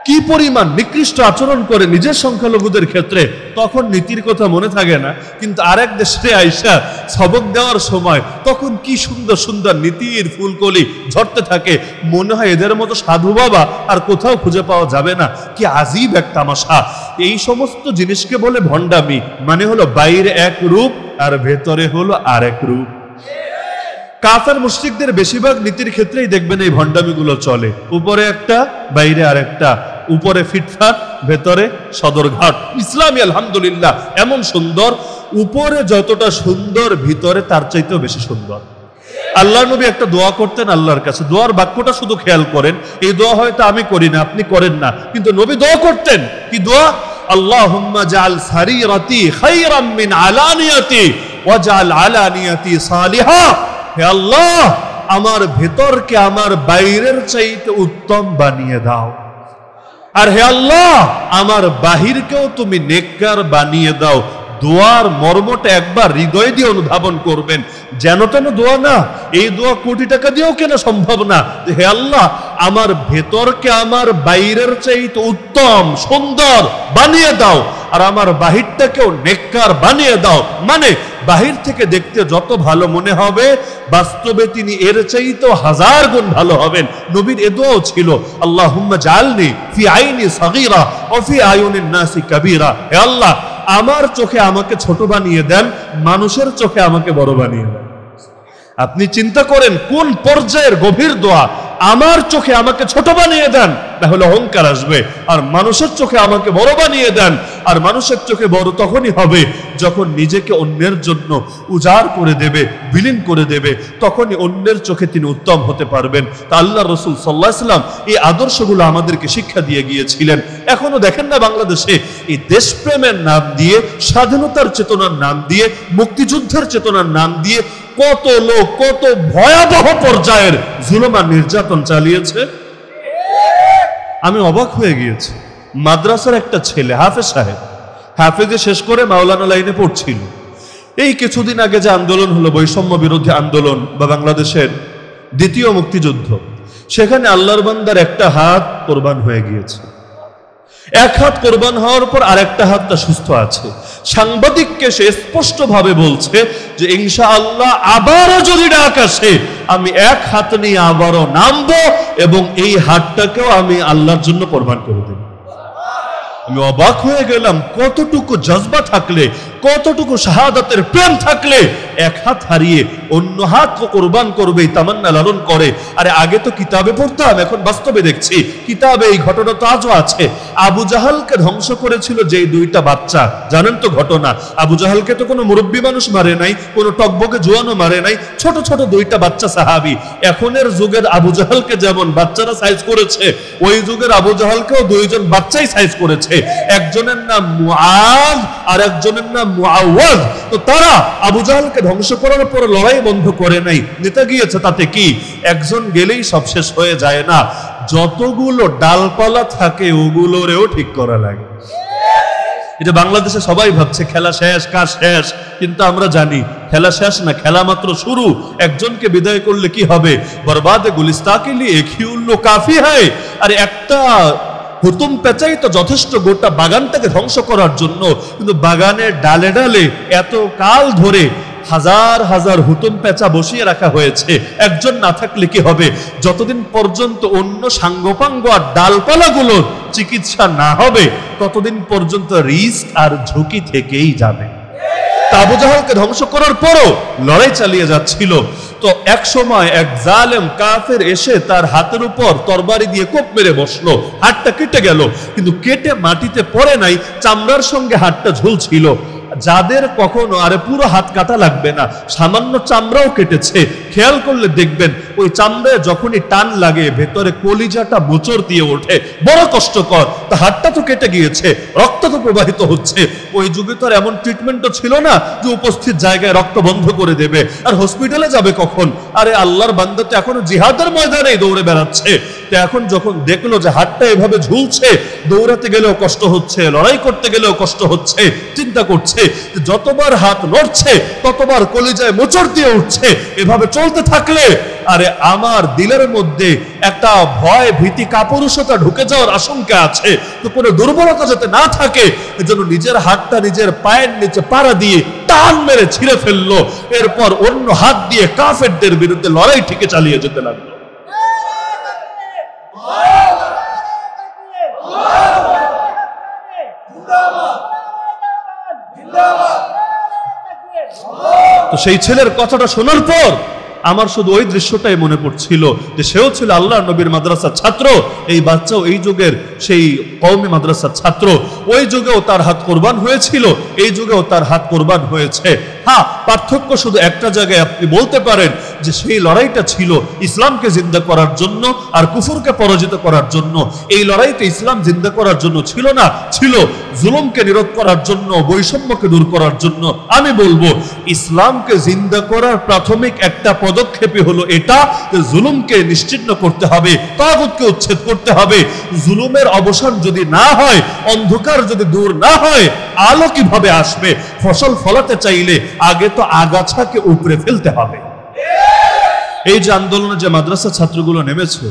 কি পরিমাণ নিকৃষ্ট আচরণ করে নিজের সংখ্যালঘুদের ক্ষেত্রে, তখন নীতির কথা মনে থাকে না। কিন্তু আরেক দেশে আইসা সবক দেওয়ার সময় তখন কি সুন্দর সুন্দর নীতির ফুলকলি ঝরতে থাকে। মনে হয় এদের মতো সাধু বাবা আর কোথাও খুঁজে পাওয়া যাবে না। কি আজীব এক তামাশা। এই সমস্ত জিনিসকে বলে ভণ্ডামি, মানে হলো বাইরে এক রূপ আর ভেতরে হলো আরেক রূপ। কাফের মুশরিকদের বেশিরভাগ নীতির ক্ষেত্রেই দেখবেন এই ভণ্ডামিগুলো চলে। উপরে একটা, বাইরে আরেকটা, উপরে ফিটফাট, ভেতরে সদরঘাট। ইসলামী আলহামদুলিল্লাহ এমন সুন্দর, উপরে যতটা সুন্দর ভিতরে তার চাইতেও বেশি সুন্দর। আল্লাহ নবী একটা দোয়া করতেন আল্লাহর কাছে, দোয়ার বাক্যটা শুধু খেয়াল করেন, এই দোয়া হয়তো আমি করি না, আপনি করেন না, কিন্তু নবী দোয়া করতেন। কি দোয়া? আল্লাহুম্মা জাআল সারিরাতি খায়রাম মিন আলানিয়াতি ওয়াজআল আলানিয়াতি সালিহা। হে আল্লাহ, আমার ভেতরকে আমার বাইরের চাইতে উত্তম বানিয়ে দাও, আর হে আল্লাহ আমার বাহিরকেও তুমি নেককার বানিয়ে দাও। দোয়ার মর্মটা একবার হৃদয় দিয়ে অনুধাবন করবেন, যেন তেন দোয়া না। এই দোয়া কোটি টাকা দিয়েও কেনা সম্ভব না। হে আল্লাহ, আমার ভেতরকে আমার বাইরের চাইতে উত্তম সুন্দর বানিয়ে দাও, আর আমার বাহিরটাকেও নেককার বানিয়ে দাও। মানে বাহির থেকে দেখতে যত ভালো মনে হবে, বাস্তবে তিনি এর চাইতেও 1000 গুণ ভালো হবেন। নবীর এ দোয়াও ছিল, আল্লাহুম্মা জাআলনি ফি আইনি সাগীরা ওয়া ফি আয়ুনিন নাসি কাবীরা। হে আল্লাহ, আমার চোখে আমাকে ছোট বানিয়ে দেন, মানুষের চোখে আমাকে বড় বানিয়ে দেন। আপনি চিন্তা করেন কোন পর্যায়ের গভীর দোয়া। আমার চোখে আমাকে ছোট বানিয়ে দেন, তাহলে অহংকার আসবে, আর মানুষের চোখে আমাকে বড় বানিয়ে দেন। আর মানুষের চোখে বড় তখনই হবে যখন নিজেকে অন্যের জন্য উজাড় করে দেবে, বিলীন করে দেবে, তখনই অন্যের চোখে তিনি উত্তম হতে পারবেন। তা আল্লাহ রাসূল সাল্লাল্লাহু আলাইহি ওয়াসাল্লাম এই আদর্শগুলো আমাদেরকে শিক্ষা দিয়ে গিয়েছিলেন। এখনো দেখেন না বাংলাদেশে এই দেশপ্রেমের নাম দিয়ে, স্বাধীনতার চেতনার নাম দিয়ে, মুক্তিযুদ্ধের চেতনার নাম দিয়ে কত লোক কত ভয়াবহ পর্যায়ের জুলুম আর নির্যাতন চালিয়েছে। আমি অবাক হয়ে গিয়েছি। মাদ্রাসার একটা ছেলে, হাফেজ সাহেব, হাফেজে শেষ করে মাওলানা লাইনে পড়ছিল। এই কিছুদিন আগে যে আন্দোলন হলো, বৈষম্য বিরোধী আন্দোলন বা বাংলাদেশের দ্বিতীয় মুক্তিযুদ্ধ, সেখানে আল্লাহর বান্দার একটা হাত কোরবান হয়ে গিয়েছে। এক হাত কোরবান হওয়ার পর আরেকটা হাতটা সুস্থ আছে। সাংবাদিককে সে স্পষ্ট ভাবে বলছে যে ইনশাআল্লাহ আবারও যদি ডাক আসে, আমি এক হাত নিয়ে আবারও নামবো এবং এই হাতটাকেও আমি আল্লাহর জন্য কোরবান করে দেব। আমি অবাক হয়ে গেলাম, কতটুকু জজবা থাকলে, কতটুকু শাহাদাতের প্রেম থাকলে এক হাত হারিয়ে অন্য হাত কোরবান করবে এই তামান্না লালন করে। আরে আগে তো কিতাবে পড়তাম, এখন বাস্তবে দেখছি। কিতাবে এই ঘটনা তো আজও আছে। আবু জাহালকে ধ্বংস করেছিল যে দুইটা বাচ্চা, জানেন তো ঘটনা। আবু জাহালকে তো কোনো মুরব্বী মানুষ মারে নাই, কোনো টকবকে জোয়ানও মারে নাই, ছোট ছোট দুইটা বাচ্চা সাহাবী। এখনের যুগের আবু জাহালকে যেমন বাচ্চারা সাইজ করেছে, ওই যুগের আবু জাহালকেও দুইজন বাচ্চাই সাইজ করেছে। একজনের নাম মুআজ আর একজনের নাম মুআওয়াজ। তো তারা আবু জাহালকে ধ্বংস করার পর লড়াই বন্ধ করে নাই, নেতা গিয়েছে, তাতে কি? একজন গেলেই সব শেষ হয়ে যায় না, যতগুলো ডালপালা থাকে ওগুলোরেও ঠিক করা লাগে। এটা বাংলাদেশে সবাই ভাবছে খেলা শেষ, কাজ শেষ, কিন্তু আমরা জানি খেলা শেষ না, খেলা মাত্র শুরু। একজনকে বিদায় করলে কি হবে? বরবাদে গুলিস্তাকে লিয়ে এক হি উল্লো কাফি হয়। আর একটা হুতুম পেঁচাই তো যথেষ্ট গোটা বাগানটাকে ধ্বংস করার জন্য। কিন্তু বাগানের ডালে ডালে এত কাল ধরে হাজার হাজার হুতুম পেঁচা বসিয়ে রাখা হয়েছে। একজন না থাকলে কি হবে? যতদিন পর্যন্ত অন্য সাঙ্গপাঙ্গ আর ডালপালাগুলোর চিকিৎসা না হবে, ততদিন পর্যন্ত রিস্ক আর ঝুঁকি থেকেই যাবে। আবু জাহালকে ধ্বংস করার পরও লড়াই চালিয়ে যাচ্ছিল। তো এক সময় এক জালেম কাফের এসে তার হাতের উপর তরবারি দিয়ে কোপ মেরে বসলো। হাতটা কেটে গেল, কিন্তু কেটে মাটিতে পড়ে নাই, চামড়ার সঙ্গে হাতটা ঝুলছিল। যাদের কখনো আরে পুরো হাত কাটা লাগবে না, সামান্য চামড়াও কেটেছে, খেয়াল করলে দেখবেন ওই চামড়ায় যখনই টান লাগে ভেতরে কলিজাটা মোচড় দিয়ে ওঠে, বড় কষ্টকর। তা হাতটা তো কেটে গিয়েছে, রক্ত তো প্রবাহিত হচ্ছে। ওই যুগে তো আর এমন ট্রিটমেন্টও ছিল না যে উপস্থিত জায়গায় রক্ত বন্ধ করে দেবে। আর হসপিটালে যাবে কখন? আরে আল্লাহর বান্দা তো এখনো জিহাদের ময়দানেই দৌড়ে বেড়াচ্ছে। তো এখন যখন দেখলো যে হাতটা এভাবে ঝুলছে, দৌড়াতে গেলেও কষ্ট হচ্ছে, লড়াই করতে গেলেও কষ্ট হচ্ছে, চিন্তা করছে যতবার হাত নড়ছে ততবার কলিজায় মোচড় দিয়ে উঠছে। এভাবে চলতে থাকলে আরে আমার দিলের মধ্যে একটা ভয়, ভীতি, কাপুরুষতা ঢুকে যাওয়ার আশঙ্কা আছে। তো কোনো দুর্বলতা যাতে না থাকে, এজন্য নিজের হাতটা নিজের পায়ের নিচে পাড়া দিয়ে টান মেরে ছিঁড়ে ফেললো। এরপর অন্য হাত দিয়ে কাফেরদের বিরুদ্ধে লড়াই ঠিকই চালিয়ে যেতে লাগলো। তো সেই ছেলের কথাটা শোনার পর আমার শুধু ওই দৃশ্যটাই মনে পড়ছিল যে সেও ছিল আল্লাহর নবীর মাদ্রাসার ছাত্র, এই বাচ্চাও এই যুগের সেই কওমি মাদ্রাসার ছাত্র। ওই যুগেও তার হাত কোরবান হয়েছিল, এই যুগেও তার হাত কোরবান হয়েছে। হ্যাঁ, পার্থক্য শুধু একটা জায়গায় আপনি বলতে পারেন যে সেই লড়াইটা ছিল ইসলামকে জিন্দা করার জন্য আর কুফরকে পরাজিত করার জন্য। এই লড়াইতে ইসলাম জিন্দা করার জন্য ছিল না, ছিল জুলুমকে নিরোধ করার জন্য, বৈষম্যকে দূর করার জন্য। আমি বলবো ইসলামকে জিন্দা করার প্রাথমিক একটা পদক্ষেপই হলো এটা যে জুলুমকে নিশ্চিহ্ন করতে হবে, তাগুতকে উচ্ছেদ করতে হবে। জুলুমের অবসান যদি না হয়, অন্ধকার যদি দূর না হয়, আলো কিভাবে আসবে? ফসল ফলাতে চাইলে আগে তো আগাছাকে উপড়ে ফেলতে হবে। এই যে আন্দোলনে যে মাদ্রাসা ছাত্রগুলো নেমেছে,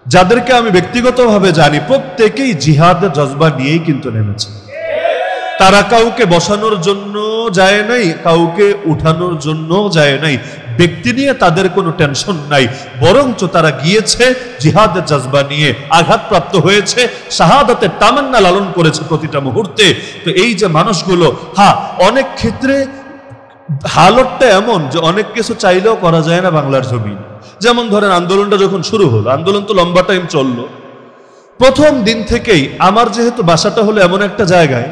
যাদেরকে আমি ব্যক্তিগতভাবে জানি, প্রত্যেকেই জিহাদের জজবা নিয়েই কিন্তু নেমেছে। তারা কাউকে বসানোর জন্য যায় নাই, কাউকে উঠানোর জন্য যায় নাই। ব্যক্তি নিয়ে তাদের কোনো টেনশন নাই, বরঞ্চ তারা গিয়েছে জিহাদের জজবা নিয়ে, আঘাতপ্রাপ্ত হয়েছে, শাহাদাতের তামান্না লালন করেছে প্রতিটা মুহূর্তে। তো এই যে মানুষগুলো, হ্যাঁ, অনেক ক্ষেত্রে হালতটা এমন যে অনেক কিছু চাইলেও করা যায় না বাংলার জমি। যেমন ধরেন আন্দোলনটা যখন শুরু হলো, আন্দোলন তো লম্বা টাইম চললো। প্রথম দিন থেকেই আমার যেহেতু বাসাটা হলো এমন একটা জায়গায়,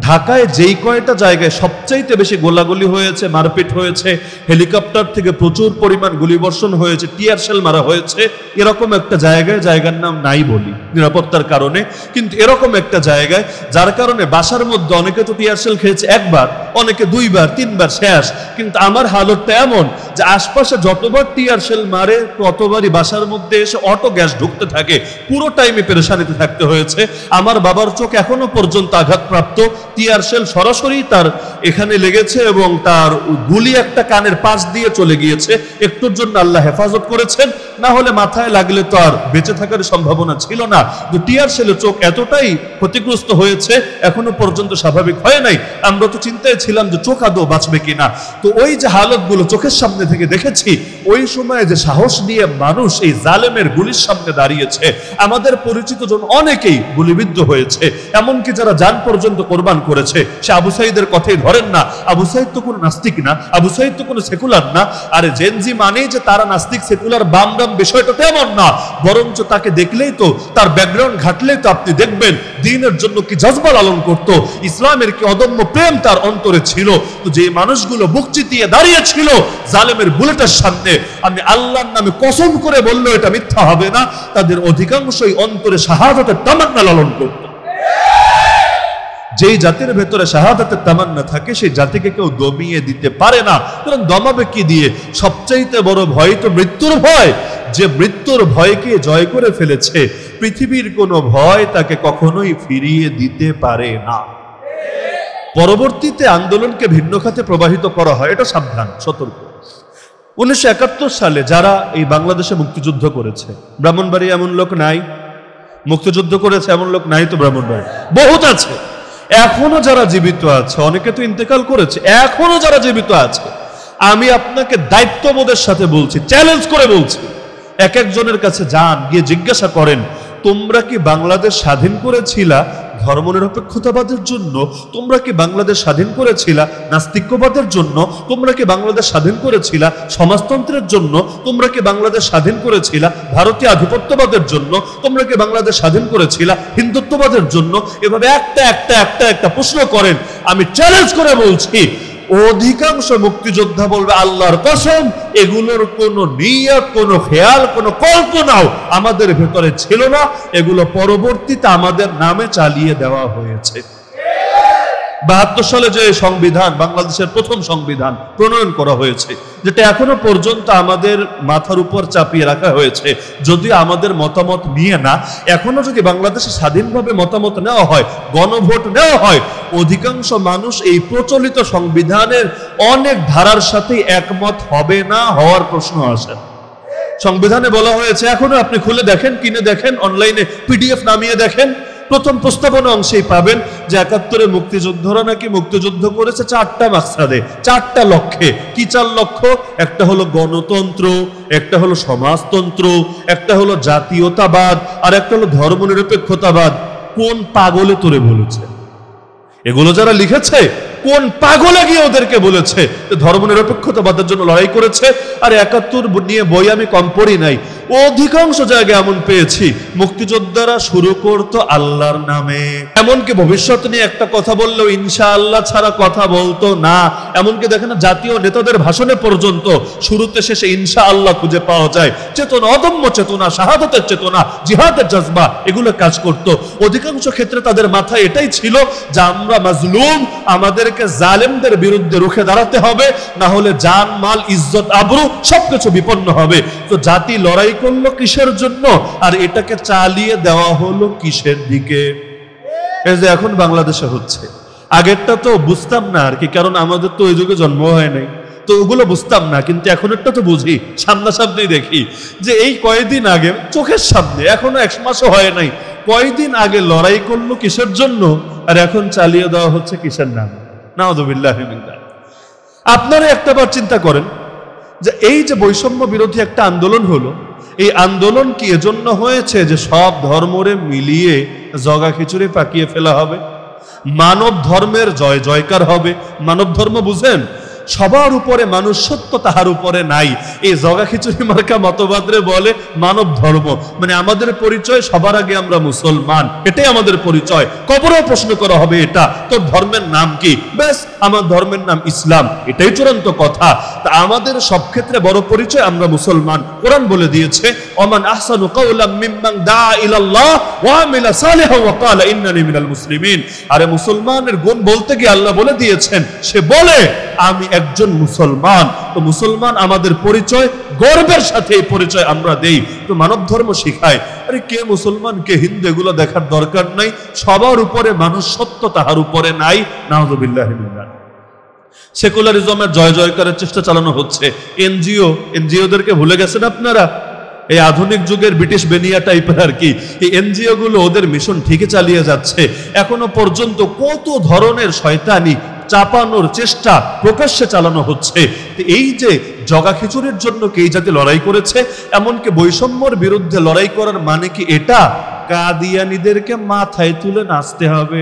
ঢাকায় যেই কয়টা জায়গায় সবচাইতে বেশি গোলাগুলি হয়েছে, মারপিট হয়েছে, হেলিকপ্টার থেকে প্রচুর পরিমাণ গুলিবর্ষণ হয়েছে, টিয়ার শেল মারা হয়েছে, এরকম একটা জায়গায়, জায়গার নাম নাই বলি নিরাপত্তার কারণে, কিন্তু এরকম একটা জায়গায় যার কারণে বাসার মধ্যে অনেকে তো টিয়ার শেল খেয়েছে একবার, অনেকে দুইবার, তিনবার শেষ। কিন্তু আমার হালতটা এমন যে আশপাশে যতবার টিয়ার শেল মারে ততবারই বাসার মধ্যে এসে অটো গ্যাস ঢুকতে থাকে, পুরো টাইমে পেরেশানিতে থাকতে হয়েছে। আমার বাবার চোখ এখনো পর্যন্ত আঘাতপ্রাপ্ত, টিয়ার শেল সরাসরি তার এখানে লেগেছে এবং তার গুলি একটা কানের পাশ দিয়ে চলে গিয়েছে। একটুর জন্য আল্লাহ হেফাজত করেছেন, না হলে মাথায় লাগলে তো আর বেঁচে থাকার সম্ভাবনা ছিল না। তো টিয়ার শেলে চোখ এতটাই ক্ষতিগ্রস্ত হয়েছে, এখনো পর্যন্ত স্বাভাবিক হয় নাই। আমরা তো চিন্তায় ছিলাম যে চোখ আদৌ বাঁচবে কিনা। তো ওই যে হালতগুলো চোখের সামনে থেকে দেখেছি, ওই সময় যে সাহস নিয়ে মানুষ এই জালেমের গুলির সামনে দাঁড়িয়েছে, আমাদের পরিচিত জন অনেকেই গুলিবিদ্ধ হয়েছে, এমনকি যারা জান পর্যন্ত কোরবান করেছে। সে আবু সাইদের কথাই ধরেন না, আবু সাইদ তো কোনো নাস্তিক না, আবু সাইদ তো কোনো সেকুলার না। আরে জেনজি মানেই যে তারা নাস্তিক সেকুলার বাম ডাম, বিষয়টা তেমন না। বরঞ্চ তাকে দেখলেই তো, তার ব্যাকগ্রাউন্ড ঘাটলেই তো আপনি দেখবেন দ্বীনের জন্য কি জজবা লালন করতো, ইসলামের কি অদম্য প্রেম তার অন্তরে ছিল। তো যে মানুষগুলো বুক চিতিয়ে দাঁড়িয়েছিল জালেমের বুলেটের সামনে, আমি আল্লাহর নামে কসম করে বললেও এটা মিথ্যা হবে না, তাদের অধিকাংশই অন্তরে শাহাদাতের তামান্না লালন করত। যেই জাতির ভেতরে শাহাদাতের তামান্না থাকে, সেই জাতিকে কেউ দমিয়ে দিতে পারে না। কারণ দমাবে কি দিয়ে? সবচাইতে বড় ভয় তো মৃত্যুর ভয়। যে মৃত্যুর ভয়কে জয় করে ফেলেছে, পৃথিবীর কোনো ভয় তাকে কখনোই ফিরিয়ে দিতে পারে না। পরবর্তীতে আন্দোলনকে ভিন্ন খাতে প্রবাহিত করা হয়, এটা সাবধান, সতর্ক। 1971 সালে যারা এই বাংলাদেশে মুক্তিযুদ্ধ করেছে, ব্রাহ্মণবাড়ি এমন লোক নাই মুক্তিযুদ্ধ করেছে এমন লোক নাই তো? ব্রাহ্মণবাড়ি বহুত আছে। এখনো যারা জীবিত আছে, অনেকে তো ইন্তেকাল করেছে, এখনো যারা জীবিত আছে, আমি আপনাকে দায়িত্ববোধের সাথে বলছি, চ্যালেঞ্জ করে বলছি, এক একজনের কাছে যান, গিয়ে জিজ্ঞাসা করেন, তোমরা কি বাংলাদেশ স্বাধীন করেছিলা ধর্মনিরপেক্ষতাবাদের জন্য? তোমরা কি বাংলাদেশ স্বাধীন করেছিলা নাস্তিক্যবাদের জন্য? তোমরা কি বাংলাদেশ স্বাধীন করেছিলা সমাজতন্ত্রের জন্য? তোমরা কি বাংলাদেশ স্বাধীন করেছিলা ভারতীয় আধিপত্যবাদের জন্য? তোমরা কি বাংলাদেশ স্বাধীন করেছিলা হিন্দুত্ববাদের জন্য? এভাবে একটা একটা একটা একটা প্রশ্ন করেন। আমি চ্যালেঞ্জ করে বলছি, অধিকাংশ মুক্তিযোদ্ধা বলবে আল্লাহর কসম এগুলোর কোনো নিয়ত, কোনো খেয়াল, কোনো কল্পনাও আমাদের ভেতরে ছিল না। এগুলো পরবর্তীতে আমাদের নামে চালিয়ে দেওয়া হয়েছে। 72 সালে যে সংবিধান, বাংলাদেশের প্রথম সংবিধান প্রণয়ন করা হয়েছে, যেটা এখনো পর্যন্ত আমাদের মাথার উপর চাপিয়ে রাখা হয়েছে, যদিও আমাদের মতামত নিয়ে না। এখনো যদি বাংলাদেশে স্বাধীনভাবে মতামত নেওয়া হয়, গণভোট নেওয়া হয়, অধিকাংশ মানুষ এই প্রচলিত সংবিধানের অনেক ধারার সাথে একমত হবে না, হওয়ার প্রশ্ন আসে। সংবিধানে বলা হয়েছে, এখনো আপনি খুলে দেখেন, কিনে দেখেন, অনলাইনে পিডিএফ নামিয়ে দেখেন, প্রথম প্রস্তাবনা অংশেই পাবেন যে 71-এ মুক্তিযোদ্ধারা নাকি মুক্তিযুদ্ধ করেছে 4টা মাকসাদে, 4টা লক্ষ্যে। কি 4 লক্ষ্য? একটা হলো গণতন্ত্র, একটা হলো সমাজতন্ত্র, একটা হলো জাতীয়তাবাদ, আর একটা হলো ধর্মনিরপেক্ষতাবাদ। কোন পাগলে তোরে বলেছে? এগুলো যারা লিখেছে, কোন পাগলে গিয়ে ওদেরকে বলেছে ধর্মনিরপেক্ষতাবাদের জন্য লড়াই করেছে? আর 71 নিয়ে বই আমি কম পড়ি নাই, অধিকাংশ জায়গায় এমন পেয়েছি মুক্তিযোদ্ধারা শুরু করতো আল্লাহর নামে, এমনকি ভবিষ্যৎ নিয়ে একটা কথা বললেও ইনশাআল্লাহ ছাড়া কথা বলতো না। এমনকি দেখেন জাতীয় নেতাদের ভাষণে পর্যন্ত শুরুতে শেষে ইনশাআল্লাহ খুঁজে পাওয়া যায়। চেতনা, অদম্য চেতনা, শাহাদাতের চেতনা, জিহাদের জজবা এগুলো কাজ করত। অধিকাংশ ক্ষেত্রে তাদের মাথায় এটাই ছিল যে আমরা মাজলুম, আমাদেরকে জালেমদের বিরুদ্ধে রুখে দাঁড়াতে হবে, না হলে জান মাল ইজ্জত আবরু সবকিছু বিপন্ন হবে। তো জাতি লড়াই করলো কিসের জন্য, আর এটাকে চালিয়ে দেওয়া হলো কিসের দিকে? এই যে এখন বাংলাদেশে হচ্ছে, আগেরটা তো বুঝতাম না আর কি, কারণ আমাদের তো ওই যুগে জন্ম হয় নাই, তো ওগুলো বুঝতাম না। কিন্তু এখন একটা তো বুঝি, সামনাসামনি দেখি যে এই কয়েকদিন আগে চোখের সামনে, এখনো 1 মাসও হয় নাই, কয়েকদিন আগে লড়াই করলো কিসের জন্য, আর এখন চালিয়ে দেওয়া হচ্ছে কিসের নাম? নাউযুবিল্লাহি মিন যালিক। আপনারা একটাবার চিন্তা করেন যে এই যে বৈষম্য বিরোধী একটা আন্দোলন হলো, এই আন্দোলন কি এজন্য হয়েছে যে সব ধর্মরে মিলিয়ে জগা খিচুড়ি পাকিয়ে ফেলা হবে, মানব ধর্মের জয় জয়কার হবে? মানব ধর্ম বুঝেন? সবার উপরে মানুষ সত্য, তাহার উপরে নাই। এই জগা খিচুড়ি মার্কা মতবাদরে বলে মানব ধর্ম, মানে আমাদের পরিচয় সবার আগে আমরা মুসলমান, এটাই আমাদের পরিচয়। কবরেও প্রশ্ন করা হবে এটা, তোর ধর্মের নাম কি? ব্যাস, আমার ধর্মের নাম ইসলাম, এটাই চূড়ান্ত কথা। তা আমাদের সব ক্ষেত্রে বড় পরিচয় আমরা মুসলমান। কোরআন বলে দিয়েছে ওমান আহসানু কাওলাম মিম্মান দাআ ইলাল্লাহ ওয়া আমিলা সালিহান ওয়া ক্বালা ইন্নানি মিনাল মুসলিমিন। আরে মুসলমানের গুণ বলতে গিয়ে আল্লাহ বলে দিয়েছেন, সে বলে আমি একজন মুসলমান। তো মুসলমান আমাদের পরিচয়, গর্বের সাথে এই পরিচয় আমরা দেই। তো মানব ধর্ম শিখায় আরে কে মুসলমান কে হিন্দু এগুলো দেখার দরকার নাই, সবার উপরে মানুষ সত্য, তাহার উপরে নাই। নাউযুবিল্লাহি মিন যালিক। সেকুলারিজমের জয় জয়কারের চেষ্টা চালানো হচ্ছে। এনজিওদেরকে ভুলে গেছেন আপনারা? এই আধুনিক যুগের ব্রিটিশ বেনিয়া টাইপের আর কি, এই এনজিও গুলো ওদের মিশন ঠিকই চালিয়ে যাচ্ছে। এখনো পর্যন্ত কত ধরনের শয়তানি চাপানোর চেষ্টা প্রকাশ্যে চালানো হচ্ছে। এই যে জগা খিচুড়ির জন্য কি এই জাতি লড়াই করেছে? এমনকি বৈষম্যর বিরুদ্ধে লড়াই করার মানে কি এটা কাদিয়ানীদেরকে মাথায় তুলে নাচতে হবে?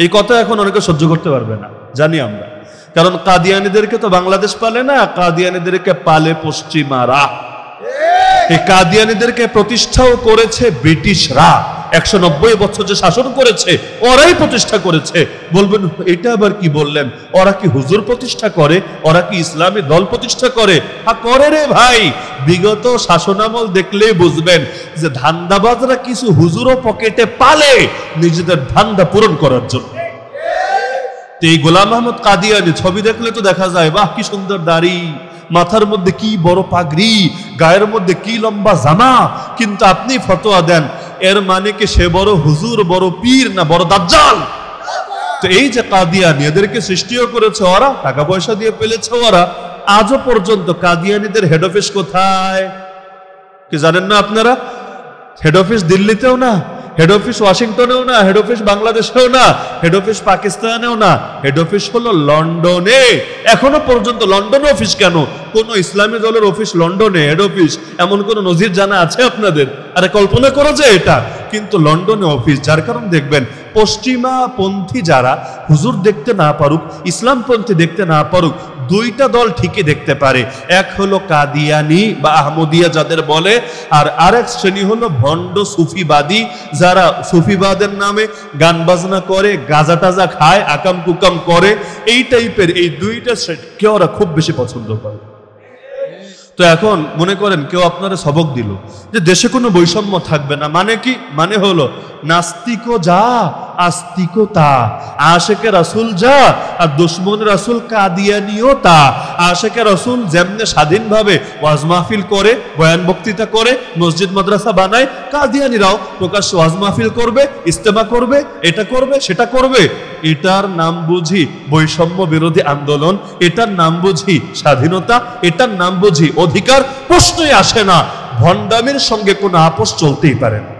এই কথা এখন অনেকে সহ্য করতে পারবে না, জানি আমরা, কারণ কাদিয়ানীদেরকে তো বাংলাদেশ পালে না, কাদিয়ানীদেরকে পালে পশ্চিমারা। এই কাদিয়ানীদেরকে প্রতিষ্ঠাও করেছে ব্রিটিশরা, 190 বছর যে শাসন করেছে ওরাই প্রতিষ্ঠা করেছে। বলবেন এটা আবার কি বললেন? ওরা কি হুজুর প্রতিষ্ঠা করে? ওরা কি ইসলামী দল প্রতিষ্ঠা করে? হ্যাঁ করে রে ভাই। বিগত শাসনামল দেখলেই বুঝবেন যে ধান্দাবাজরা কিছু হুজুরও পকেটে পালে নিজেদের ধান্দা পূরণ করার জন্য। এই গোলাম আহমদ কাদিয়ানী ছবি দেখলে তো দেখা যায়, বাহ কি সুন্দর দাড়ি, মাথার মধ্যে কি বড় পাগড়ি, গায়ের মধ্যে কি লম্বা জামা, কিন্তু আপনি ফতোয়া দেন এর মানে কি সে বড় হুজুর, বড় পীর, না বড় দাজ্জাল? তো এই যে কাদিয়ানী, এদেরকে সৃষ্টিও করেছে ওরা, টাকা পয়সা দিয়ে পেলেছে ওরা। আজও পর্যন্ত কাদিয়ানীদের হেড অফিস কোথায় কি জানেন না আপনারা? হেড অফিস দিল্লিতেও না, হেড অফিস ওয়াশিংটনেও না, হেড অফিস বাংলাদেশেও না, হেড অফিস পাকিস্তানেও না, হেড অফিস হলো লন্ডনে। এখনো পর্যন্ত লন্ডনে অফিস কেন? কোন ইসলামী দলের অফিস লন্ডনে হেড অফিস, এমন কোন নজির জানা আছে আপনাদের? আরে কল্পনা করা যায় এটা? কিন্তু লন্ডনে অফিস। যার কারণ দেখবেন পশ্চিমা পন্থী যারা হুজুর দেখতে না পারুক, ইসলামপন্থী দেখতে না পারুক, দুইটা দল ঠিকই দেখতে পারে। এক হলো কাদিয়ানি বা আহমদিয়া যাদের বলে, আর আরেক শ্রেণী হলো ভণ্ড সুফিবাদী, যারা সুফিবাদের নামে গান বাজনা করে, গাঁজা টাজা খায়, আকাম কুকাম করে। এই টাইপের এই দুইটা শ্রেণীকে ওরা খুব বেশি পছন্দ করে। তো এখন মনে করেন কেউ আপনারা সবক দিল যে দেশে কোনো বৈষম্য থাকবে না, মানে কি? মানে হলো নাস্তিকও যা আস্তিকও তা, আশেকে রাসূল যা আর দুশমন রাসূল কাদিয়ানিও তা। আশেকে রাসূল যেমনে স্বাধীনভাবে ওয়াজ মাহফিল করে, বয়ান বক্তৃতা করে, মসজিদ মাদ্রাসা বানায়, কাদিয়ানিরাও প্রকাশ্যে ওয়াজ মাহফিল করবে, ইস্তেমা করবে, এটা করবে, সেটা করবে। এটার নাম বুঝি বৈষম্য বিরোধী আন্দোলন, এটার নাম বুঝি স্বাধীনতা, এটার নাম বুঝি অধিকার? প্রশ্নই আসে না। ভণ্ডামির সঙ্গে কোনো আপোষ চলতেই পারে না।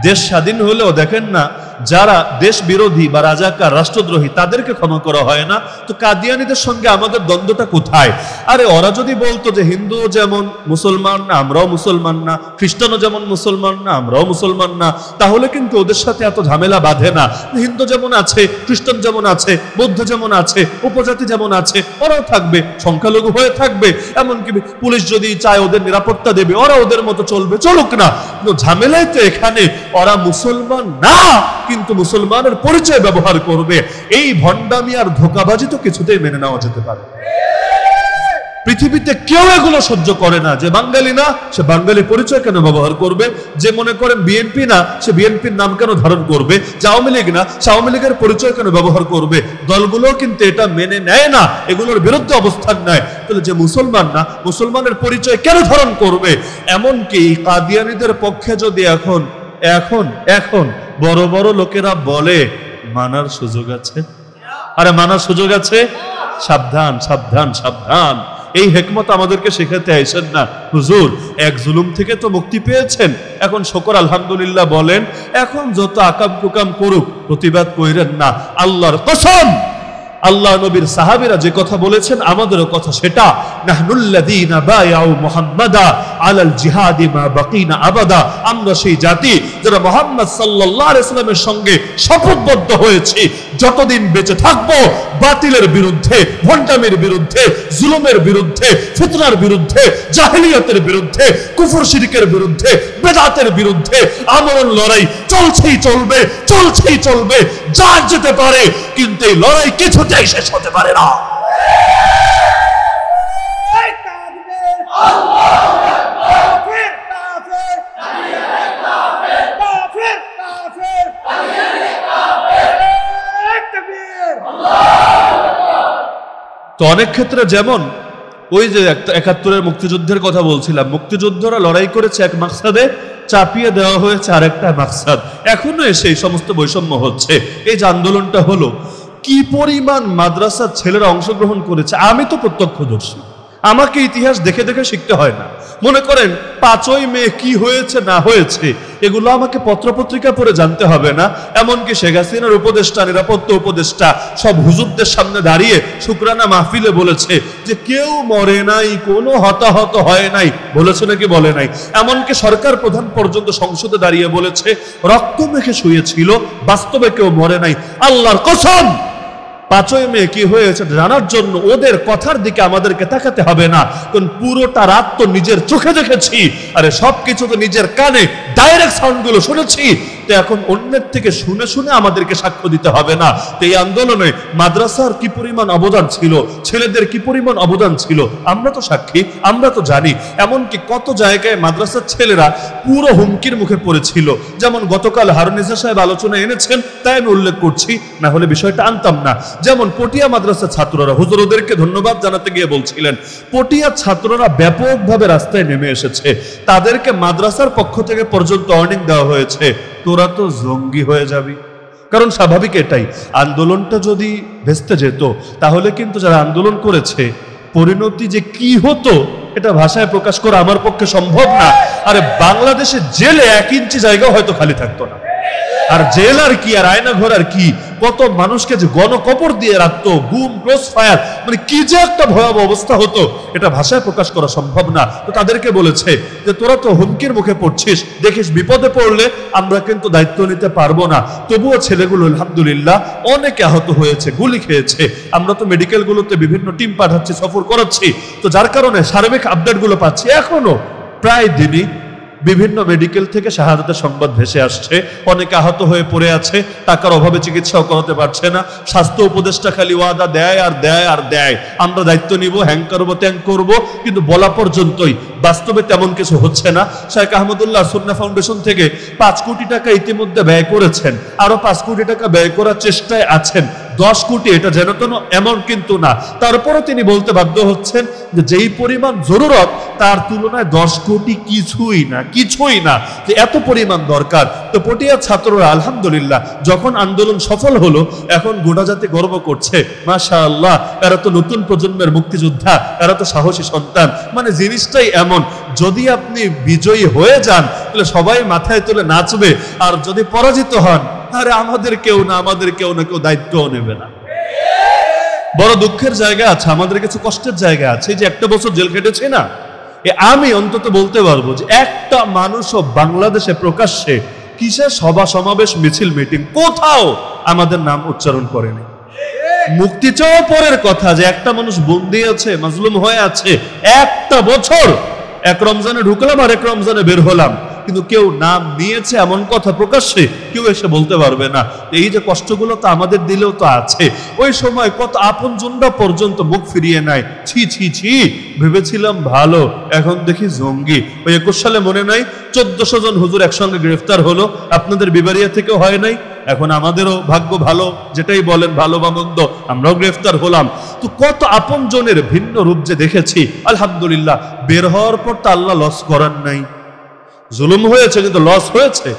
দেশ স্বাধীন হলেও দেখেন না যারা দেশ বিরোধী বা রাজাকার রাষ্ট্রদ্রোহী তাদেরকে ক্ষমা করা হয় না, তো কাদিয়ানীদের সঙ্গে আমাদের দ্বন্দ্বটা কোথায়? আরে ওরা যদি বলতো যে হিন্দু যেমন মুসলমান না আমরাও মুসলমান না, খ্রিস্টানও যেমন মুসলমান না আমরাও মুসলমান না, তাহলে কিন্তু ওদের সাথে এত ঝামেলা বাঁধে না। হিন্দু যেমন আছে, খ্রিস্টান যেমন আছে, বৌদ্ধ যেমন আছে, উপজাতি যেমন আছে, ওরাও থাকবে, সংখ্যালঘু হয়ে থাকবে। এমনকি পুলিশ যদি চায় ওদের নিরাপত্তা দেবে, ওরা ওদের মতো চলবে, চলুক না। কিন্তু ঝামেলায় তো এখানে ওরা মুসলমান না কিন্তু মুসলমানের পরিচয় ব্যবহার করবে। এই ভণ্ডামি আর ধোঁকাবাজি তো কিছুতেই মেনে নেওয়া যেতে পারে। পৃথিবীতে কেউ এগুলো সহ্য করে না। যে বাঙালি না সে বাঙালি পরিচয় কেন ব্যবহার করবে? যে মনে করেন বিএনপি না সে বিএনপির নাম কেন ধারণ করবে? যে আওয়ামী লীগ না সে আওয়ামী লীগের পরিচয় কেন ব্যবহার করবে? দলগুলো কিন্তু এটা মেনে নেয় না, এগুলোর বিরুদ্ধে অবস্থান নেয়। তাহলে যে মুসলমান না মুসলমানের পরিচয় কেন ধারণ করবে? এমনকি কাদিয়ানীদের পক্ষে যদি এখন এখন এখন বড় বড় লোকেরা বলে মানার সুযোগ আছে, আরে মানার সুযোগ আছে, সাবধান সাবধান সাবধান। এই হিকমত আমাদেরকে শেখাতে আইছেন না হুজুর। এক জুলুম থেকে তো মুক্তি পেয়েছেন, এখন শুকর আলহামদুলিল্লাহ বলেন। এখন যত আকাম কুকাম করুক প্রতিবাদ কইরেন না। আল্লাহর কসম, আল্লাহ নবীর সাহাবীরা যে কথা বলেছেন আমাদেরও কথা সেটা, নাহনুল্লাযীনা বায়াউ মুহাম্মাদা আলাল জিহাদি মা বাকিনা আবাদা। আমরা সেই জাতি যারা মুহাম্মদ সাল্লাল্লাহু আলাইহি ওয়াসাল্লামের সঙ্গে শপথবদ্ধ হয়েছি, যতদিন বেঁচে থাকবো বাতিলের বিরুদ্ধে, ভণ্ডামির বিরুদ্ধে, জুলুমের বিরুদ্ধে, ফিতনার বিরুদ্ধে, জাহেলিয়াতের বিরুদ্ধে, কুফর শিরকের বিরুদ্ধে, বেদাতের বিরুদ্ধে আমরণ লড়াই চলছেই চলবে, চলছেই চলবে, যা যেতে পারে। কিন্তু এই লড়াই কিছুতেই শেষ হতে পারে না। তো অনেক ক্ষেত্রে যেমন ওই যে ৭১-এর মুক্তিযুদ্ধের কথা বলছিলাম, মুক্তিযোদ্ধারা লড়াই করেছে এক মাকসাদে, চাপিয়ে দেওয়া হয়েছে আরেকটা মাকসাদ। এখনো সেই সমস্ত বৈষম্য হচ্ছে। এই যে আন্দোলনটা হলো, কি পরিমাণ মাদ্রাসার ছেলেরা অংশগ্রহণ করেছে আমি তো প্রত্যক্ষদর্শী। আমাকে ইতিহাস দেখে দেখে শিখতে হয় না। মনে করেন ৫ই মে কি হয়েছে না হয়েছে এগুলো আমাকে পত্রপত্রিকা পড়ে জানতে হবে না। এমনকি শেখ হাসিনার উপদেষ্টা, নিরাপত্তা উপদেষ্টা সব হুজুরদের সামনে দাঁড়িয়ে শুকরানা মাহফিলে বলেছে যে কেউ মরে নাই, কোনো হতাহত হয় নাই। বলেছে নাকি বলে নাই? এমনকি সরকার প্রধান পর্যন্ত সংসদে দাঁড়িয়ে বলেছে রক্ত মেখে শুয়েছিল, বাস্তবে কেউ মরে নাই। আল্লাহর কসম, ৫ই মে কি হয়েছে জানার জন্য ওদের কথার দিকে আমাদেরকে তাকাতে হবে না, কারণ পুরোটা রাত তো নিজের চোখে দেখেছি, আরে সবকিছু তো নিজের কানে ডাইরেক্ট সাউন্ডগুলো শুনেছি। তো এখন অন্যের থেকে শুনে শুনে আমাদেরকে সাক্ষ্য দিতে হবে না। তো এই আন্দোলনে মাদ্রাসার কি পরিমাণ অবদান ছিল, ছেলেদের কি পরিমাণ অবদান ছিল আমরা তো সাক্ষী, আমরা তো জানি। এমনকি কত জায়গায় মাদ্রাসার ছেলেরা পুরো হুমকির মুখে পড়েছিল। যেমন গতকাল হারুনিসা সাহেব আলোচনা এনেছেন, তাই আমি উল্লেখ করছি, না হলে বিষয়টা আনতাম না। যেমন পটিয়া মাদ্রাসার ছাত্ররা, হুজুর ওদেরকে ধন্যবাদ জানাতে গিয়ে বলছিলেন, পটিয়ার ছাত্ররা ব্যাপকভাবে রাস্তায় নেমে এসেছে, তাদেরকে মাদ্রাসার পক্ষ থেকে পর্যন্ত ওয়ার্নিং দেওয়া হয়েছে তোরা তো জঙ্গি হয়ে যাবি। কারণ স্বাভাবিক এটাই, আন্দোলনটা যদি ভেস্তে যেত তাহলে কিন্তু যারা আন্দোলন করেছে পরিণতি যে কি হতো এটা ভাষায় প্রকাশ করা আমার পক্ষে সম্ভব না। আরে বাংলাদেশে জেলে ১ ইঞ্চি জায়গা হয়তো খালি থাকতো না। আর জেল আর কি, আর আয়না ঘর আর কি, কত মানুষকে যে গণকবর দিয়ে রাখতো, গুম, ক্রস ফায়ার, মানে কি যে একটা ভয়াবহ অবস্থা হতো এটা ভাষায় প্রকাশ করা সম্ভব না। তো তাদেরকে বলেছে যে তোরা তো হুমকির মুখে পড়ছিস, দেখিস বিপদে পড়লে আমরা কিন্তু দায়িত্ব নিতে পারবো না। তবুও ছেলেগুলো আলহামদুলিল্লাহ অনেকে আহত হয়েছে, গুলি খেয়েছে। আমরা তো মেডিকেলগুলোতে বিভিন্ন টিম পাঠাচ্ছি, সফর করাচ্ছি, তো যার কারণে সার্বিক আপডেটগুলো পাচ্ছি। এখনো প্রায় দিনই বিভিন্ন মেডিকেল থেকে শাহাদাতের সংবাদ ভেসে আসছে, অনেকে আহত হয়ে পড়ে আছে, টাকার অভাবে চিকিৎসাও করাতে পারছে না। স্বাস্থ্য উপদেষ্টা খালি ওয়াদা দেয় আর দেয় আর দেয়, আমরা দায়িত্ব নিব, হ্যাং করবো ত্যাং করবো, কিন্তু বলা পর্যন্তই, বাস্তবে তেমন কিছু হচ্ছে না। শেখ আহমদুল্লাহ সুন্নাহ ফাউন্ডেশন থেকে ৫ কোটি টাকা ইতিমধ্যে ব্যয় করেছেন, আরো ৫ কোটি টাকা ব্যয় করার চেষ্টায় আছেন। 10 কোটি এটা যেন তেন এমন কিন্তু না, তারপরে তিনি বলতে বাধ্য হচ্ছেন যে যেই পরিমাণ জরুরত তার তুলনায় 10 কোটি কিছুই না, কিছুই না, যে এত পরিমাণ দরকার। তো পটিয়ার ছাত্ররা আলহামদুলিল্লাহ যখন আন্দোলন সফল হলো এখন গোটা জাতি গর্ব করছে, মাশাআল্লাহ এরা তো নতুন প্রজন্মের মুক্তিযোদ্ধা, এরা তো সাহসী সন্তান। মানে জিনিসটাই এমন, যদি আপনি বিজয়ী হয়ে যান তাহলে সবাই মাথায় তুলে নাচবে, আর যদি পরাজিত হন আরে আমাদের কেউ না কেউ দায়িত্বও নেবে না। বড় দুঃখের জায়গা আছে, আমাদের কিছু কষ্টের জায়গা আছে। যে একটা বছর জেল খেটেছে না, আমি অন্তত বলতে পারবো যে একটা মানুষও বাংলাদেশে প্রকাশ্যে কিসের সভা সমাবেশ মিছিল মিটিং কোথাও আমাদের নাম উচ্চারণ করেনি। মুক্তি চাওয়া পরের কথা, যে একটা মানুষ বন্দী আছে, মাজলুম হয়ে আছে, একটা বছর, এক রমজানে ঢুকলাম আর এক রমজানে বের হলাম, কিন্তু কেউ নাম নিয়েছে এমন কথা প্রকাশ্যে কেউ এসে বলতে পারবে না। এই যে কষ্টগুলো তো আমাদের দিলেও তো আছে। ওই সময় কত আপনজনরা পর্যন্ত মুখ ফিরিয়ে নেয়, ছি ছি ছি, ভেবেছিলাম ভালো, এখন দেখি জঙ্গি। ওই 21 সালে মনে নাই 1400 জন হুজুর একসঙ্গে গ্রেফতার হলো, আপনাদের বিবারিয়া থেকেও হয় নাই? এখন আমাদেরও ভাগ্য ভালো, যেটাই বলেন ভালো বা মন্দ, আমরাও গ্রেফতার হলাম। তো কত আপনজনের ভিন্ন রূপ যে দেখেছি। আলহামদুলিল্লাহ, বের হওয়ার পর তো আল্লাহ লস করার নাই। জুলুম হয়েছে কিন্তু লস হয়েছে?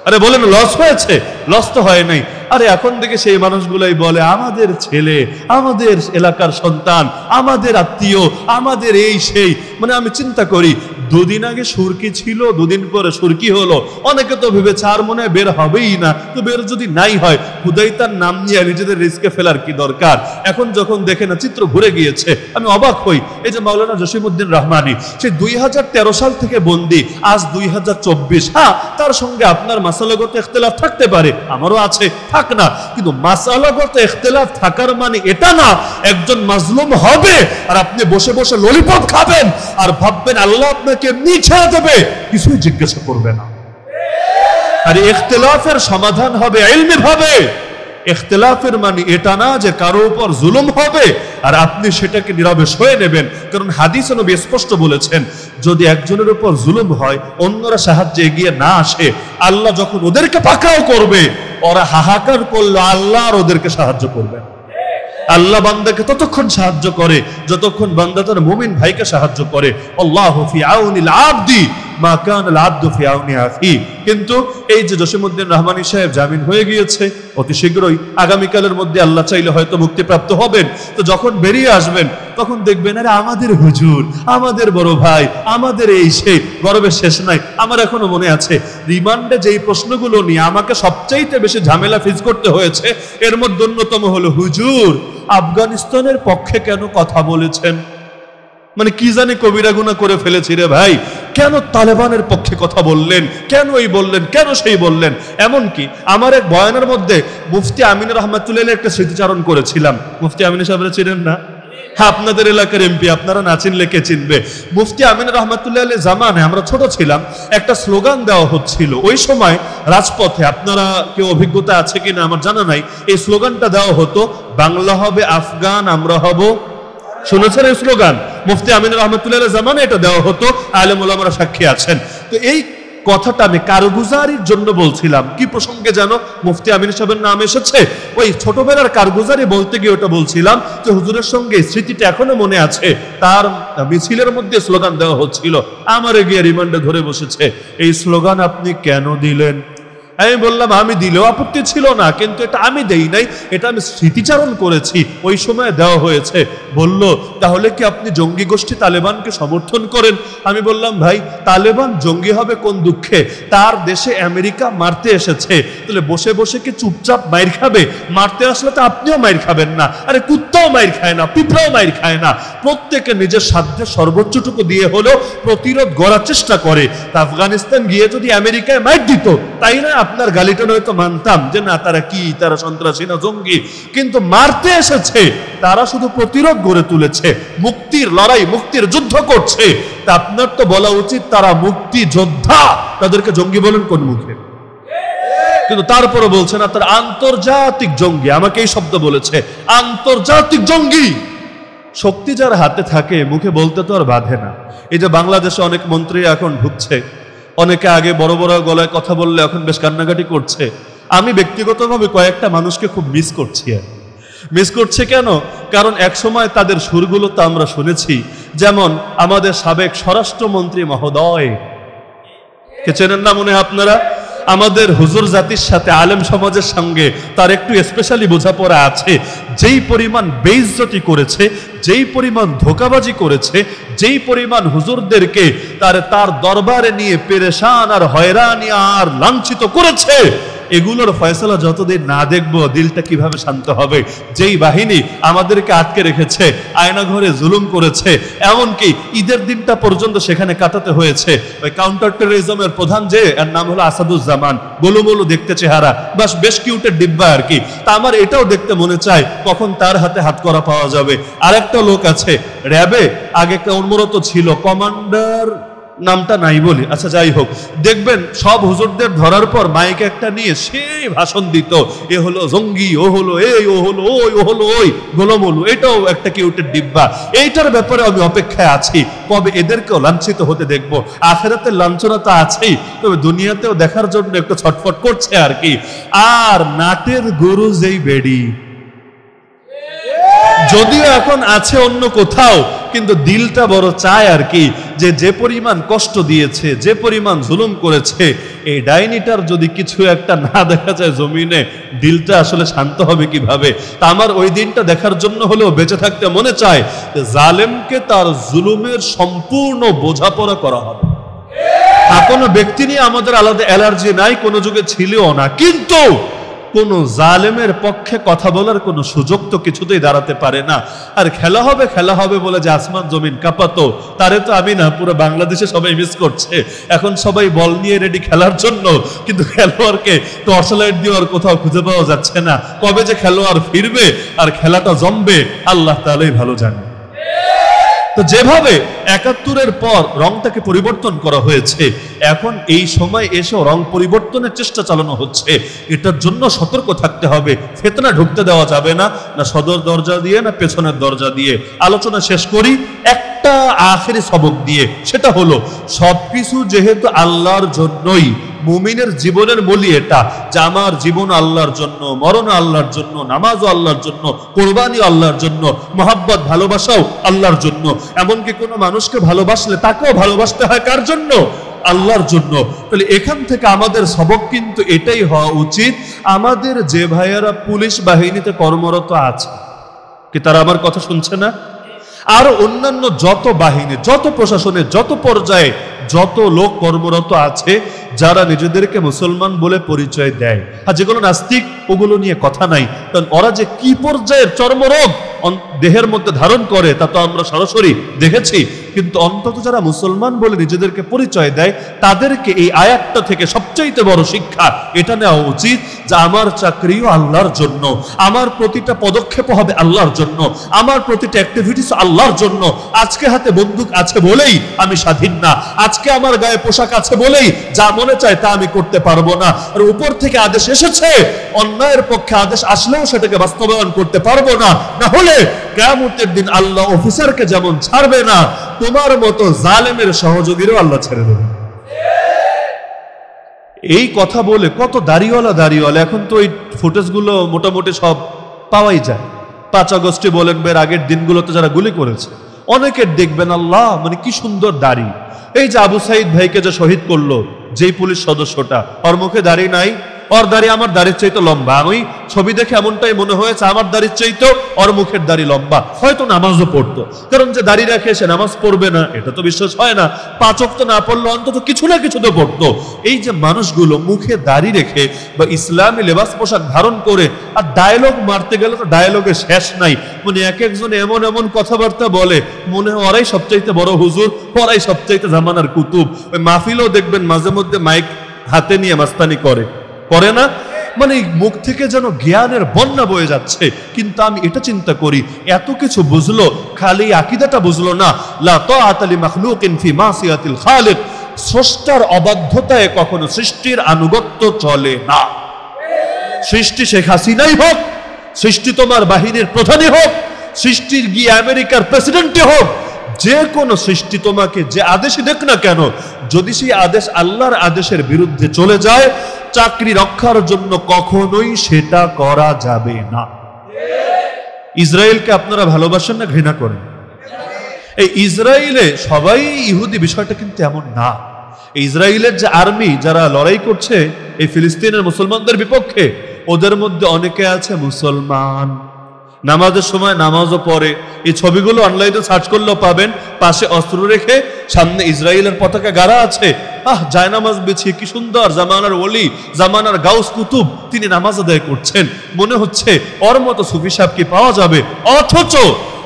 আরে বলেন লস হয়েছে? লস তো হয় নাই। আরে এখন থেকে সেই মানুষগুলাই বলে আমাদের ছেলে, আমাদের এলাকার সন্তান, আমাদের আত্মীয়, আমাদের এই সেই। মানে আমি চিন্তা করি, দুদিন আগে সুরকি ছিল, দুদিন পরে সুরকি হলো। অনেকে তো ভেবেছে আর মনে হয় বের হবেই না, তো বের যদি নাই হয় খুদাই তার নাম নিয়ে নিজেদের রিস্কে ফেলার কি দরকার? এখন যখন দেখে না চিত্র ঘুরে গিয়েছে, আমি অবাক হই। এই যে মাওলানা জসিমউদ্দিন রহমানী, সে 2013 সাল থেকে বন্দী, আজ 2024। হ্যাঁ, তার সঙ্গে আপনার মাসালাগত ইখতিলাফ থাকতে পারে, আমারও আছে, থাক না, কিন্তু মাসালাগত ইখতিলাফ থাকার মানে এটা না একজন মাজলুম হবে আর আপনি বসে বসে ললিপপ খাবেন আর ভাববেন আল্লাহ আপনাকে এমনি ছেড়ে দেবে, কিছুই জিজ্ঞাসা করবে না। আর ইখতিলাফের সমাধান হবে ইলমি ভাবে। ইখতিলাফের মানে এটা না যে কারো উপর জুলুম হবে আর আপনি সেটাকে নীরবে সয়ে নেবেন। কারণ হাদিসে নবী স্পষ্ট বলেছেন, যদি একজনের উপর জুলুম হয়, অন্যরা সাহায্যে এগিয়ে না আসে, আল্লাহ যখন ওদেরকে পাকড়াও করবে, ওরা হাহাকার করলো, আল্লাহ আর ওদেরকে সাহায্য করবে। আল্লাহ বান্দাকে ততক্ষণ সাহায্য করে যতক্ষণ বান্দা তার মুমিন ভাইকে সাহায্য করে। আল্লাহু ফি আউনিল আবদি মা কানাল আবদু ফি আউনি আখি। কিন্তু এই যে জসিমউদ্দিন রহমানী সাহেব জামিন হয়ে গিয়েছে, অতি শীঘ্রই আগামীকালের মধ্যে আল্লাহ চাইলে হয়তো মুক্তিপ্রাপ্ত হবেন। তো যখন বেরিয়ে আসবেন তখন দেখবেন আরে আমাদের হুজুর, আমাদের বড় ভাই, আমাদের এই সেই, গর্বের শেষ নাই। আমার এখনো মনে আছে রিমান্ডে যেই প্রশ্নগুলো নিয়ে আমাকে সবচাইতে বেশি ঝামেলা ফেস করতে হয়েছে, এর মধ্যে অন্যতম হলো, হুজুর আফগানিস্তানের পক্ষে কেন কথা বলেছেন? মানে কি জানি কবিরা গুনাহ করে ফেলেছি রে ভাই, কেন তালেবানের পক্ষে কথা বললেন, কেন এই বললেন, কেন সেই বললেন? এমনকি আমার এক বয়ানের মধ্যে মুফতি আমিন রহমাতুল্লাহ একটা স্মৃতিচারণ করেছিলাম। মুফতি আমিন সাহেবরা চিনেন না? হ্যাঁ, আপনাদের এলাকার এমপি, আপনারা না চিনলে কে চিনবে? মুফতি আমিন রহমাতুল্লাহ জামানে আমরা ছোট ছিলাম, একটা স্লোগান দেওয়া হচ্ছিল ওই সময় রাজপথে, আপনারা কেউ অভিজ্ঞতা আছে কিনা আমার জানা নাই। এই স্লোগানটা দেওয়া হতো, বাংলা হবে আফগান, আমরা হব। শুনেছেন এই স্লোগান? মুফতি আমিন রহমাতুল্লাহ জামানে এটা দেওয়া হতো, আলেম ওলামারা সাক্ষী আছেন। তো এই কথাটা আমি কারগুজারির জন্য বলছিলাম। কি প্রসঙ্গে যেন মুফতি আমিন সাহেবের নাম এসেছে, ওই ছোটবেলার কারগুজারি বলতে গিয়ে ওটা বলছিলাম যে হুজুরের সঙ্গে স্মৃতিটা এখনো মনে আছে। তার মিছিলের মধ্যে স্লোগান দেওয়া হচ্ছিল, আমারে গিয়ে রিমান্ডে ধরে বসেছে, এই স্লোগান আপনি কেন দিলেন? আমি বললাম আমি দিলেও আপত্তি ছিল না, কিন্তু এটা আমি দেই নাই, এটা আমি স্মৃতিচারণ করেছি, ওই সময় দেওয়া হয়েছে। বলল তাহলে কি আপনি জঙ্গি গোষ্ঠী তালেবানকে সমর্থন করেন? আমি বললাম ভাই, তালেবান জঙ্গি হবে কোন দুঃখে? তার দেশে আমেরিকা মারতে এসেছে, তাহলে বসে বসে কি চুপচাপ মাইর খাবে? মারতে আসলে তো আপনিও মাইর খাবেন না। আরে কুত্তাও মাইর খায় না, পিঁপড়াও মাইর খায় না। প্রত্যেকে নিজের সাধ্যে সর্বোচ্চটুকু দিয়ে হলেও প্রতিরোধ গড়ার চেষ্টা করে। তা আফগানিস্তান গিয়ে যদি আমেরিকায় মাইর দিত, তাই না আপনার গালিটা নয়তো মানতাম যে না তারা কি, তারা সন্ত্রাসী না জঙ্গি, কিন্তু মারতে এসেছে, তারা শুধু প্রতিরোধ গড়ে তুলেছে, মুক্তির লড়াই, মুক্তির যুদ্ধ করছে। তা আপনার তো বলা উচিত তারা মুক্তি যোদ্ধা, তাদেরকে জঙ্গি বলেন কোন মুখে? কিন্তু তারপরে বলছে না তারা আন্তর্জাতিক জঙ্গি, আমাকে এই শব্দ বলেছে, আন্তর্জাতিক জঙ্গি। শক্তি যার হাতে থাকে মুখে বলতে তো আর বাধে না। এই যে বাংলাদেশে অনেক মন্ত্রী এখন ঢুকছে, অনেকে আগে বড় বড় গলায় কথা বললে এখন বেশ কান্নাকাটি করছে। আমি ব্যক্তিগতভাবে কয়েকটা মানুষকে খুব মিস করছি। মিস করছে কেন? কারণ এক সময় তাদের সুরগুলো তো আমরা শুনেছি, যেমন আমাদের সাবেক স্বরাষ্ট্রমন্ত্রী মহোদয়, কে চেনেন না মনে হয় আপনারা? আমাদের হুজুর জাতির সাথে আলেম সমাজের সঙ্গে তার একটু স্পেশালি বোঝাপড়া আছে। যেই পরিমাণ বেইজ্জতি করেছে, যেই পরিমাণ ধোঁকাবাজি করেছে, যেই পরিমাণ হুজুরদেরকে তার দরবারে নিয়ে পেরেশান আর হয়রানি আর লাঞ্ছিত করেছে, এগুলোর ফয়সালা যতদিন না দেখবো দিলটা কিভাবে শান্ত হবে? যেই বাহিনী আমাদেরকে আটকে রেখেছে, আয়নাঘরে জুলুম করেছে, এমনকি ঈদের দিনটা পর্যন্ত সেখানে কাটাতে হয়েছে। ওই কাউন্টার টেরোরিজমের প্রধান যে, এর নাম হলো আসাদুজ্জামান, গোলু মোলু দেখতে চেহারা, বাস বেশ কিউটের ডিব্বা আর কি। তা আমার এটাও দেখতে মনে চায় কখন তার হাতে হাত করা পাওয়া যাবে। আরেকটা লোক আছে র্যাবে, আগে কর্মরত ছিল, কমান্ডার নামটা নাই বলি, আচ্ছা যাই হোক, দেখবেন সব হুজুরদের ধরার পর মাইকে একটা নিয়ে সেই ভাষণ দিত, এ হলো জঙ্গি, ও হলো এই, ও হলো ওই, ও হলো ওই, গোলমলু। এটাও একটা কিউটের ডিব্বা। এইটার ব্যাপারে আমি অপেক্ষায় আছি, কবে এদেরকেও লাঞ্ছিত হতে দেখবো। আখেরাতের লাঞ্ছনা তো আছেই, তবে দুনিয়াতেও দেখার জন্য একটু ছটফট করছে আর কি। আর নাটের গুরু যেই বেড়ি, যদিও এখন আছে অন্য কোথাও, কিন্তু দিলটা বড় চায় আর কি, যে পরিমাণ কষ্ট দিয়েছে, যে পরিমাণ জুলুম করেছে, এই ডাইনিটার যদি কিছু একটা না দেখা যায় জমিনে, দিলটা আসলে শান্ত হবে কিভাবে? তা আমার ওই দিনটা দেখার জন্য হলেও বেঁচে থাকতে মনে চায় যে জালেমকে তার জুলুমের সম্পূর্ণ বোঝাপড়া করা হবে। আর কোনো ব্যক্তি নিয়ে আমাদের আলাদা অ্যালার্জি নাই, কোনো যুগে ছিলও না, কিন্তু কোন জালেমের পক্ষে কথা বলার কোন সুযোগ তো কিছুতেই দাঁড়াতে পারে না। আর খেলা হবে বলে যে আসমান জমিন কাঁপাতো, তারে তো আমি না, পুরো বাংলাদেশে সবাই মিস করছে। এখন সবাই বল নিয়ে রেডি খেলার জন্য, কিন্তু খেলোয়াড়কে টর্চ লাইট দিয়ে আর কোথাও খুঁজে পাওয়া যাচ্ছে না। কবে যে খেলোয়াড় ফিরবে আর খেলাটা জমবে আল্লাহ তাআলাই ভালো জানে। তো যেভাবে ৭১-এর পর রংটাকে পরিবর্তন করা হয়েছে, এখন এই সময় এসে রং পরিবর্তনের চেষ্টা চালানো হচ্ছে। এটার জন্য সতর্ক থাকতে হবে। ফিতনা ঢুকতে দেওয়া যাবে না, না সদর দরজা দিয়ে না পেছনের দরজা দিয়ে। আলোচনা শেষ করি একটা আখেরি সবক দিয়ে, সেটা হলো সবকিছু যেহেতু আল্লাহর জন্যই, মুমিনের জীবনের মূলই এটা যে আমার জীবন আল্লাহর জন্য, মরণ আল্লাহর জন্য, নামাজও আল্লাহর জন্য, কোরবানি আল্লাহর জন্য, মহাব্বত ভালোবাসাও আল্লাহর জন্য। এমনকি কোনো মানুষকে ভালোবাসলে তাকেও ভালোবাসতে হয় কার জন্য? আল্লাহর জন্য। তাহলে এখান থেকে আমাদের সবক কিন্তু এটাই হওয়া উচিত, আমাদের যে ভাইয়েরা পুলিশ বাহিনীতে কর্মরত আছে, কি তারা আমার কথা শুনছে না? আর অন্যান্য যত বাহিনী, যত প্রশাসনে, যত পর্যায়ে যত লোক কর্মরত আছে, যারা নিজেদেরকে মুসলমান বলে পরিচয় দেয়, আর যেগুলো নাস্তিক ওগুলো নিয়ে কথা নাই, কারণ ওরা যে কি পর্যায়ের চর্মরোগ দেহের মধ্যে ধারণ করে তা তো আমরা সরাসরি দেখেছি। কিন্তু অন্তত যারা মুসলমান বলে নিজেদেরকে পরিচয় দেয়, তাদেরকে এই আয়াতটা থেকে সবচাইতে বড় শিক্ষা এটা নেওয়া উচিত যে আমার চাকরিও আল্লাহর জন্য, আমার প্রতিটা পদক্ষেপ হবে আল্লাহর জন্য, আমার প্রতিটা অ্যাক্টিভিটিস আল্লাহর জন্য। আজকে হাতে বন্দুক আছে বলেই আমি স্বাধীন না, আজকে আমার গায়ে পোশাক আছে বলেই যা মনে চায় তা আমি করতে পারবো না। আর উপর থেকে আদেশ এসেছে, অন্যায়ের পক্ষে আদেশ আসলেও সেটাকে বাস্তবায়ন করতে পারবো না। না হলে কিয়ামতের দিন আল্লাহ অফিসারকে যেমন ছাড়বে না, তোমার মতো জালেমের সহযোগীরও আল্লাহ ছেড়ে দেবে। এই কথা বলে কত দাড়িওয়ালা, এখন তো এই ফুটেজগুলো মোটামুটি সব পাওয়াই যায়। ৫ আগস্টে বলেন, বের আগের দিনগুলোতে যারা গুলি করেছে, অনেকের দেখবেন আল্লাহ মানে কি সুন্দর দাড়ি। এই যে আবু সাইদ ভাইকে যে শহীদ করলো যেই পুলিশ সদস্যটা, ওর মুখে দাড়ি নাই, ওর দাড়ি আমার দাড়ির চাইতে লম্বা। আমি ছবি দেখে এমনটাই মনে হয়েছে আমার দাড়ির চাইতে ওর মুখের দাড়ি লম্বা। হয়তো নামাজও পড়তো, কারণ যে দাড়ি রাখে সে নামাজ পড়বে না এটা তো বিশ্বাস হয় না। ৫ ওয়াক্ত না পড়লো অন্তত কিছু না কিছু তো পড়তো। এই যে মানুষগুলো মুখে দাড়ি রেখে বা ইসলামী লেবাস পোশাক ধারণ করে, আর ডায়লগ মারতে গেলে তো ডায়লগের শেষ নাই। মানে এক একজন এমন এমন কথাবার্তা বলে, মনে হয় ওরাই সবচাইতে বড় হুজুর, ওরাই সবচাইতে জামানার কুতুব। ওই মাহফিলেও দেখবেন মাঝে মধ্যে মাইক হাতে নিয়ে মাস্তানি করে না, মানে মুখ থেকে যেন জ্ঞানের বন্যা বয়ে যাচ্ছে। কিন্তু আমি এটা চিন্তা করি, এত কিছু বুঝলো, খালি আকীদাটা বুঝলো না। লা তাআতা লিমাখলুকিন ফি মাসিয়াতিল খালিক, স্রষ্টার অবাধ্যতায় কখনো সৃষ্টির আনুগত্য চলে না। সৃষ্টি শেখ হাসিনাই হোক, সৃষ্টি তোমার বাহিনীর প্রধানই হোক, সৃষ্টির গিয়ে আমেরিকার প্রেসিডেন্টই হোক, যে কোনো সৃষ্টি তোমাকে যে আদেশই দেখ না কেন, যদি সেই আদেশ আল্লাহর আদেশের বিরুদ্ধে চলে যায়, চাকরি রক্ষার জন্য কখনোই সেটা করা যাবে না। ইসরায়েলকে আপনারা ভালোবাসেন না ঘৃণা করেন? এই ইসরায়েলে সবাই ইহুদি, বিষয়টা কিন্তু এমন না। ইসরায়েলের যে আর্মি যারা লড়াই করছে এই ফিলিস্তিনের মুসলমানদের বিপক্ষে, ওদের মধ্যে অনেকে আছে মুসলমান। নামাজের সময় নামাজও পড়ে। এই ছবিগুলো অনলাইনে সার্চ করলেও পাবেন। পাশে অস্ত্র রেখে সামনে ইসরায়েলের পতাকা গাড়া আছে। জায়নামাজ বিছিয়ে কি সুন্দর, জামানার ওলি, জামানার গাউস কুতুব তিনি নামাজ আদায় করছেন। মনে হচ্ছে ওর মতো সুফি সাহেব কি পাওয়া যাবে? অথচ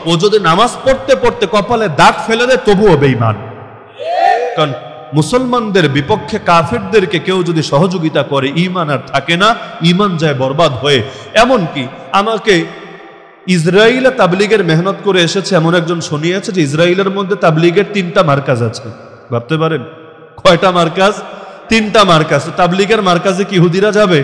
ও যদি নামাজ পড়তে পড়তে কপালে দাগ ফেলে দেয় তবুও বেঈমান। কারণ মুসলমানদের বিপক্ষে কাফেরদেরকে কেউ যদি সহযোগিতা করে ঈমান আর থাকে না, ঈমান যায় বরবাদ হয়ে। এমনকি আমাকে ইসরায়েলে তাবলীগের মেহনত করে এসেছে এমন একজন শুনিয়েছে যে ইসরায়েলের মধ্যে তাবলীগের 3টা মার্কাজ আছে। ভাবতে পারেন কয়টা মার্কাজ? 3টা মার্কাজ। তাবলীগের মার্কাজে কি ইহুদিরা যাবে?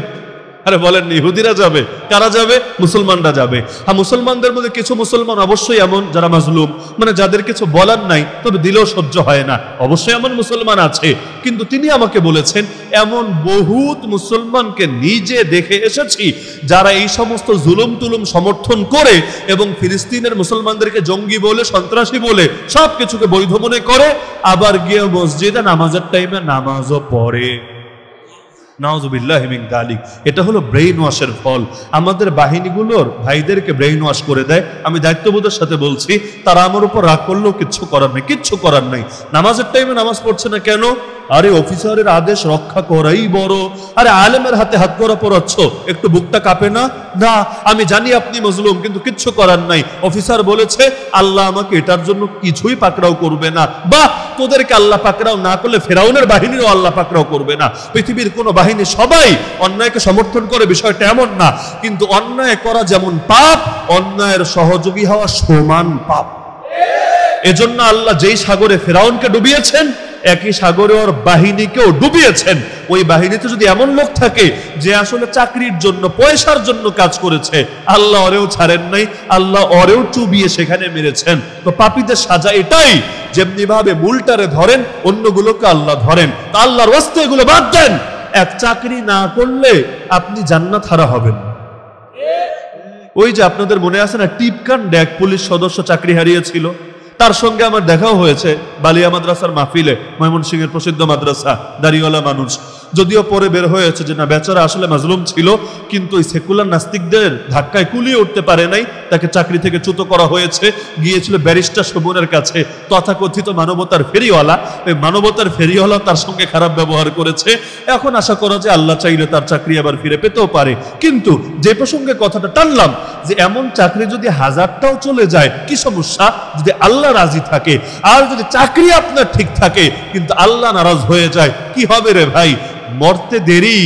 আরে বলেন, ইহুদিরা যাবে? কারা যাবে? মুসলমানরা যাবে। হ্যাঁ, মুসলমানদের মধ্যে কিছু মুসলমান অবশ্যই এমন যারা মাজলুম, মানে যাদের কিছু বলার নাই, তবে দিলেও সহ্য হয় না, অবশ্যই এমন মুসলমান আছে। কিন্তু তিনি আমাকে বলেছেন এমন বহুত মুসলমানকে নিজে দেখে এসেছি যারা এই সমস্ত জুলুম টুলুম সমর্থন করে এবং ফিলিস্তিনের মুসলমানদেরকে জঙ্গি বলে, সন্ত্রাসী বলে সবকিছুকে বৈধ মনে করে, আবার গিয়ে মসজিদে নামাজের টাইমে নামাজও পড়ে। নাউযুবিল্লাহি মিন যালিক। এটা হলো ব্রেইন ওয়াশের ফল। আমাদের বাহিনীগুলোর ভাইদেরকে ব্রেইন ওয়াশ করে দেয়। আমি দায়িত্ববোধের সাথে বলছি, তারা আমার উপর রাগ করলেও কিচ্ছু করার নেই, কিচ্ছু করার নাই। নামাজের টাইমে নামাজ পড়ছে না কেন? আরে অফিসারের আদেশ রক্ষা করাই বড়। আরে আলেমের হাতে হাত করা পড়াচ্ছ, একটু বুকটা কাঁপে না? না, আমি জানি আপনি মজলুম, কিন্তু কিচ্ছু করার নাই। অফিসার বলেছে আল্লাহ আমাকে এটার জন্য কিছুই পাকড়াও করবে না। বাহ, তোদেরকে আল্লাহ পাকড়াও না করলে ফেরাউনের বাহিনীরও আল্লাহ পাকড়াও করবে না। পৃথিবীর কোন বাহিনী সবাই অন্যায়কে সমর্থন করে, বিষয়টা এমন না। কিন্তু অন্যায় করা যেমন পাপ, অন্যায়ের সহযোগী হওয়া সমান পাপ। এজন্য আল্লাহ যেই সাগরে ফেরাউনকে ডুবিয়েছেন, একই সাগরে ওর বাহিনীকেও ডুবিয়েছেন। ওই বাহিনীতে যদি এমন লোক থাকে যে আসলে চাকরির জন্য, পয়সার জন্য কাজ করেছে, আল্লাহ ওরেও ছাড়েন নাই, আল্লাহ ওরেও চুবিয়ে সেখানে মেরেছেন। তো পাপীদের সাজা এটাই, যেমনি ভাবে মূলটারে ধরেন অন্যগুলোকে আল্লাহ ধরেন। তা আল্লাহর ওয়াস্তে এগুলো বাদ দেন। এক চাকরি না করলে আপনি জান্নাত হারা হবেন। ওই যে আপনাদের মনে আছে না, টিপকান্ডে এক পুলিশ সদস্য চাকরি হারিয়েছিল, তার সঙ্গে আমার দেখাও হয়েছে বালিয়া মাদ্রাসার মাহফিলে। ময়মনসিংহের প্রসিদ্ধ মাদ্রাসা, দাড়িওয়ালা মানুষ। যদিও পরে বের হয়েছে যে না, বেচারা আসলে মাজলুম ছিল, কিন্তু ওই সেকুলার নাস্তিকদের ধাক্কায় কুলিয়ে উঠতে পারে নাই, তাকে চাকরি থেকে চ্যুত করা হয়েছে। গিয়েছিল ব্যারিস্টার শোভনের কাছে, তথাকথিত মানবতার ফেরিওয়ালা। ওই মানবতার ফেরিওয়ালা তার সঙ্গে খারাপ ব্যবহার করেছে। এখন আশা করা যে আল্লাহ চাইলে তার চাকরি আবার ফিরে পেতেও পারে। কিন্তু যে প্রসঙ্গে কথাটা টানলাম, যে এমন চাকরি যদি 1000টাও চলে যায় কি সমস্যা, যদি আল্লাহ রাজি থাকে। আর যদি চাকরি আপনার ঠিক থাকে কিন্তু আল্লাহ নারাজ হয়ে যায়, কি হবে রে ভাই? মরতে দেরি,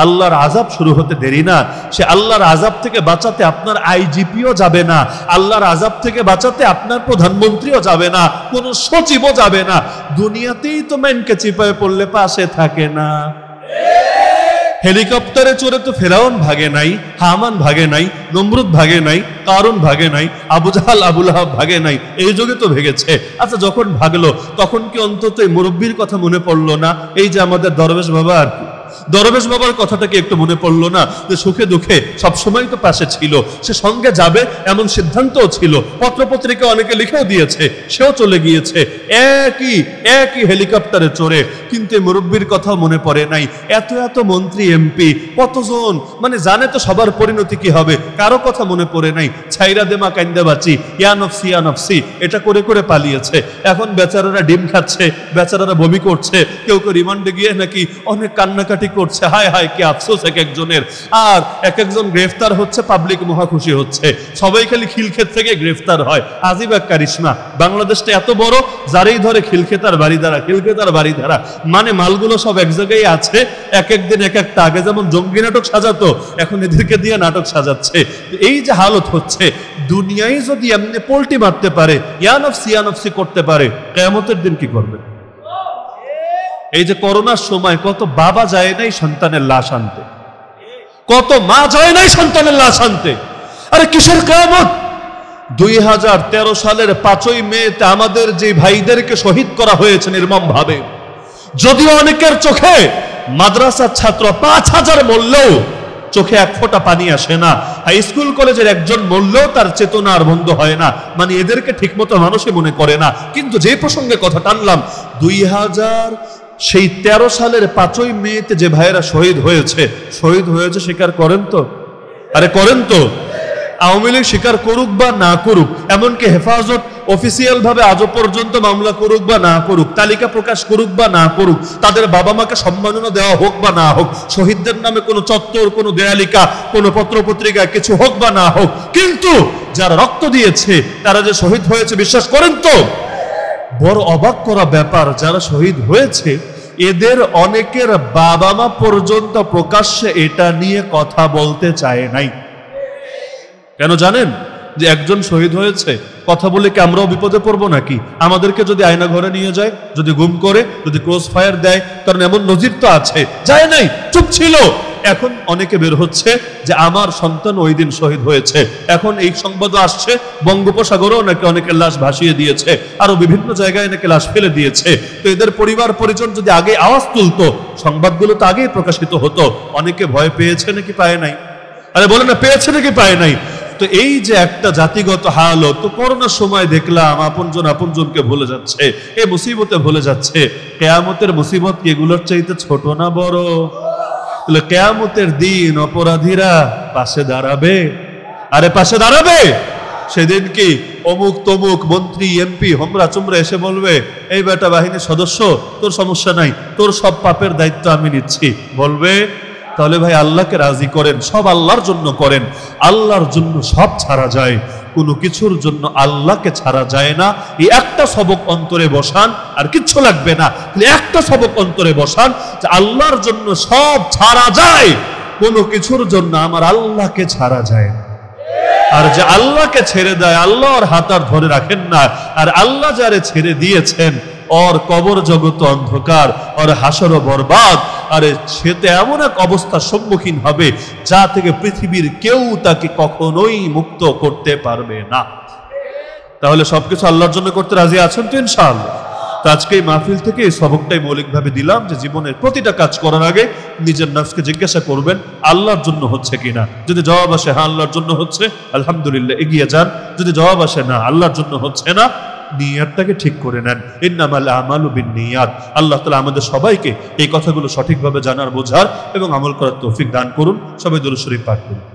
আল্লাহর আযাব শুরু হতে দেরি না। সে আল্লাহর আযাব থেকে বাঁচাতে আপনার আইজিপিও যাবে না, আল্লাহর আযাব থেকে বাঁচাতে আপনার প্রধানমন্ত্রীও যাবে না, কোন সচিবও যাবে না। দুনিয়াতেই তো মেনকে চিপায় পড়লে পাশে থাকে না। হেলিকপ্টারে চড়ে তো ফেরাউন ভাগে নাই, হামান ভাগে নাই, নমরুদ ভাগে নাই, কারুন ভাগে নাই, আবু জাহাল আবু লাহাব ভাগে নাই, এই যুগে তো ভেগেছে। আচ্ছা, যখন ভাগলো তখন কি অন্তত এই মুরব্বীর কথা মনে পড়লো না? এই যে আমাদের দরবেশ বাবা, আর কি দরবেশ বাবার কথাটা কি একটু মনে পড়লো না? যে সুখে দুঃখে সবসময় তো পাশে ছিল, সে সঙ্গে যাবে এমন সিদ্ধান্তও ছিল, পত্রপত্রিকা অনেকে লিখেও দিয়েছে, সেও চলে গিয়েছে একই হেলিকপ্টারে চড়ে। কিন্তু এই মুরব্বীর কথাও মনে পড়ে নাই। এত এত মন্ত্রী এমপি কতজন, মানে জানে তো সবার পরিণতি কি হবে, কারো কথা মনে পড়ে নাই। ছাইরা দেমা কান্দা বাঁচি, ইয়া নফসি ইয়া নফসি, এটা করে করে পালিয়েছে। এখন বেচারারা ডিম খাচ্ছে, বেচারারা বমি করছে, কেউ কেউ রিমান্ডে গিয়ে নাকি অনেক কান্নাকাটি করছে। হায় হায়, কি আফসোস এক একজনের। আর এক একজন গ্রেফতার হচ্ছে, পাবলিক মহা খুশি হচ্ছে। সবাই খালি খিলক্ষেত থেকে গ্রেফতার হয়। আজিব এক কারিশমা। বাংলাদেশটা এত বড়, যারেই ধরে খিলক্ষেতার বাড়িধারা, খিলক্ষেতার বাড়িধারা, মানে মালগুলো সব এক জায়গায় আছে। এক একদিন এক একটা, আগে যেমন জঙ্গি নাটক সাজাতো, এখন এদেরকে দিয়ে নাটক সাজাচ্ছে। এই যে হালত হচ্ছে, দুনিয়ায় যদি এমনি পোল্টি মারতে পারে, ইয়া নফসি করতে পারে, কিয়ামতের দিন কি করবে? এই যে করোনার সময় কত বাবা যায় নাই সন্তানের লাশ আনতে, কত মা যায় নাই সন্তানের লাশ আনতে। আরে কিসের কিয়ামত? 2013 সালের 5ই মেতে আমাদের যে ভাইদেরকে শহীদ করা হয়েছে নির্মম ভাবে, যদিও অনেকের চোখে মাদ্রাসার ছাত্র 5000 মরলেও চোখে এক ফোঁটা পানি আসে না, স্কুল কলেজের একজন মরলেও তার চেতনা আর বন্ধ হয় না, মানে এদেরকে ঠিকমতো মানুষই মনে করে না। কিন্তু যে প্রসঙ্গে কথা টানলাম, 2013 সালের 5ই মেতে যে ভাইয়েরা শহীদ হয়েছে স্বীকার করেন তো? আরে করেন তো? আওয়ামী লীগ স্বীকার করুক বা না করুক, এমনকি হেফাজত অফিসিয়াল ভাবে আজও পর্যন্ত মামলা করুক বা না করুক, তালিকা প্রকাশ করুক বা না করুক, তাদের বাবা মাকে সম্মাননা দেওয়া হোক বা না হোক, শহীদদের নামে কোনো চত্বর, কোনো দেয়ালিকা, কোনো পত্র পত্রিকা কিছু হোক বা না হোক, কিন্তু যারা রক্ত দিয়েছে তারা যে শহীদ হয়েছে বিশ্বাস করেন তো? বড় অবাক করা ব্যাপার, যারা শহীদ হয়েছে এদের অনেকের বাবা মা পর্যন্ত প্রকাশ্যে এটা নিয়ে কথা বলতে চায় নাই। কেন জানেন? যে একজন শহীদ হয়েছে, কথা বলে কি আমরাও বিপদে পড়বো নাকি? আমাদেরকে যদি আয়না ঘরে নিয়ে যায়, যদি গুম করে, যদি ক্রস ফায়ার দেয়, কারণ এমন নজির তো আছে, যায় নাই, চুপ ছিল। এখন অনেকে বের হচ্ছে যে আমার সন্তান ওই দিন শহীদ হয়েছে। এখন এই সংবাদও আসছে বঙ্গোপসাগরেও নাকি অনেকের লাশ ভাসিয়ে দিয়েছে, আরো বিভিন্ন জায়গায় নাকি লাশ ফেলে দিয়েছে। তো এদের পরিবার পরিজন যদি আগে আওয়াজ তুলতো, সংবাদগুলো তো আগেই প্রকাশিত হতো। অনেকে ভয় পেয়েছে নাকি পায় নাই? আরে বলে না, পেয়েছে নাকি পায় নাই? তো এই যে একটা জাতিগত হালত, তো করোনার সময় দেখলাম আপনজন আপনজনকে ভুলে যাচ্ছে, এই মুসিবতে ভুলে যাচ্ছে। কেয়ামতের মুসিবত কি এগুলোর চাইতে ছোট না বড়? কেয়ামতের দিন অপরাধীরা পাশে দাঁড়াবে। আরে পাশে দাঁড়াবে। সেদিন কি অমুক তমুক মন্ত্রী এমপি হোমরা চুমরা এসে বলবে, এই বেটা বাহিনীর সদস্য, তোর সমস্যা নাই, তোর সব পাপের দায়িত্ব আমি নিচ্ছি, বলবে? তাহলে ভাই আল্লাহকে রাজি করেন, সব আল্লাহর জন্য করেন। আল্লাহর জন্য সব ছাড়া যায়, কোনো কিছুর জন্য আল্লাহকে ছাড়া যায় না। এই একটা সবক অন্তরে বসান, আর কিচ্ছু লাগবে না। একটা সবক অন্তরে বসান যে আল্লাহর জন্য সব ছাড়া যায়, কোনো কিছুর জন্য আমার আল্লাহকে ছাড়া যায় না। আর যে আল্লাহকে ছেড়ে দেয়, আল্লাহর হাত আর ধরে রাখেন না। আর আল্লাহ যারে ছেড়ে দিয়েছেন, ওর কবর জগৎ অন্ধকার, ওর হাসর বরবাদ। আরে সে তো এমন এক অবস্থার সম্মুখীন হবে যা থেকে পৃথিবীর কেউ তাকে কখনোই মুক্ত করতে পারবে না। তাহলে সবকিছু আল্লাহর জন্য করতে রাজি আছেন তো ইনশাআল্লাহ? তো আজকে এই মাহফিল থেকে এই সবকটাই মৌলিকভাবে দিলাম যে জীবনের প্রতিটা কাজ করার আগে নিজের নফসকে জিজ্ঞাসা করবেন আল্লাহর জন্য হচ্ছে কিনা। যদি জবাব আসে হ্যাঁ আল্লাহর জন্য হচ্ছে, আলহামদুলিল্লাহ, এগিয়ে যান। যদি জবাব আসে না আল্লাহর জন্য হচ্ছে না, নিয়তটাকে ঠিক করে নেন। ইন্নামাল আমালু বিন্নিয়াত। আল্লাহ তাআলা আমাদের সবাইকে এই কথাগুলো সঠিকভাবে জানার, বোঝার এবং আমল করার তৌফিক দান করুন। সবাই দুরূদ শরীফ পাঠ করুন।